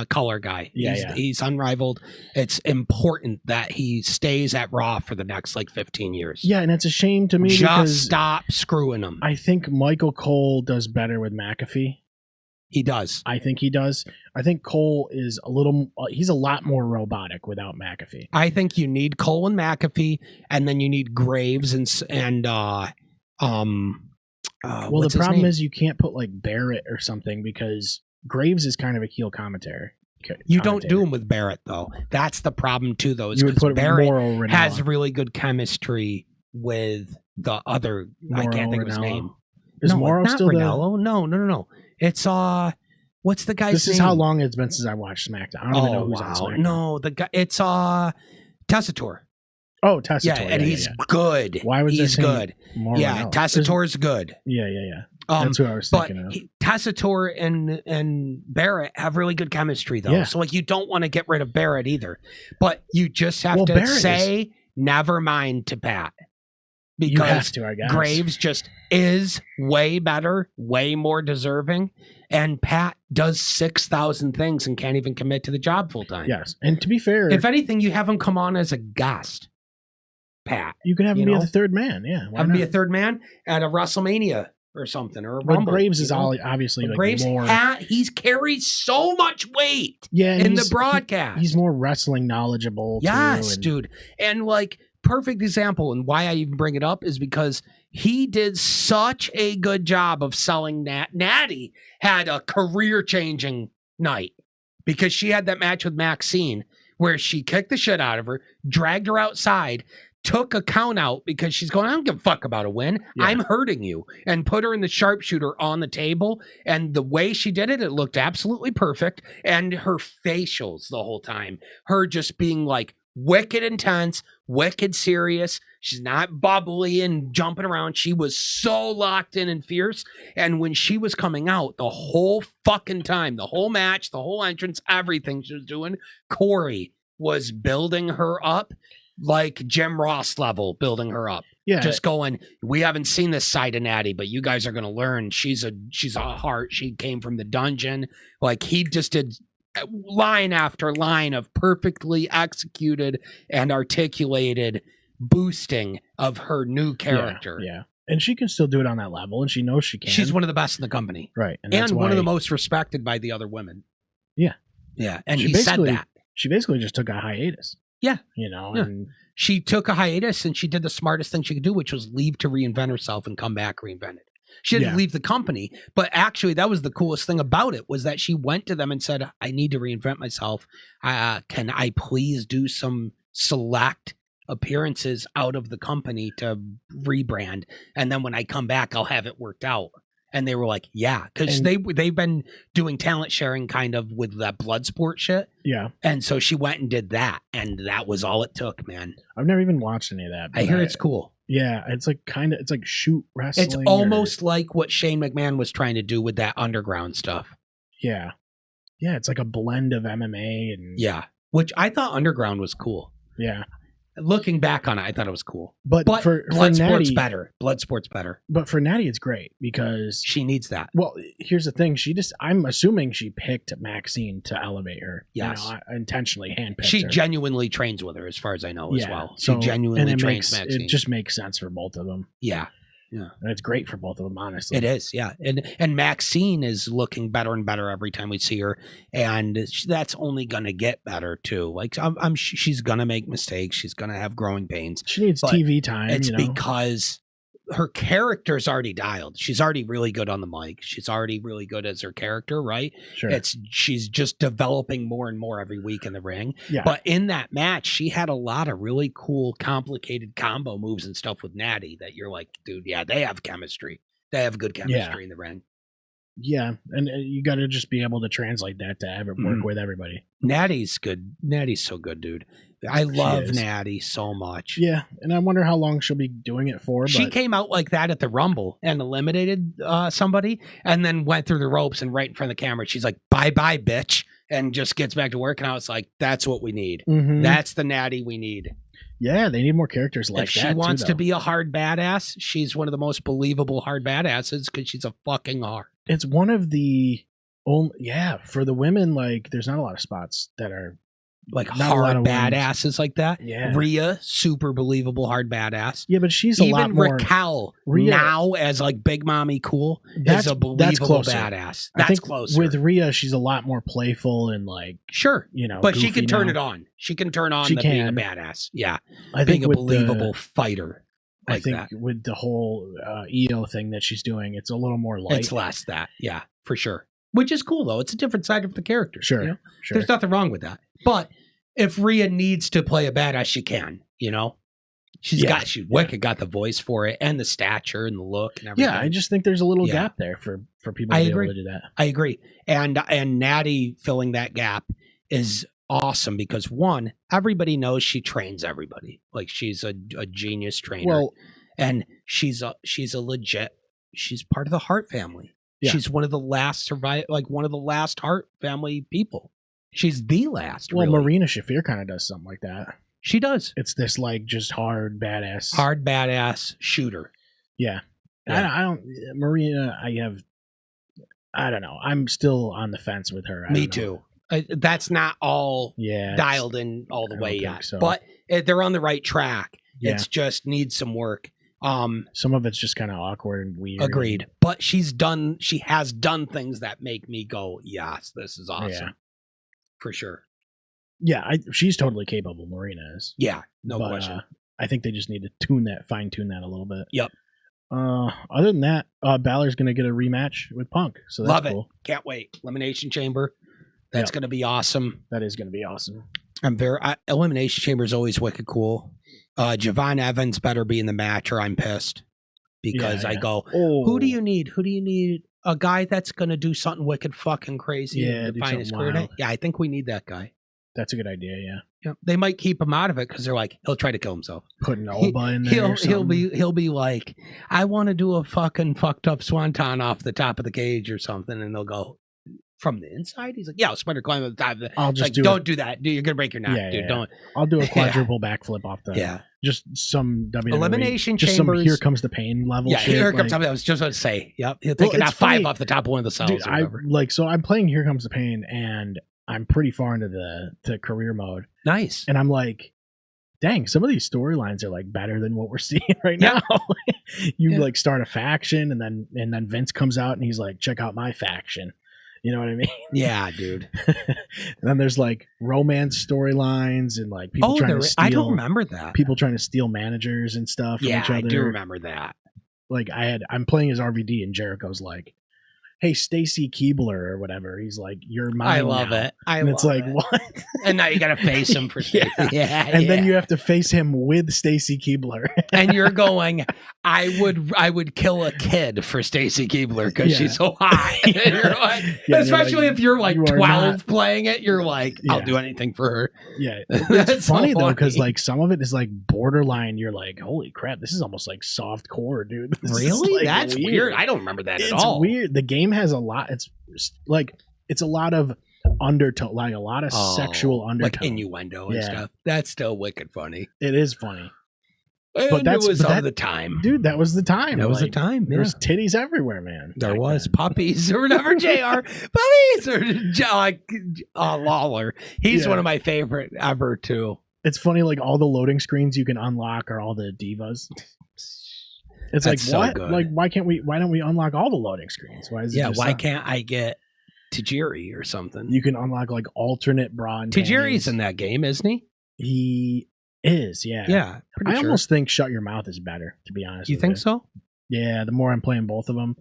color guy. He's unrivaled. It's important that he stays at Raw for the next 15 years. Yeah, and it's a shame to me just stop screwing him. I think Michael Cole does better with McAfee. He does. I think he does. I think Cole is he's a lot more robotic without McAfee. I think you need Cole and McAfee, and then you need Graves and well, the problem is you can't put Barrett or something because Graves is kind of a heel commentator. You don't do him with Barrett though. That's the problem too, though. You would put Barrett has really good chemistry with the other. I can't think of his name. Is Morrow still Ranallo? No. It's what's the guy's name? This is how long it's been since I watched SmackDown. I don't even know who's on SmackDown. No, the guy. It's Tessitore. Oh, Tessitore. Yeah, and he's good. Why was he's good? Yeah, Tessitore's good. Yeah. That's what I was thinking of. Tessitore and Barrett have really good chemistry, though. Yeah. So you don't want to get rid of Barrett either. But you just have to say never mind to Pat. Because you have to, I guess. Graves just is way better, way more deserving. And Pat does 6,000 things and can't even commit to the job full time. Yes. And to be fair, if anything, you have him come on as a guest. Pat. You could have him be the third man. Yeah. Have him be a third man at a WrestleMania or something, or a Rumble. Graves is obviously Graves more. He's carried so much weight. Yeah, in the broadcast. He's more wrestling knowledgeable. Yes, dude. And perfect example, and why I even bring it up is because he did such a good job of selling Natty had a career-changing night because she had that match with Maxine where she kicked the shit out of her, dragged her outside, took a count out because she's going, I don't give a fuck about a win. Yeah. I'm hurting you. And put her in the sharpshooter on the table. And the way she did it, it looked absolutely perfect. And her facials the whole time, her just being like wicked intense, wicked serious. She's not bubbly and jumping around. She was so locked in and fierce. And when she was coming out the whole fucking time, the whole match, the whole entrance, everything she was doing, Corey was building her up like Jim Ross level, building her up. Yeah. Just going, we haven't seen this side of Natty, but you guys are going to learn. She's a heart. She came from the dungeon. Like, he just did line after line of perfectly executed and articulated boosting of her new character. Yeah. And she can still do it on that level, and she knows she can. She's one of the best in the company. Right. And one of the most respected by the other women. Yeah. Yeah. And he said that. She basically just took a hiatus. Yeah. You know, Yeah. and She took a hiatus and she did the smartest thing she could do, which was leave to reinvent herself and come back reinvented. She didn't leave the company, but actually that was the coolest thing about it, was that she went to them and said, I need to reinvent myself. Can I please do some select appearances out of the company to rebrand? And then when I come back, I'll have it worked out. And they were like, yeah, because they've been doing talent sharing kind of with that blood sport shit. Yeah. And so she went and did that. And that was all it took, man. I've never even watched any of that. I hear it's cool. Yeah. It's like it's like shoot wrestling. It's almost like what Shane McMahon was trying to do with that underground stuff. Yeah. Yeah. It's like a blend of MMA and. Yeah. Which I thought underground was cool. Yeah. Looking back on it, I thought it was cool. But for Bloodsport's Natty, better. Bloodsport's better. But for Natty, it's great because she needs that. Well, here's the thing. I'm assuming she picked Maxine to elevate her. Yes. You know, intentionally handpicked She her. genuinely trains with her, as far as I know, as well. She So, genuinely and trains Maxine. It just makes sense for both of them. Yeah. Yeah. And it's great for both of them, honestly. It is, yeah. And Maxine is looking better and better every time we see her, and that's only going to get better too. Like she's going to make mistakes, she's going to have growing pains. She needs TV time. It's because her character's already dialed. She's already really good on the mic. She's already really good as her character, right? Sure. She's just developing more and more every week in the ring. Yeah. But in that match, she had a lot of really cool, complicated combo moves and stuff with Natty that you're like, dude, yeah, they have chemistry. They have good chemistry in the ring. Yeah, and you got to just be able to translate that to work with everybody. Natty's good. Natty's so good, dude. I love Natty so much. Yeah, and I wonder how long she'll be doing it for. She came out like that at the Rumble and eliminated somebody, and then went through the ropes and right in front of the camera, she's like, "Bye-bye, bitch," and just gets back to work. And I was like, "That's what we need. Mm-hmm. That's the Natty we need." Yeah, they need more characters like that. If she wants to be a hard badass, she's one of the most believable hard badasses because she's a fucking hard. It's one of the only, for the women, like, there's not a lot of spots that are like hard badasses like that. Yeah. Rhea, super believable hard badass. Yeah, but she's even a lot more. Raquel now as like Big Mommy Cool is a believable badass. That's closer. With Rhea, she's a lot more playful and like but she can turn it on. She can turn on being a badass. Yeah, I being think a believable fighter. Like I think that. With the whole EO thing that she's doing, it's a little more light. It's less that, yeah, for sure. Which is cool though. It's a different side of the character. Sure, you know? sure. There's nothing wrong with that. But if Rhea needs to play a badass, she can. You know, she's wicked got the voice for it and the stature and the look and everything. Yeah, I just think there's a little gap there for people to be able to do that. I agree. And Natty filling that gap is awesome because one, everybody knows she trains everybody. Like she's a genius trainer. Well, and she's a legit. She's part of the Hart family. Yeah. She's one of the last one of the last Hart family people. She's the last. Well, really. Marina Shafir kind of does something like that. She does. It's this like just hard badass shooter. Yeah. I don't Marina. I don't know. I'm still on the fence with her. Me too. That's not all dialed in all the way yet, but they're on the right track. Yeah. It's just needs some work. Some of it's just kind of awkward and weird. Agreed. But she has done things that make me go, yes, this is awesome. Yeah. For sure. Yeah, she's totally capable. Marina is. Yeah, no question. I think they just need to fine tune that a little bit. Yep. Other than that, Balor's going to get a rematch with Punk. So that's cool. Can't wait. Elimination Chamber. That's going to be awesome. That is going to be awesome. Elimination Chamber is always wicked cool. Javon Evans better be in the match or I'm pissed. Because I go, Oh, who do you need? Who do you need? A guy that's going to do something wicked fucking crazy Yeah, and do define his something career. wild. Yeah, I think we need that guy. That's a good idea. Yeah, Yeah, they might keep him out of it because they're like, he'll try to kill himself. putting Oba in there. He'll be like, I want to do a fucking fucked up swanton off the top of the cage or something, and they'll go from the inside. He's like, yeah, I'll spider climb at the top of the. I'll just like, don't do that, dude. You're gonna break your neck, dude. Don't. I'll do a quadruple backflip off the. Yeah. Just some WWE, Elimination just Chambers. Some Here Comes the Pain level. Yeah, shit. here comes something I was just about to say. Yep, he'll take Well, a it's 5 funny. off the top of one of the cells. Dude, or whatever. so I'm playing Here Comes the Pain, and I'm pretty far into the career mode, Nice. and I'm like, dang, some of these storylines are like better than what we're seeing right Yeah. now. You Yeah. like start a faction, and then Vince comes out and he's like, check out my faction. You know what I mean? Yeah, dude. And then there's like romance storylines and like people trying to steal. I don't remember that. People trying to steal managers and stuff from Yeah, each other. I do remember that. Like I'm playing as RVD and Jericho's like, hey, Stacy Keebler or whatever. He's like, you're mine. I love now. it. And it's like, what? And now you got to face him for Yeah. yeah. And then you have to face him with Stacy Keebler. and you're going, I would kill a kid for Stacy Keebler because Yeah. she's so hot. And you're like, Yeah, especially you're if you're like you are 12 not- playing it, you're like, I'll Yeah. do anything for her. Yeah. That's It's so funny though, because funny. like some of it is like borderline. You're like, holy crap, this is almost like soft core, dude. This is, Really? like, That's weird. I don't remember that It's at all. weird. The game has a lot. It's a lot of undertone, like a lot of sexual undertone. Like innuendo and Yeah. stuff. That's still wicked funny. It is funny, And that's- it was but of that- the time. dude. That was the time. That was the Like, time. There Yeah. was titties everywhere, man. There back was then. puppies or whatever, JR. Puppies or like Lawler. He's Yeah. one of my favorite ever too. It's funny, like all the loading screens you can unlock are all the divas. It's That's like so what? good. Like why don't we unlock all the loading screens? Why is it Yeah, just why some? can't I get Tajiri or something? You can unlock like alternate bra and Tajiri's panties. in that game, isn't he? He is, yeah. Yeah, pretty I sure. almost think Shut Your Mouth is better, to be honest. You with think so? Yeah, the more I'm playing both of them,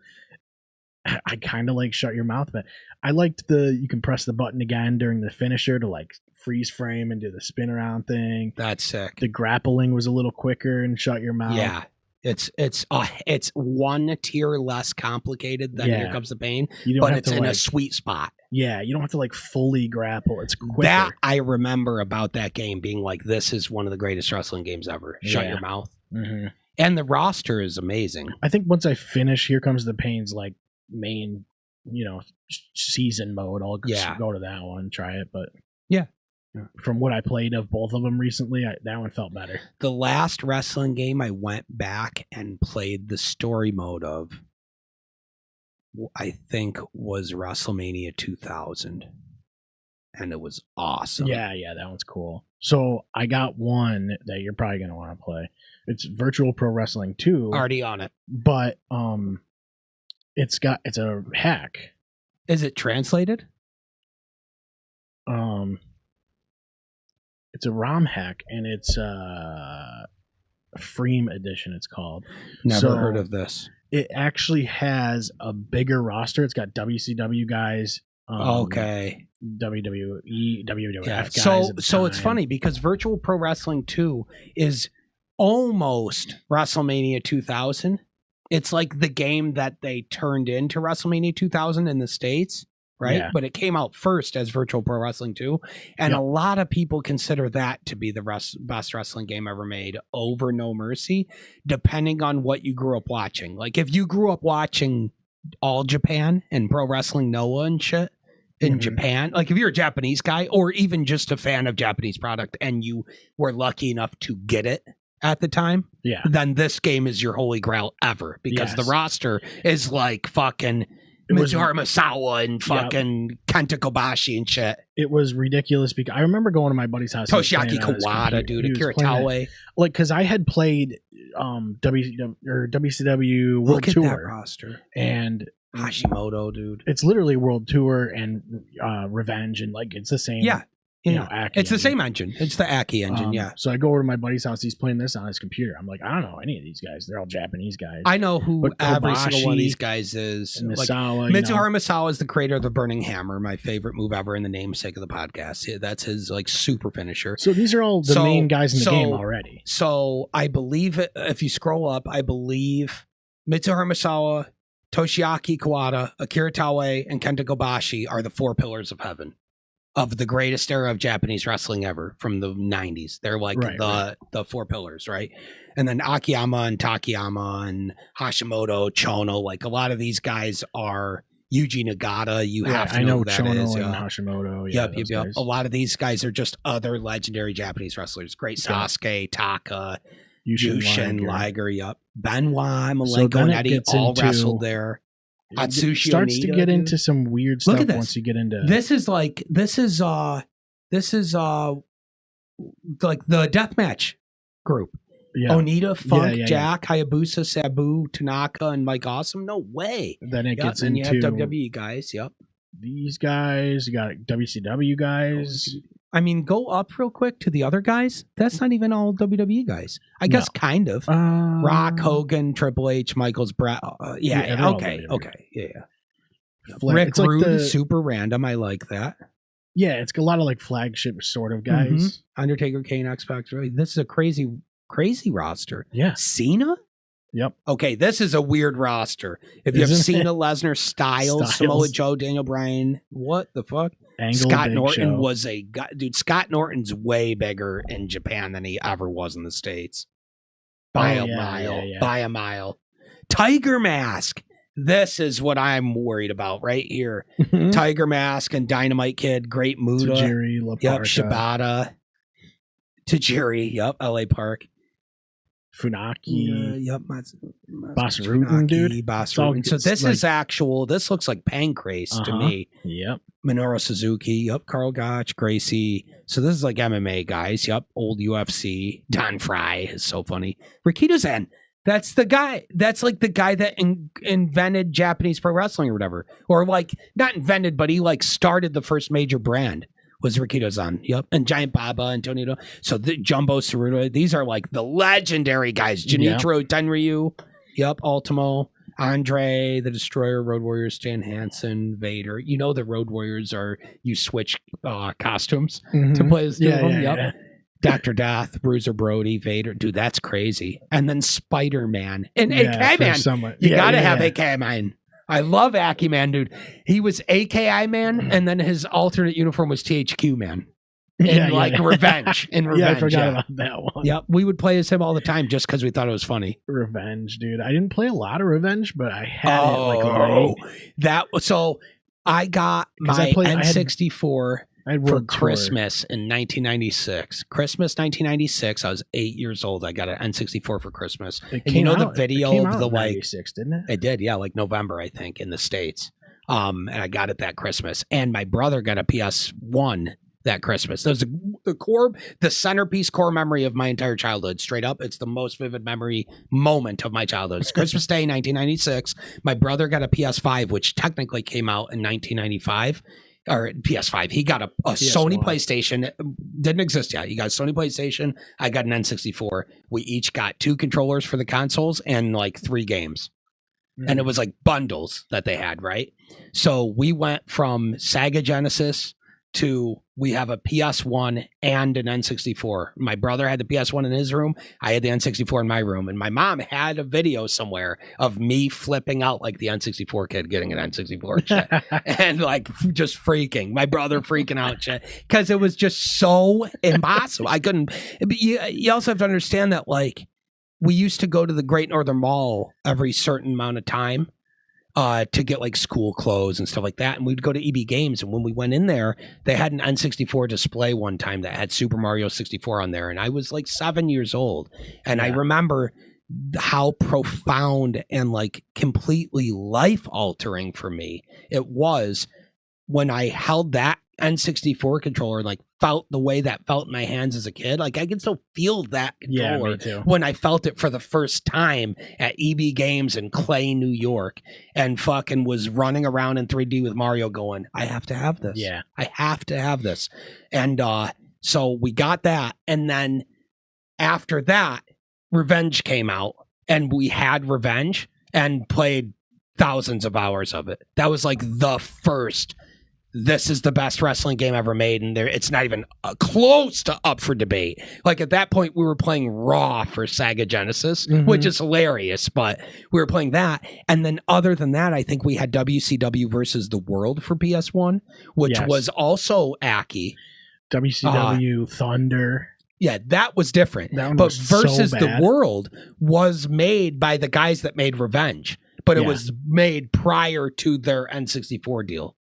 I kind of like Shut Your Mouth, but I liked you can press the button again during the finisher to like freeze frame and do the spin around thing. That's sick. The grappling was a little quicker in Shut Your Mouth. Yeah. It's one tier less complicated than Here Yeah. Comes the Pain, You don't but have it's to in like, a sweet spot. yeah, you don't have to like fully grapple. It's quicker. That I remember about that game being like, this is one of the greatest wrestling games ever. Shut Yeah. Your Mouth. hmm And the roster is amazing. I think once I finish Here Comes the Pain's like main, season mode, I'll Yeah. go to that one, try it. But Yeah. from what I played of both of them recently, that one felt better. The last wrestling game I went back and played the story mode of, I think, was WrestleMania 2000. And it was awesome. Yeah, that one's cool. So I got one that you're probably gonna want to play. It's Virtual Pro Wrestling 2, Already on it. but it's a hack. Is it translated? It's a ROM hack, and it's Freem edition. It's called. Never So- heard of this. It actually has a bigger roster. It's got WCW guys. Okay. WWE, WWF Yeah. guys. So at the so it's time. funny because Virtual Pro Wrestling 2 is almost WrestleMania 2000. It's like the game that they turned into WrestleMania 2000 in the States, right? Yeah. But it came out first as Virtual Pro Wrestling 2. And Yep. a lot of people consider that to be the best wrestling game ever made over No Mercy, depending on what you grew up watching. Like if you grew up watching All Japan and Pro Wrestling Noah and shit in Mhm. Japan, like if you're a Japanese guy or even just a fan of Japanese product and you were lucky enough to get it at the time, Yeah. then this game is your holy grail ever because the Yes. roster is like fucking It was- Mitsuharu Misawa and fucking Kenta Kobashi and shit. It was ridiculous because I remember going to my buddy's house. he was Toshiaki playing on his Kawada, computer. dude, He was Akira playing Taue. it, like because I had played WCW World Look at that Tour, roster. and Hashimoto, dude. it's literally World Tour and Revenge, and like it's the same. Yeah. Aki it's the engine. same engine. It's the Aki engine. Yeah. So I go over to my buddy's house. He's playing this on his computer. I'm like, I don't know any of these guys. They're all Japanese guys. I know who But every single one of Kobashi these guys is. and Like, Misawa. Mitsuharu Misawa is the creator of the Burning Hammer, my favorite move ever in the namesake of the podcast. Yeah, that's his like super finisher. So these are all the main guys in the game already. So I believe if you scroll up, I believe Mitsuharu Misawa, Toshiaki Kawada, Akira Taue, and Kenta Kobashi are the 4 pillars of heaven of the greatest era of Japanese wrestling ever from the 90s. They're like the 4 pillars, right? And then Akiyama and Takayama and Hashimoto, Chono, like a lot of these guys are Yuji Nagata. You have to know who that Chono is. and Hashimoto. Yeah, Yep. A lot of these guys are just other legendary Japanese wrestlers. Great Sasuke, Taka, Yushin Liger. Yep. Benoit, Malenko, and Eddie all wrestled there. Atsushi starts Onita, to get into some weird stuff once you get into this is like the deathmatch group. Yeah. Onita, Funk, Jack, Hayabusa, Sabu, Tanaka, and Mike Awesome. No way. Then it gets and into you have WWE guys. Yep. These guys, you got WCW guys. I mean, go up real quick to the other guys. That's not even all WWE guys. I guess kind of. Rock, Hogan, Triple H, Michaels, Brett. Okay. Yeah. Rick Rude, super random. I like that. Yeah, it's a lot of like flagship sort of guys. Mm-hmm. Undertaker, Kane, X Factor. This is a crazy roster. Yeah. Cena? Yep. Okay, this is a weird roster. If you have Cena, Lesnar, Styles, Samoa Joe, Daniel Bryan, what the fuck? Scott Norton was a guy. Dude, Scott Norton's way bigger in Japan than he ever was in the States. By a mile. By a mile. Tiger Mask. This is what I'm worried about right here. Tiger Mask and Dynamite Kid, Great Muta. Tajiri, La Parka. Yep, Shibata. Tajiri, yep, LA Park. Funaki. Yep. Boss Rutan, dude. Boss Rutan. So this is actual, this looks like Pancrase to me. Yep. Minoru Suzuki. Yep. Carl Gotch, Gracie. So this is like MMA guys. Yep. Old UFC. Don Fry is so funny. Rikito Zen. That's the guy. That's like the guy that invented Japanese pro wrestling or whatever. Or like, not invented, but he like started the first major brand. Was Rikito-san. Yep. And Giant Baba, Antonio. So the Jumbo Tsuruta, these are like the legendary guys. Junichiro Tenryu. Yep. Ultimo. Andre, the Destroyer, Road Warriors, Stan Hansen, Vader. You know the Road Warriors are, you switch costumes to play as two of them. Yep. Yeah. Dr. Death, Bruiser Brody, Vader. Dude, that's crazy. And then Spider-Man. And AK-Man. You got to have AK-Man. I love Aki Man, dude. He was AKI Man, and then his alternate uniform was THQ Man. Revenge. In Revenge. I forgot about that one. Yep. We would play as him all the time just because we thought it was funny. Revenge, dude. I didn't play a lot of Revenge, but I had it like late. So I got my N64 for Christmas in 1996. Christmas 1996. I was 8 years old. I got an N64 for Christmas. And the video of the like 96, didn't it? It did, yeah, like November, I think, in the States. And I got it that Christmas. And my brother got a PS1 that Christmas. There's the centerpiece core memory of my entire childhood. Straight up, it's the most vivid memory moment of my childhood. It's Christmas Day, 1996. My brother got a PS5, which technically came out in 1995. Or PS5. He got a Sony PlayStation. It didn't exist yet. He got a Sony PlayStation. I got an N64. We each got 2 controllers for the consoles and like 3 games. And it was like bundles that they had, right? So we went from Sega Genesis to we have a PS1 and an N64. My brother had the PS1 in his room. I had the N64 in my room. And my mom had a video somewhere of me flipping out like the N64 kid getting an N64 shit. And like just freaking. My brother freaking out shit. Because it was just so impossible. I couldn't. But you also have to understand that like we used to go to the Great Northern Mall every certain amount of time. To get like school clothes and stuff like that. And we'd go to EB Games. And when we went in there, they had an N64 display one time that had Super Mario 64 on there. And I was like 7 years old. And I remember how profound and like completely life altering for me it was when I held that N64 controller like felt the way that felt in my hands as a kid. Like I can still feel that Yeah, controller me too. when I felt it for the first time at EB Games in Clay, New York, and fucking was running around in 3D with Mario going, I have to have this. Yeah. I have to have this. And so we got that. And then after that, Revenge came out, and we had Revenge and played thousands of hours of it. That was like the first, this is the best wrestling game ever made, and it's not even close to up for debate. Like at that point, we were playing Raw for Sega Genesis, which is hilarious, but we were playing that. And then other than that, I think we had WCW versus the World for PS1, which was also Aki. WCW Thunder. Yeah, that was different. That one but was so versus the bad. World was made by the guys that made Revenge, but it Yeah. was made prior to their N64 deal.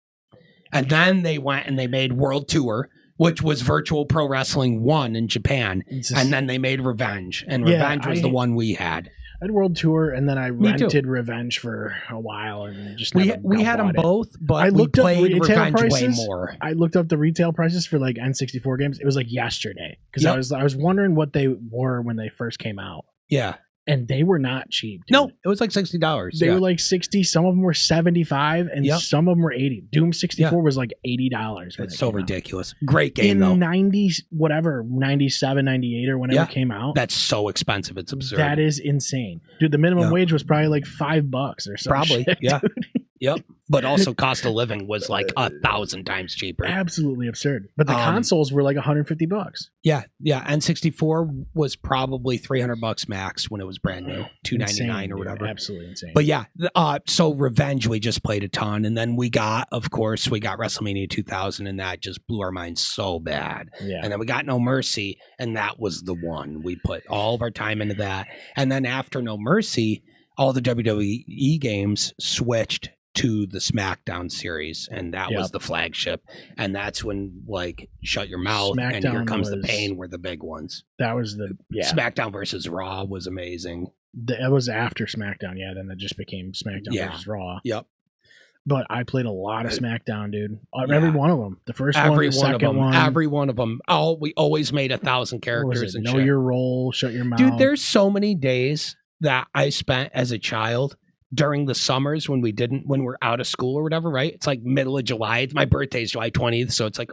And then they went and they made World Tour, which was Virtual Pro Wrestling 1 in Japan. And then they made Revenge. And Yeah, Revenge was the one we had. I had World Tour, and then I Me too. rented Revenge for a while, and just We never had them bought it. both, but I we looked up played retail Revenge way prices. more. I looked up the retail prices for like N64 games. It was like yesterday because Yep. I was wondering what they were when they first came out, Yeah. and they were not cheap. Dude. No, it was like $60. They were like 60. Some of them were 75, and Yep. some of them were 80. Doom 64 was like $80. when It's it so came out. ridiculous. Great game, In though. 90s, whatever, 97, 98, or whenever Yeah. it came out. That's so expensive. It's absurd. That is insane, dude. The minimum Yeah. wage was probably like $5 or something. Probably, yeah. Yep. But also cost of living was like 1,000 times cheaper. Absolutely absurd. But the Um, consoles were like $150. Yeah, yeah. N64 was probably $300 max when it was brand new, $299 Insane, or dude. whatever. Absolutely insane. But yeah, so Revenge we just played a ton, and then we got WrestleMania 2000, and that just blew our minds so bad. yeah, And then we got No Mercy, and that was the one. We put all of our time into that. And then after No Mercy, all the WWE games switched to the SmackDown series, and that was Yep. the flagship. And that's when, like, Shut Your Mouth and Here SmackDown Comes the was- Pain were the big ones. that was the SmackDown versus Raw was amazing. That was after SmackDown. Yeah, then it just became SmackDown Yeah. versus Raw. Yep. But I played a lot of SmackDown, dude. Yeah. Every one of them. The first Every one, the one of second them. one. Every one of them. Oh, we always made 1,000 what was characters it? and Know shit. Your Role, Shut Your Mouth. Dude, there's so many days that I spent as a child during the summers when we're out of school or whatever, right? It's like middle of July. My birthday's July 20th. So it's like,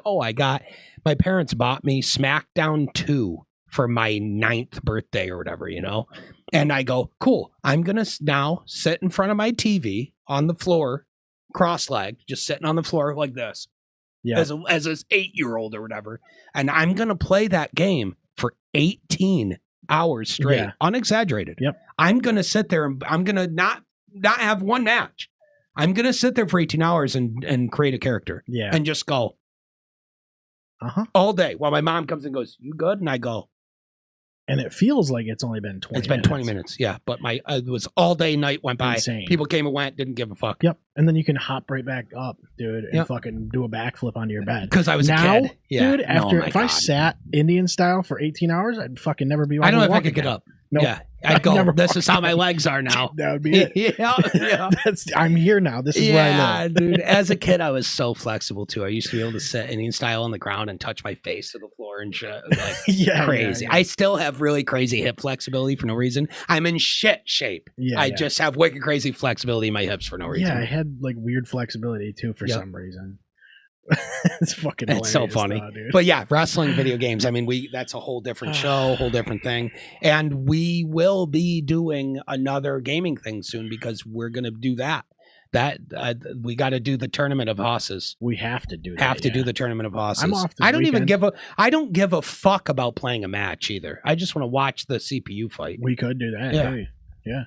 my parents bought me SmackDown 2 for my 9th birthday or whatever, you know? And I go, cool. I'm going to now sit in front of my TV on the floor, cross-legged, just sitting on the floor like this. Yeah. As an 8-year-old or whatever. And I'm going to play that game for 18 hours straight, Yeah. unexaggerated. Yep. I'm going to sit there and I'm going to not have one match. I'm going to sit there for 18 hours and create a character Yeah. and just go all day while my mom comes and goes, you good? And I go, And it feels like it's only been 20 it's been 20 minutes. Yeah. But it was all day, night went by. Insane. People came and went, didn't give a fuck. Yep. And then you can hop right back up, dude, and Yep. fucking do a backflip onto your bed. Because I was Now, a kid. Yeah. dude, after my if I God. sat Indian style for 18 hours, I'd fucking never be able I don't to know if I walk could get again. up. Nope. Yeah. I'd go, never this is walk how my again. legs are now. That would be it. yeah. I'm here now. This is where I Yeah, live. dude. As a kid, I was so flexible too. I used to be able to sit Indian style on the ground and touch my face to the floor and shit. Like Yeah, crazy. Yeah, I still have really crazy hip flexibility for no reason. I'm in shit shape. yeah, I yeah. just have wicked crazy flexibility in my hips for no reason. Yeah, I had like weird flexibility too for Yep. some reason. It's fucking It's so hilarious, funny. though, dude. But yeah, wrestling video games. I mean, that's a whole different show, whole different thing. And we will be doing another gaming thing soon because we're going to do that. We got to do the tournament of hosses. We have to do that. Have to yeah. do the tournament of hosses. I'm off this I don't even weekend. I don't give a fuck about playing a match either. I just want to watch the CPU fight. We could do that. Yeah. Yeah.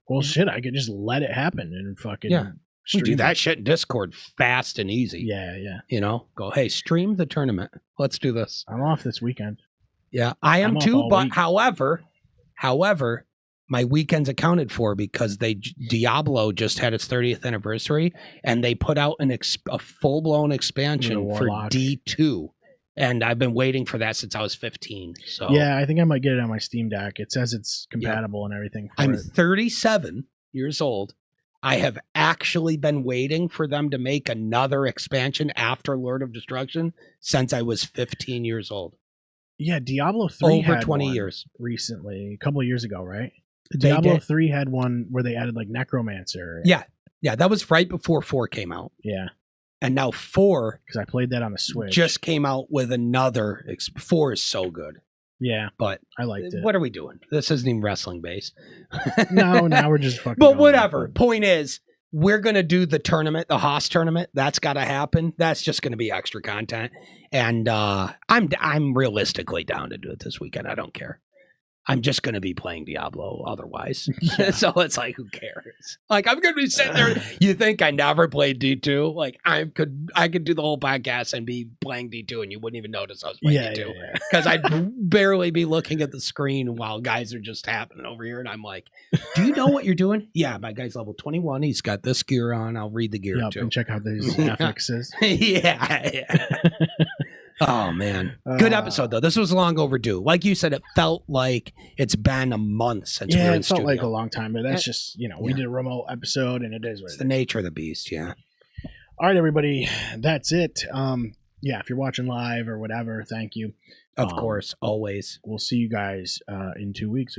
Well, shit, I could just let it happen and fucking Yeah. We do stream that it. shit in Discord fast and easy. Yeah, yeah. You know, go, hey, stream the tournament. Let's do this. I'm off this weekend. Yeah, I am I'm off too. all But week. however, my weekend's accounted for because Diablo just had its 30th anniversary and they put out a full blown expansion for Warlock. D2, and I've been waiting for that since I was 15. So Yeah, I think I might get it on my Steam Deck. It says it's compatible and everything for I'm it. 37 years old. I have actually been waiting for them to make another expansion after Lord of Destruction since I was 15 years old. Yeah, Diablo 3 Over had 20 one years. recently, a couple of years ago, right? They Diablo did. 3 had one where they added like Necromancer. Yeah. Yeah, that was right before 4 came out. Yeah, And now 4 because I played that on the Switch. just came out with another. 4 is so good. Yeah, But I liked it. what are we doing? This isn't even wrestling based. No, now we're just fucking. But going whatever. for it. Point is, we're gonna do the tournament, the Haas tournament. That's got to happen. That's just gonna be extra content. And I'm realistically down to do it this weekend. I don't care. I'm just gonna be playing Diablo otherwise. Yeah. So it's like, who cares? Like, I'm gonna be sitting there. You think I never played D2? Like, I could do the whole podcast and be playing D2, and you wouldn't even notice I was playing D2 because I'd barely be looking at the screen while guys are just happening over here, and I'm like, "Do you know what you're doing?" Yeah, my guy's level 21. He's got this gear on. I'll read the gear Yep, too. and check out these affixes. yeah. Oh man, good episode though. This was long overdue. Like you said, it felt like it's been a month since we were in Yeah, it felt studio. like a long time, but that's just we Yeah. did a remote episode, and it is what It's it the is. nature of the beast. Yeah. All right, everybody, that's it. Yeah, if you're watching live or whatever, thank you. Of course, always. We'll see you guys in 2 weeks.